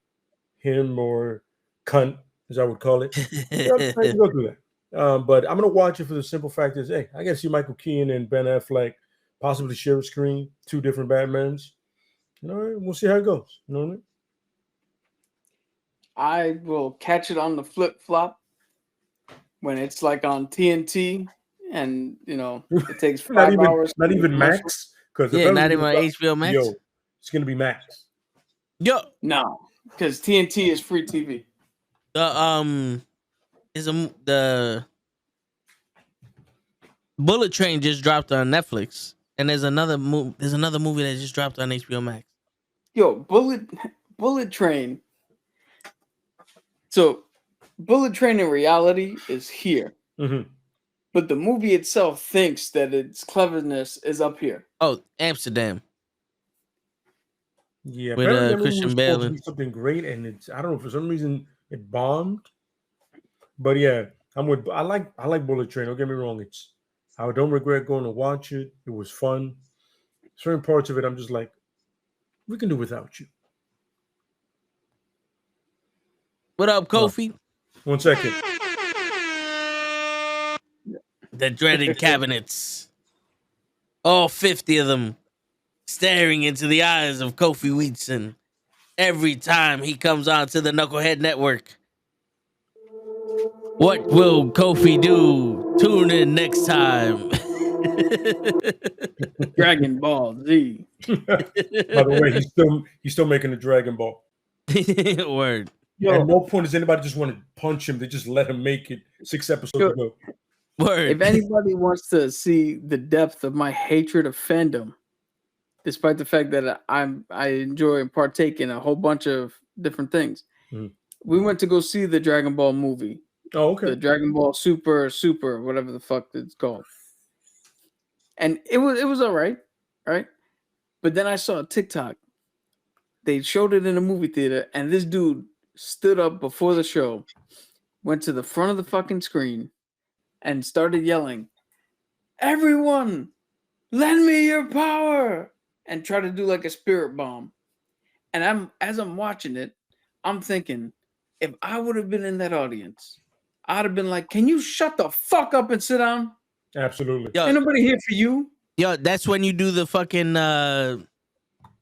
him or cunt, as I would call it. Yeah, I can go through that. But I'm gonna watch it for the simple fact is, hey, I gotta see Michael Keaton and Ben Affleck possibly share a screen, 2 different Batmans. You know, we'll see how it goes. You know what I mean? I will catch it on the flip flop when it's like on TNT, and it takes 5 hours. Not even Max, because not even HBO Max. Yo, it's gonna be Max. Yo, no, because TNT is free TV. The Bullet Train just dropped on Netflix, and there's another movie that just dropped on HBO Max. Yo, Bullet Train. So, Bullet Train in reality is here, but the movie itself thinks that its cleverness is up here. Oh, Amsterdam. Yeah, with apparently that Christian movie was Bale supposed to be something great, and I don't know, for some reason it bombed. But yeah, I like Bullet Train. Don't get me wrong. I don't regret going to watch it. It was fun. Certain parts of it, I'm just like, we can do without you. What up, Kofi? 1 second. The dreaded cabinets. All 50 of them staring into the eyes of Kofi Wheatson every time he comes onto the Knucklehead Network. What will Kofi do? Tune in next time. Dragon Ball Z. By the way, he's still making the Dragon Ball. Word. Yo, At no point does anybody just want to punch him. They just let him make it 6 episodes ago. Word. If anybody wants to see the depth of my hatred of fandom, despite the fact that I enjoy and partake in a whole bunch of different things, we went to go see the Dragon Ball movie. Oh, okay. The Dragon Ball Super, whatever the fuck it's called. And it was all right. But then I saw a TikTok. They showed it in a movie theater, and this dude stood up before the show, went to the front of the fucking screen, and started yelling, "Everyone, lend me your power!" and try to do like a spirit bomb. And as I'm watching it, I'm thinking, if I would have been in that audience, I'd have been like, "Can you shut the fuck up and sit down? Absolutely. Yo, Ain't nobody here for you." Yo, that's when you do the fucking The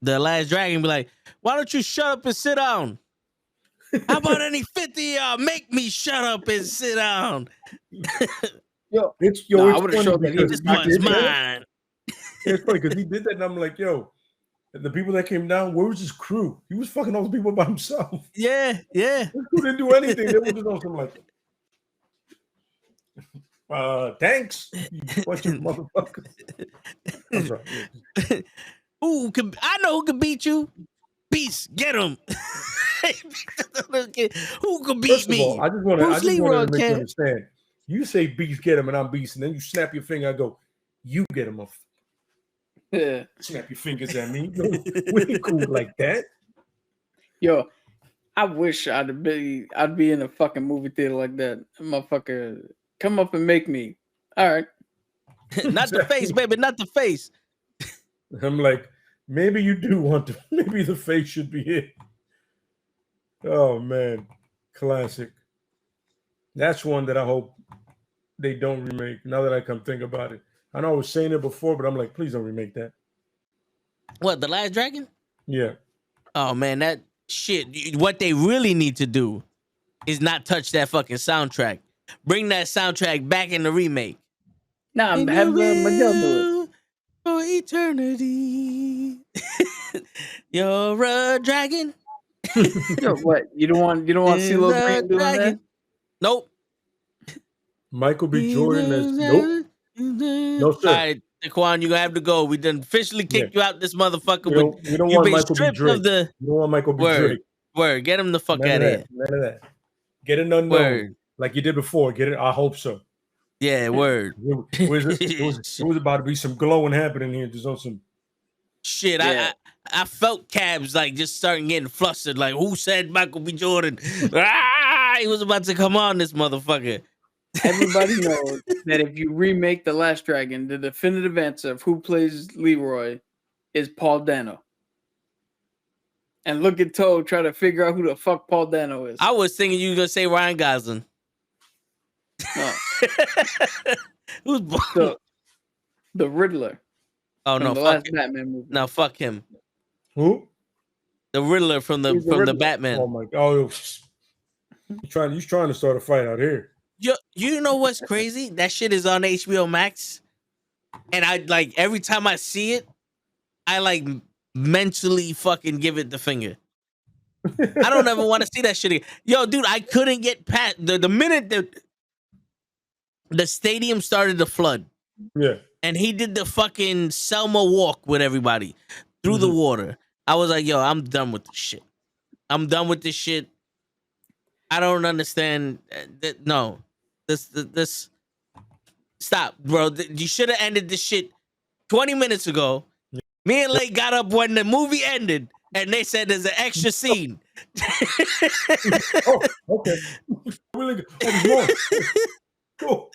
Last Dragon. Be like, why don't you shut up and sit down? How about any 50 make me shut up and sit down? I It's would have funny showed that he because This one's did that. mine. It's funny because he did that, and I'm like, yo, the people that came down, where was his crew? He was fucking all the people by himself. Yeah. His crew didn't do anything. They were just on some like, thanks, you bunch of motherfuckers. I'm sorry. I know who can beat you. Beast, get him. Who can beat First of me? all, I just wanted to make you can. understand. You say Beast, get him, and I'm Beast, and then you snap your finger. I go, you get him. Yeah. Snap your fingers at me. We ain't cool like that. Yo, I wish I'd be in a fucking movie theater like that. Motherfucker, come up and make me. All right. Not the face, baby, not the face. I'm like, maybe you do want to. Maybe the face should be it. Oh man, classic. That's one that I hope they don't remake. Now that I come think about it, I know I was saying it before, but I'm like, please don't remake that. What, The Last Dragon? Yeah. Oh man, that shit. What they really need to do is not touch that fucking soundtrack. Bring that soundtrack back in the remake. Nah, have Miguel do it. For eternity. You're a dragon. Yo, what? You don't want CeeLo Green doing that? Nope. Michael B. Jordan as nope. No, sir. All right, Daquan, you're gonna have to go. We done officially kicked you out this motherfucker. We don't want Michael B. Drake. We don't want Michael B. Drake. Word. Get him the fuck out of here. None of that. Get an unknown. Word. Like you did before. Get it. I hope so. Yeah, word. It was about to be some glowing happening here. Just on some shit. Yeah. I felt Cabs like just starting getting flustered. Like, who said Michael B. Jordan? He was about to come on this motherfucker. Everybody knows that if you remake The Last Dragon, the definitive answer of who plays Leroy is Paul Dano. And look at Toad try to figure out who the fuck Paul Dano is. I was thinking you were gonna say Ryan Gosling. No. Who's the Riddler. Oh no, the fuck last Batman movie. no, fuck him. Who? The Riddler from the Riddler. Batman. Oh my god! He's trying to start a fight out here. You know what's crazy? That shit is on HBO Max, and I like every time I see it, I like mentally fucking give it the finger. I don't ever want to see that shit again. Yo, dude, I couldn't get past the minute the stadium started to flood. Yeah. And he did the fucking Selma walk with everybody through the water. I was like, yo, I'm done with this shit. I'm done with this shit. I don't understand. No. This. Stop, bro. You should have ended this shit 20 minutes ago. Me and Lake got up when the movie ended, and they said there's an extra scene. Oh, okay. Really good. Oh, cool.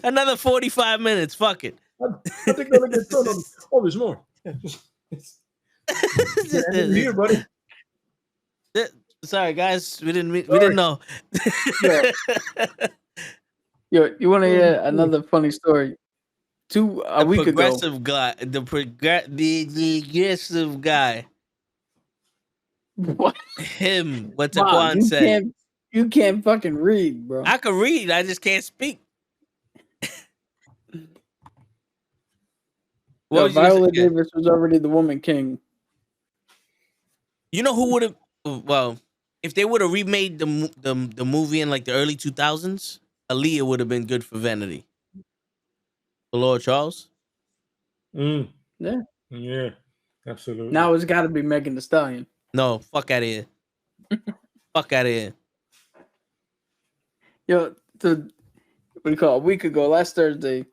Another 45 minutes. Fuck it. I think they'll get turned on. Oh, there's more. Yeah, here, buddy. Sorry, guys. We didn't know. Yo, you want to hear another funny story? A week ago. The progressive guy. What? Him. What Mom, Taquan said. You can't fucking read, bro. I can read. I just can't speak. Viola Davis was already the woman king. You know who would have? Well, if they would have remade the movie in like the early 2000s, Aaliyah would have been good for Vanity. The Lord Charles. Yeah, absolutely. Now it's got to be Megan Thee Stallion. No, fuck out of here. Fuck out of here. Yo, what do you call it? A week ago, last Thursday,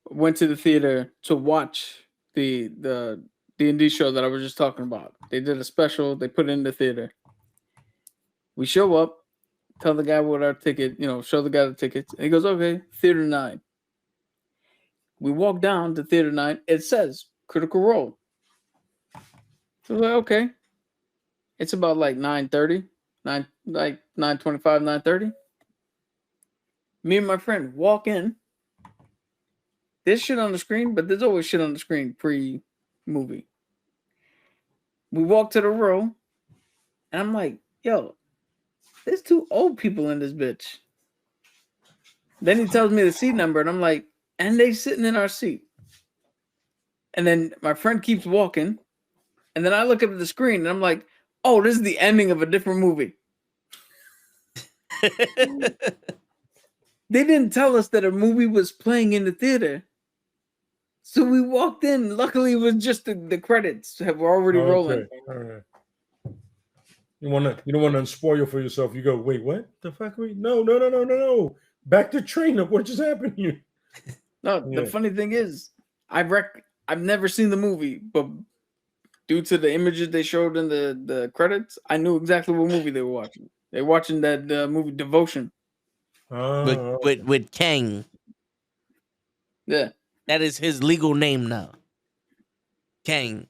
went to the theater to watch the D&D show that I was just talking about. They did a special. They put it in the theater. We show up, tell the guy what our ticket, show the guy the tickets. And he goes, okay, Theater 9. We walk down to Theater 9. It says Critical Role. So I was like, okay. It's about like 9:30, like 9:25, 9:30. Me and my friend walk in. There's shit on the screen, but there's always shit on the screen pre-movie. We walk to the row, and I'm like, yo, there's 2 old people in this bitch. Then he tells me the seat number, and I'm like, and they sitting in our seat. And then my friend keeps walking, and then I look at the screen, and I'm like, oh, this is the ending of a different movie. They didn't tell us that a movie was playing in the theater. So we walked in. Luckily, it was just the credits have already rolling. All right. You don't want to spoil for yourself. You go, wait, what the fuck? No. Back to train. What just happened here? No, the funny thing is, I've never seen the movie, but due to the images they showed in the credits, I knew exactly what movie they were watching. They're watching that movie Devotion. With Kang. Yeah. That is his legal name now. Kang.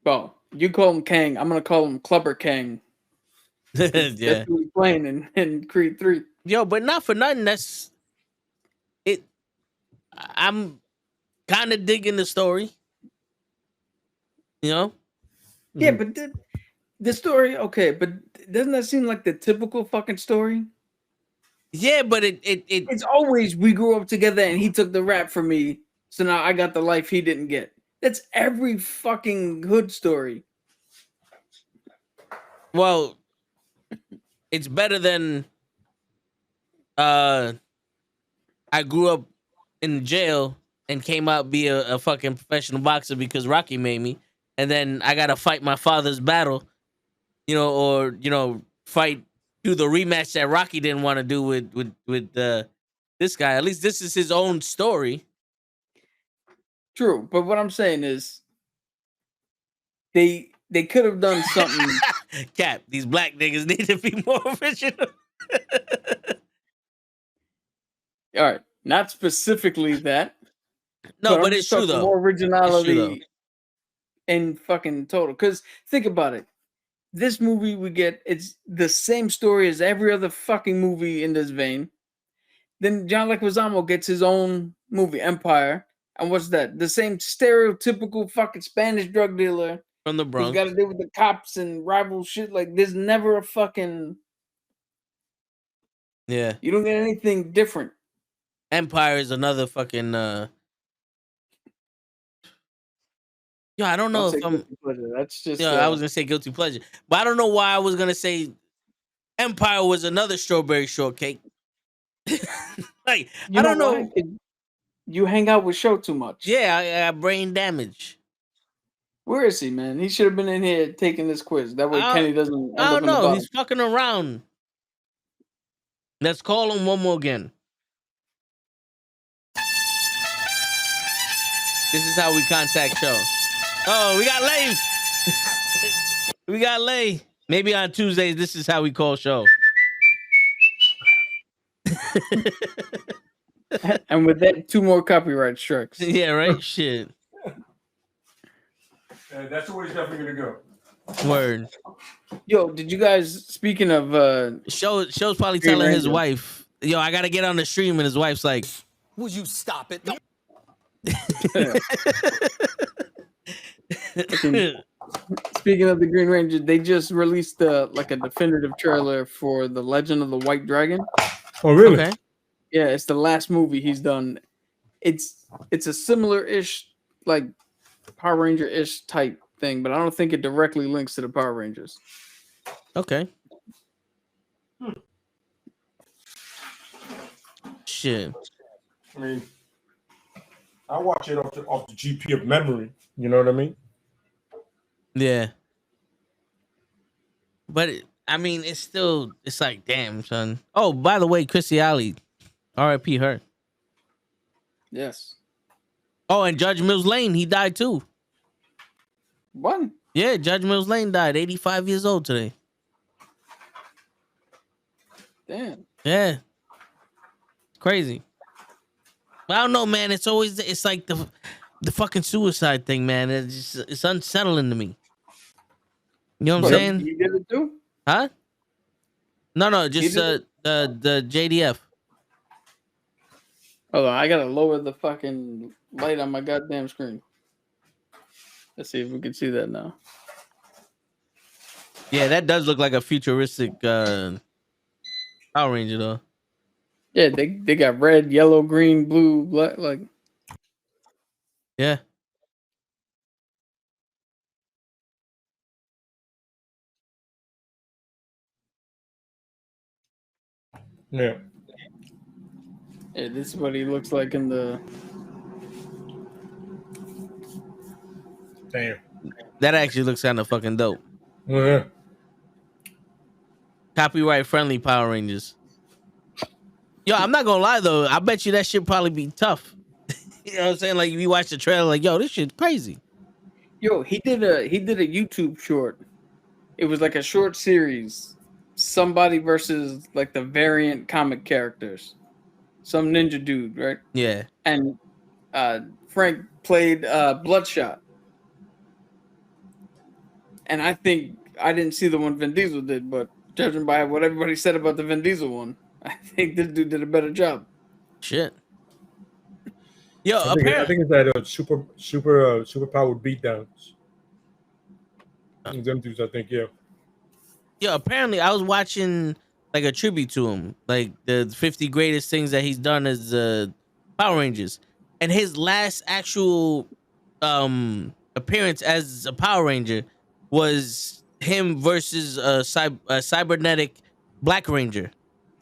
Well, you call him Kang. I'm going to call him Clubber Kang. Yeah. That's who he's playing in Creed 3. Yo, but not for nothing. That's it. I'm kind of digging the story. You know? Yeah, but the story, okay, but doesn't that seem like the typical fucking story? Yeah, but it's always we grew up together and he took the rap from me, so now I got the life he didn't get. That's every fucking hood story. Well, it's better than I grew up in jail and came out be a fucking professional boxer because Rocky made me, and then I gotta fight my father's battle, or fight do the rematch that Rocky didn't want to do with this guy. At least this is his own story. True, but what I'm saying is, they could have done something. Cap, these black niggas need to be more original. All right, not specifically that. No, but I'm it's just true talking though. more It's true, though. originality in fucking total. Because think about it. This movie we get, it's the same story as every other fucking movie in this vein. Then John Leguizamo gets his own movie, Empire. And what's that? The same stereotypical fucking Spanish drug dealer From the who's Bronx. got to deal with the cops and rival shit. Like, there's never a fucking... Yeah. You don't get anything different. Empire is another fucking Yo, I don't know if I'm That's just I was gonna say guilty pleasure. But I don't know why I was gonna say Empire was another strawberry shortcake. Like, I don't know. You hang out with Show too much. Yeah, I got brain damage. Where is he, man? He should have been in here taking this quiz. That way Kenny doesn't end I up don't in the know. bottom. He's fucking around. Let's call him one more again. This is how we contact Show. Oh, we got Lay. We got Lay. Maybe on Tuesdays, this is how we call Show. And with that, 2 more copyright strikes. Yeah, right? Shit. That's the way it's definitely gonna go. Word. Yo, did you guys, speaking of Show's probably Green telling his Ranger. wife, yo, I gotta get on the stream, and his wife's like, Would you stop it? speaking of the Green Ranger, they just released like a definitive trailer for The Legend of the White Dragon. Oh, really? okay. Yeah, it's the last movie he's done. It's a similar-ish, like Power Ranger-ish type thing, but I don't think it directly links to the Power Rangers. Okay. Shit. I mean, I watch it off the GP of memory. You know what I mean? Yeah. But I mean, it's like, damn, son. Oh, by the way, Chrissy Alley, R.I.P. her. Yes. Oh, and Judge Mills Lane, he died too. What? Yeah, Judge Mills Lane died, 85 years old today. Damn. Yeah. Crazy. But I don't know, man. It's like the fucking suicide thing, man. It's unsettling to me. You know what I'm saying? You did it too? Huh? No, just the JDF. Hold on, I gotta lower the fucking light on my goddamn screen. Let's see if we can see that now. Yeah, that does look like a futuristic Power Ranger, though. Yeah, they got red, yellow, green, blue, black, like. Yeah. Yeah. Yeah, this is what he looks like in the. Damn. That actually looks kind of fucking dope. Yeah. Copyright friendly Power Rangers. Yo, I'm not gonna lie though. I bet you that shit probably be tough. You know what I'm saying? Like, if you watch the trailer, like, yo, this shit crazy. Yo, he did a YouTube short. It was like a short series. Somebody versus like the variant comic characters. Some ninja dude, right? Yeah. And Frank played Bloodshot. And I think I didn't see the one Vin Diesel did, but judging by what everybody said about the Vin Diesel one, I think this dude did a better job. Shit. Yo, I think it's that super powered beatdowns. Them dudes, I think, yeah. Yo, apparently I was watching like a tribute to him, like the 50 greatest things that he's done as Power Rangers, and his last actual appearance as a Power Ranger was him versus a cybernetic Black Ranger,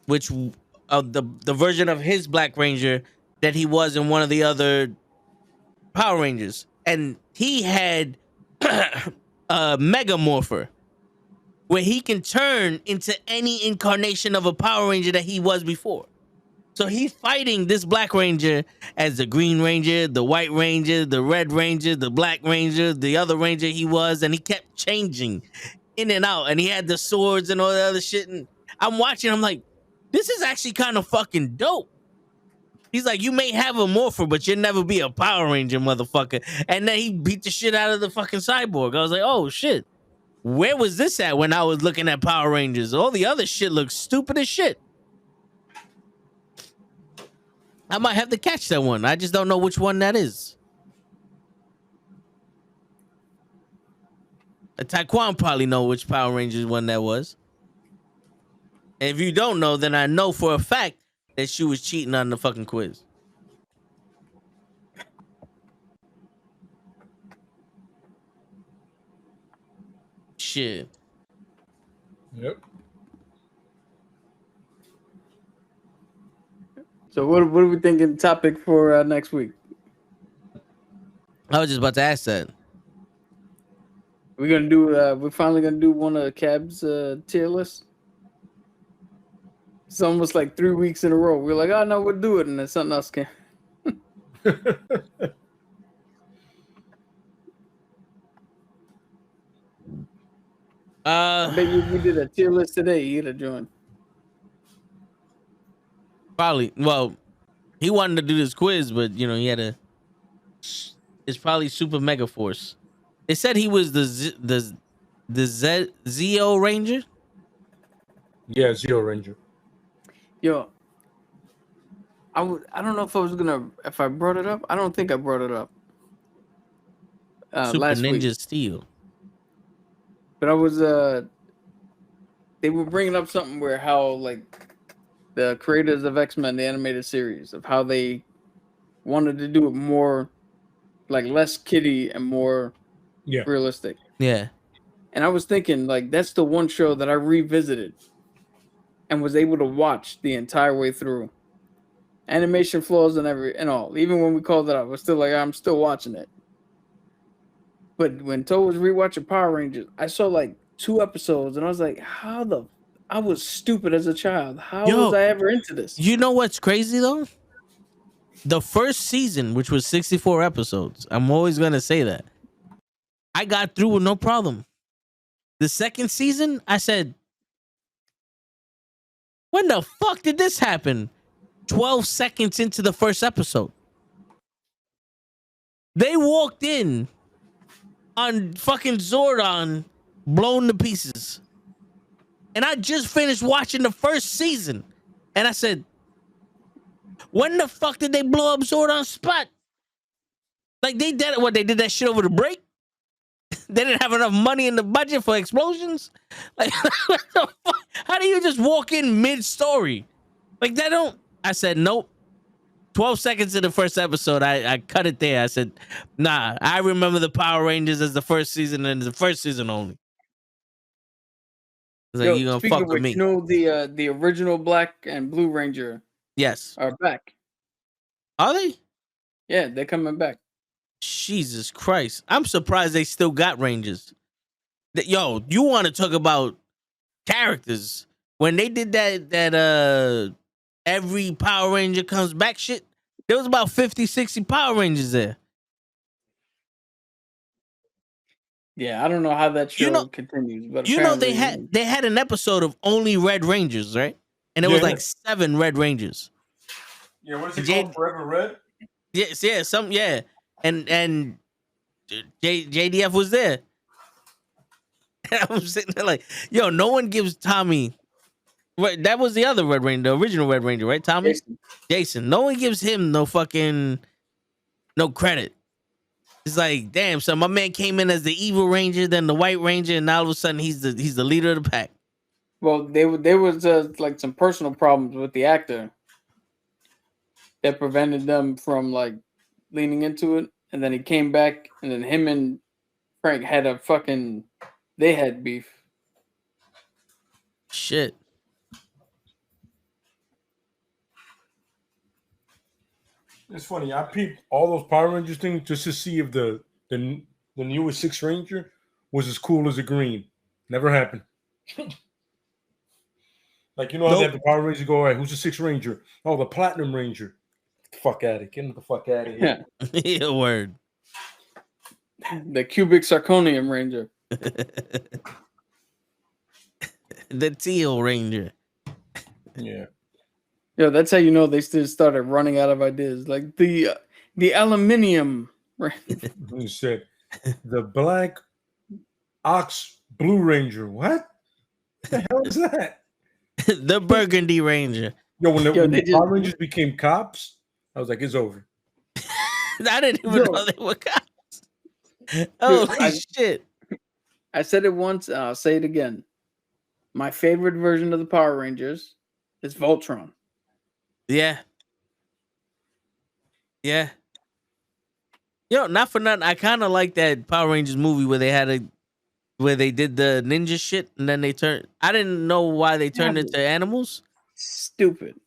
which the version of his Black Ranger that he was in one of the other Power Rangers, and he had a Mega Morpher, where he can turn into any incarnation of a Power Ranger that he was before. So he's fighting this Black Ranger as the Green Ranger, the White Ranger, the Red Ranger, the Black Ranger, the other Ranger he was, and he kept changing in and out. And he had the swords and all the other shit. And I'm watching, I'm like, this is actually kind of fucking dope. He's like, you may have a morpher, but you'll never be a Power Ranger, motherfucker. And then he beat the shit out of the fucking cyborg. I was like, oh shit. Where was this at when I was looking at Power Rangers? All the other shit looks stupid as shit. I might have to catch that one. I just don't know which one that is. Taekwon probably know which Power Rangers one that was. And if you don't know, then I know for a fact that she was cheating on the fucking quiz. Shit. Yep. So what are we thinking topic for next week? I was just about to ask that. We're gonna do. We're finally gonna do one of Cab's tier lists. It's almost like 3 weeks in a row. We're like, oh no, we'll do it, and then something else came. I bet you if we did a tier list today, you'd have joined. Probably. Well, he wanted to do this quiz, but you know he had to. It's probably Super Mega Force. They said he was the Zeo Ranger. Yeah, Zeo Ranger. Yo, I don't know if I brought it up. I don't think I brought it up. Super Last Ninja week. Steel. But I was they were bringing up something where how like the creators of X-Men, the animated series, of how they wanted to do it more like less kiddie and more realistic. Yeah. And I was thinking like that's the one show that I revisited and was able to watch the entire way through. Animation flaws and all. Even when we called it out, I was still like, I'm still watching it. But when Toe was rewatching Power Rangers, I saw like 2 episodes and I was like, I was stupid as a child. How was I ever into this? You know what's crazy though? The first season, which was 64 episodes, I'm always gonna say that. I got through with no problem. The second season, I said, when the fuck did this happen? 12 seconds into the first episode. They walked in on fucking Zordon blown to pieces. And I just finished watching the first season. And I said, when the fuck did they blow up Zordon's spot? Like they did what? They did that shit over the break? They didn't have enough money in the budget for explosions? Like, what the fuck? How do you just walk in mid-story? Like, they don't... I said, nope. 12 seconds in the first episode, I cut it there. I said, nah, I remember the Power Rangers as the first season and the first season only. It's like, you're gonna fuck with me. You know the original Black and Blue Ranger Yes. are back. Are they? Yeah, they're coming back. Jesus Christ. I'm surprised they still got Rangers. Yo, you want to talk about characters. When they did that every Power Ranger comes back shit, there was about 50, 60 Power Rangers there. Yeah, I don't know how that show continues, but you know they had an episode of only Red Rangers, right? And it was like 7 Red Rangers. Yeah, what is it called? Forever Red? Yes, yeah, And JDF was there. And I was sitting there like, yo, no one gives Tommy. That was the other Red Ranger, the original Red Ranger, right? Tommy? Jason. No one gives him no credit. It's like, damn, so my man came in as the evil Ranger, then the White Ranger, and now all of a sudden he's the leader of the pack. Well, there was like some personal problems with the actor that prevented them from like leaning into it, and then he came back, and then him and Frank had they had beef. Shit. It's funny. I peeped all those Power Rangers things just to see if the newest 6th Ranger was as cool as the Green. Never happened. Like, you know how they have the Power Rangers go, all right, who's the Sixth Ranger? Oh, the Platinum Ranger. Get the fuck out of here. Get the fuck out of here. Yeah, word. The cubic zirconium ranger. The Teal Ranger. Yeah. Yeah, that's how you know they still started running out of ideas. Like the aluminium. You said the Black Ox Blue Ranger. What the hell is that? The Burgundy Ranger. Yo, when Yo, the they Power just- Rangers became cops, I was like, it's over. I didn't even know they were cops. Holy shit. I said it once, I'll say it again. My favorite version of the Power Rangers is Voltron. Yeah. Yeah. Yo, not for nothing. I kind of like that Power Rangers movie where they did the ninja shit and then they turned. I didn't know why they turned into animals, Stupid.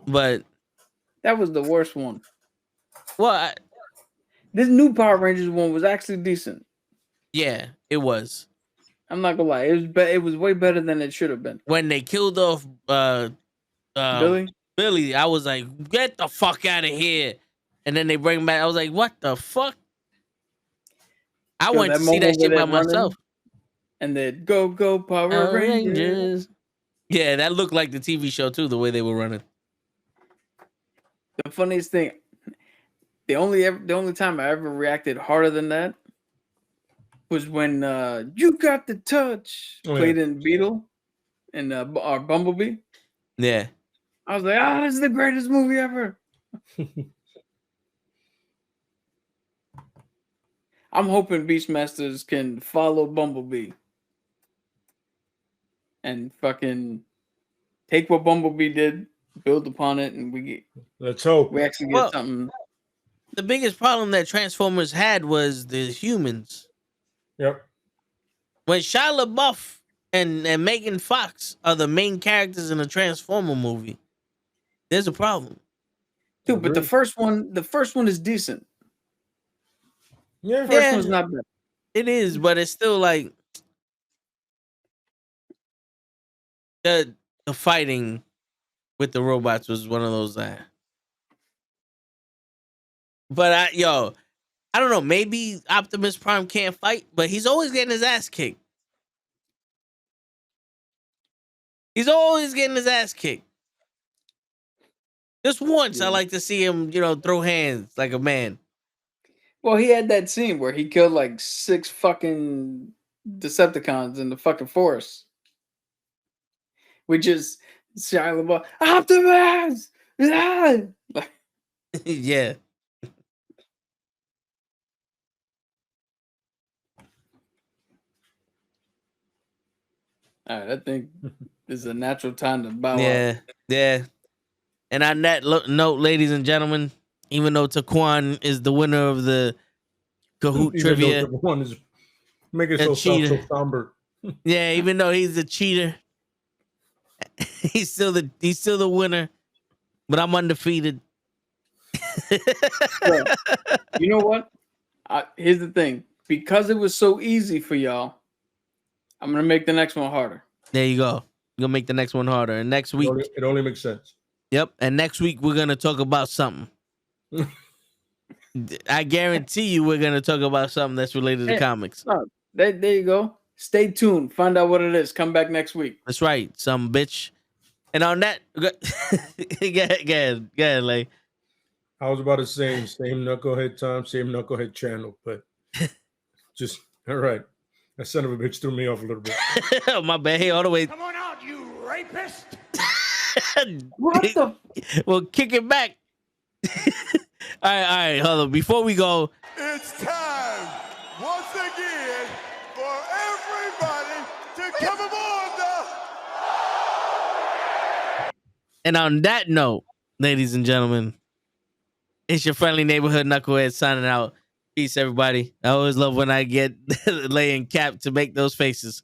but That was the worst one. well, This new Power Rangers one was actually decent. yeah, it was. I'm not gonna lie, it was way better than it should have been. When they killed off Billy, I was like, get the fuck out of here. And then they bring him back. I was like, what the fuck? I went to see that shit by myself. And then go Power Rangers. Yeah, that looked like the TV show too, the way they were running. The funniest thing, the only time I ever reacted harder than that was when You Got the Touch played in Beetle and our Bumblebee. Yeah. I was like, this is the greatest movie ever. I'm hoping Beastmasters can follow Bumblebee and fucking take what Bumblebee did, build upon it, and let's hope we actually get something. The biggest problem that Transformers had was the humans. Yep. When Shia LaBeouf and Megan Fox are the main characters in a Transformer movie, there's a problem. Dude, but the first one is decent. Yeah, the first one's not bad. It is, but it's still like the fighting with the robots was one of those. But I don't know. Maybe Optimus Prime can't fight, but he's always getting his ass kicked. He's always getting his ass kicked. Just once, I like to see him, throw hands like a man. Well, he had that scene where he killed like 6 fucking Decepticons in the fucking forest. Which is Shia LaBeouf, Optimus! Yeah! Yeah. All right, I think this is a natural time to bow out. Yeah. And on that note, ladies and gentlemen, even though Taquan is the winner of the Kahoot trivia, Taquan is making it so somber. Yeah, even though he's a cheater, he's still the winner. But I'm undefeated. So, you know what? Here's the thing. Because it was so easy for y'all, I'm gonna make the next one harder. There you go. You're gonna make the next one harder. And next week, it only makes sense. Yep. And next week we're gonna talk about something. I guarantee you we're gonna talk about something that's related to comics. There you go. Stay tuned. Find out what it is. Come back next week. That's right, some bitch. And on that, go ahead, Lay. I was about to say same knucklehead time, same knucklehead channel, but just all right. That son of a bitch threw me off a little bit. My bad. Hey, all the way. Come on out, you rapist! What the? Well, kick it back. All right. Hold on. Before we go, It's time once again for everybody to come aboard and on that note, ladies and gentlemen, it's your friendly neighborhood knucklehead signing out. Peace, everybody. I always love when I get Lay and Cap to make those faces.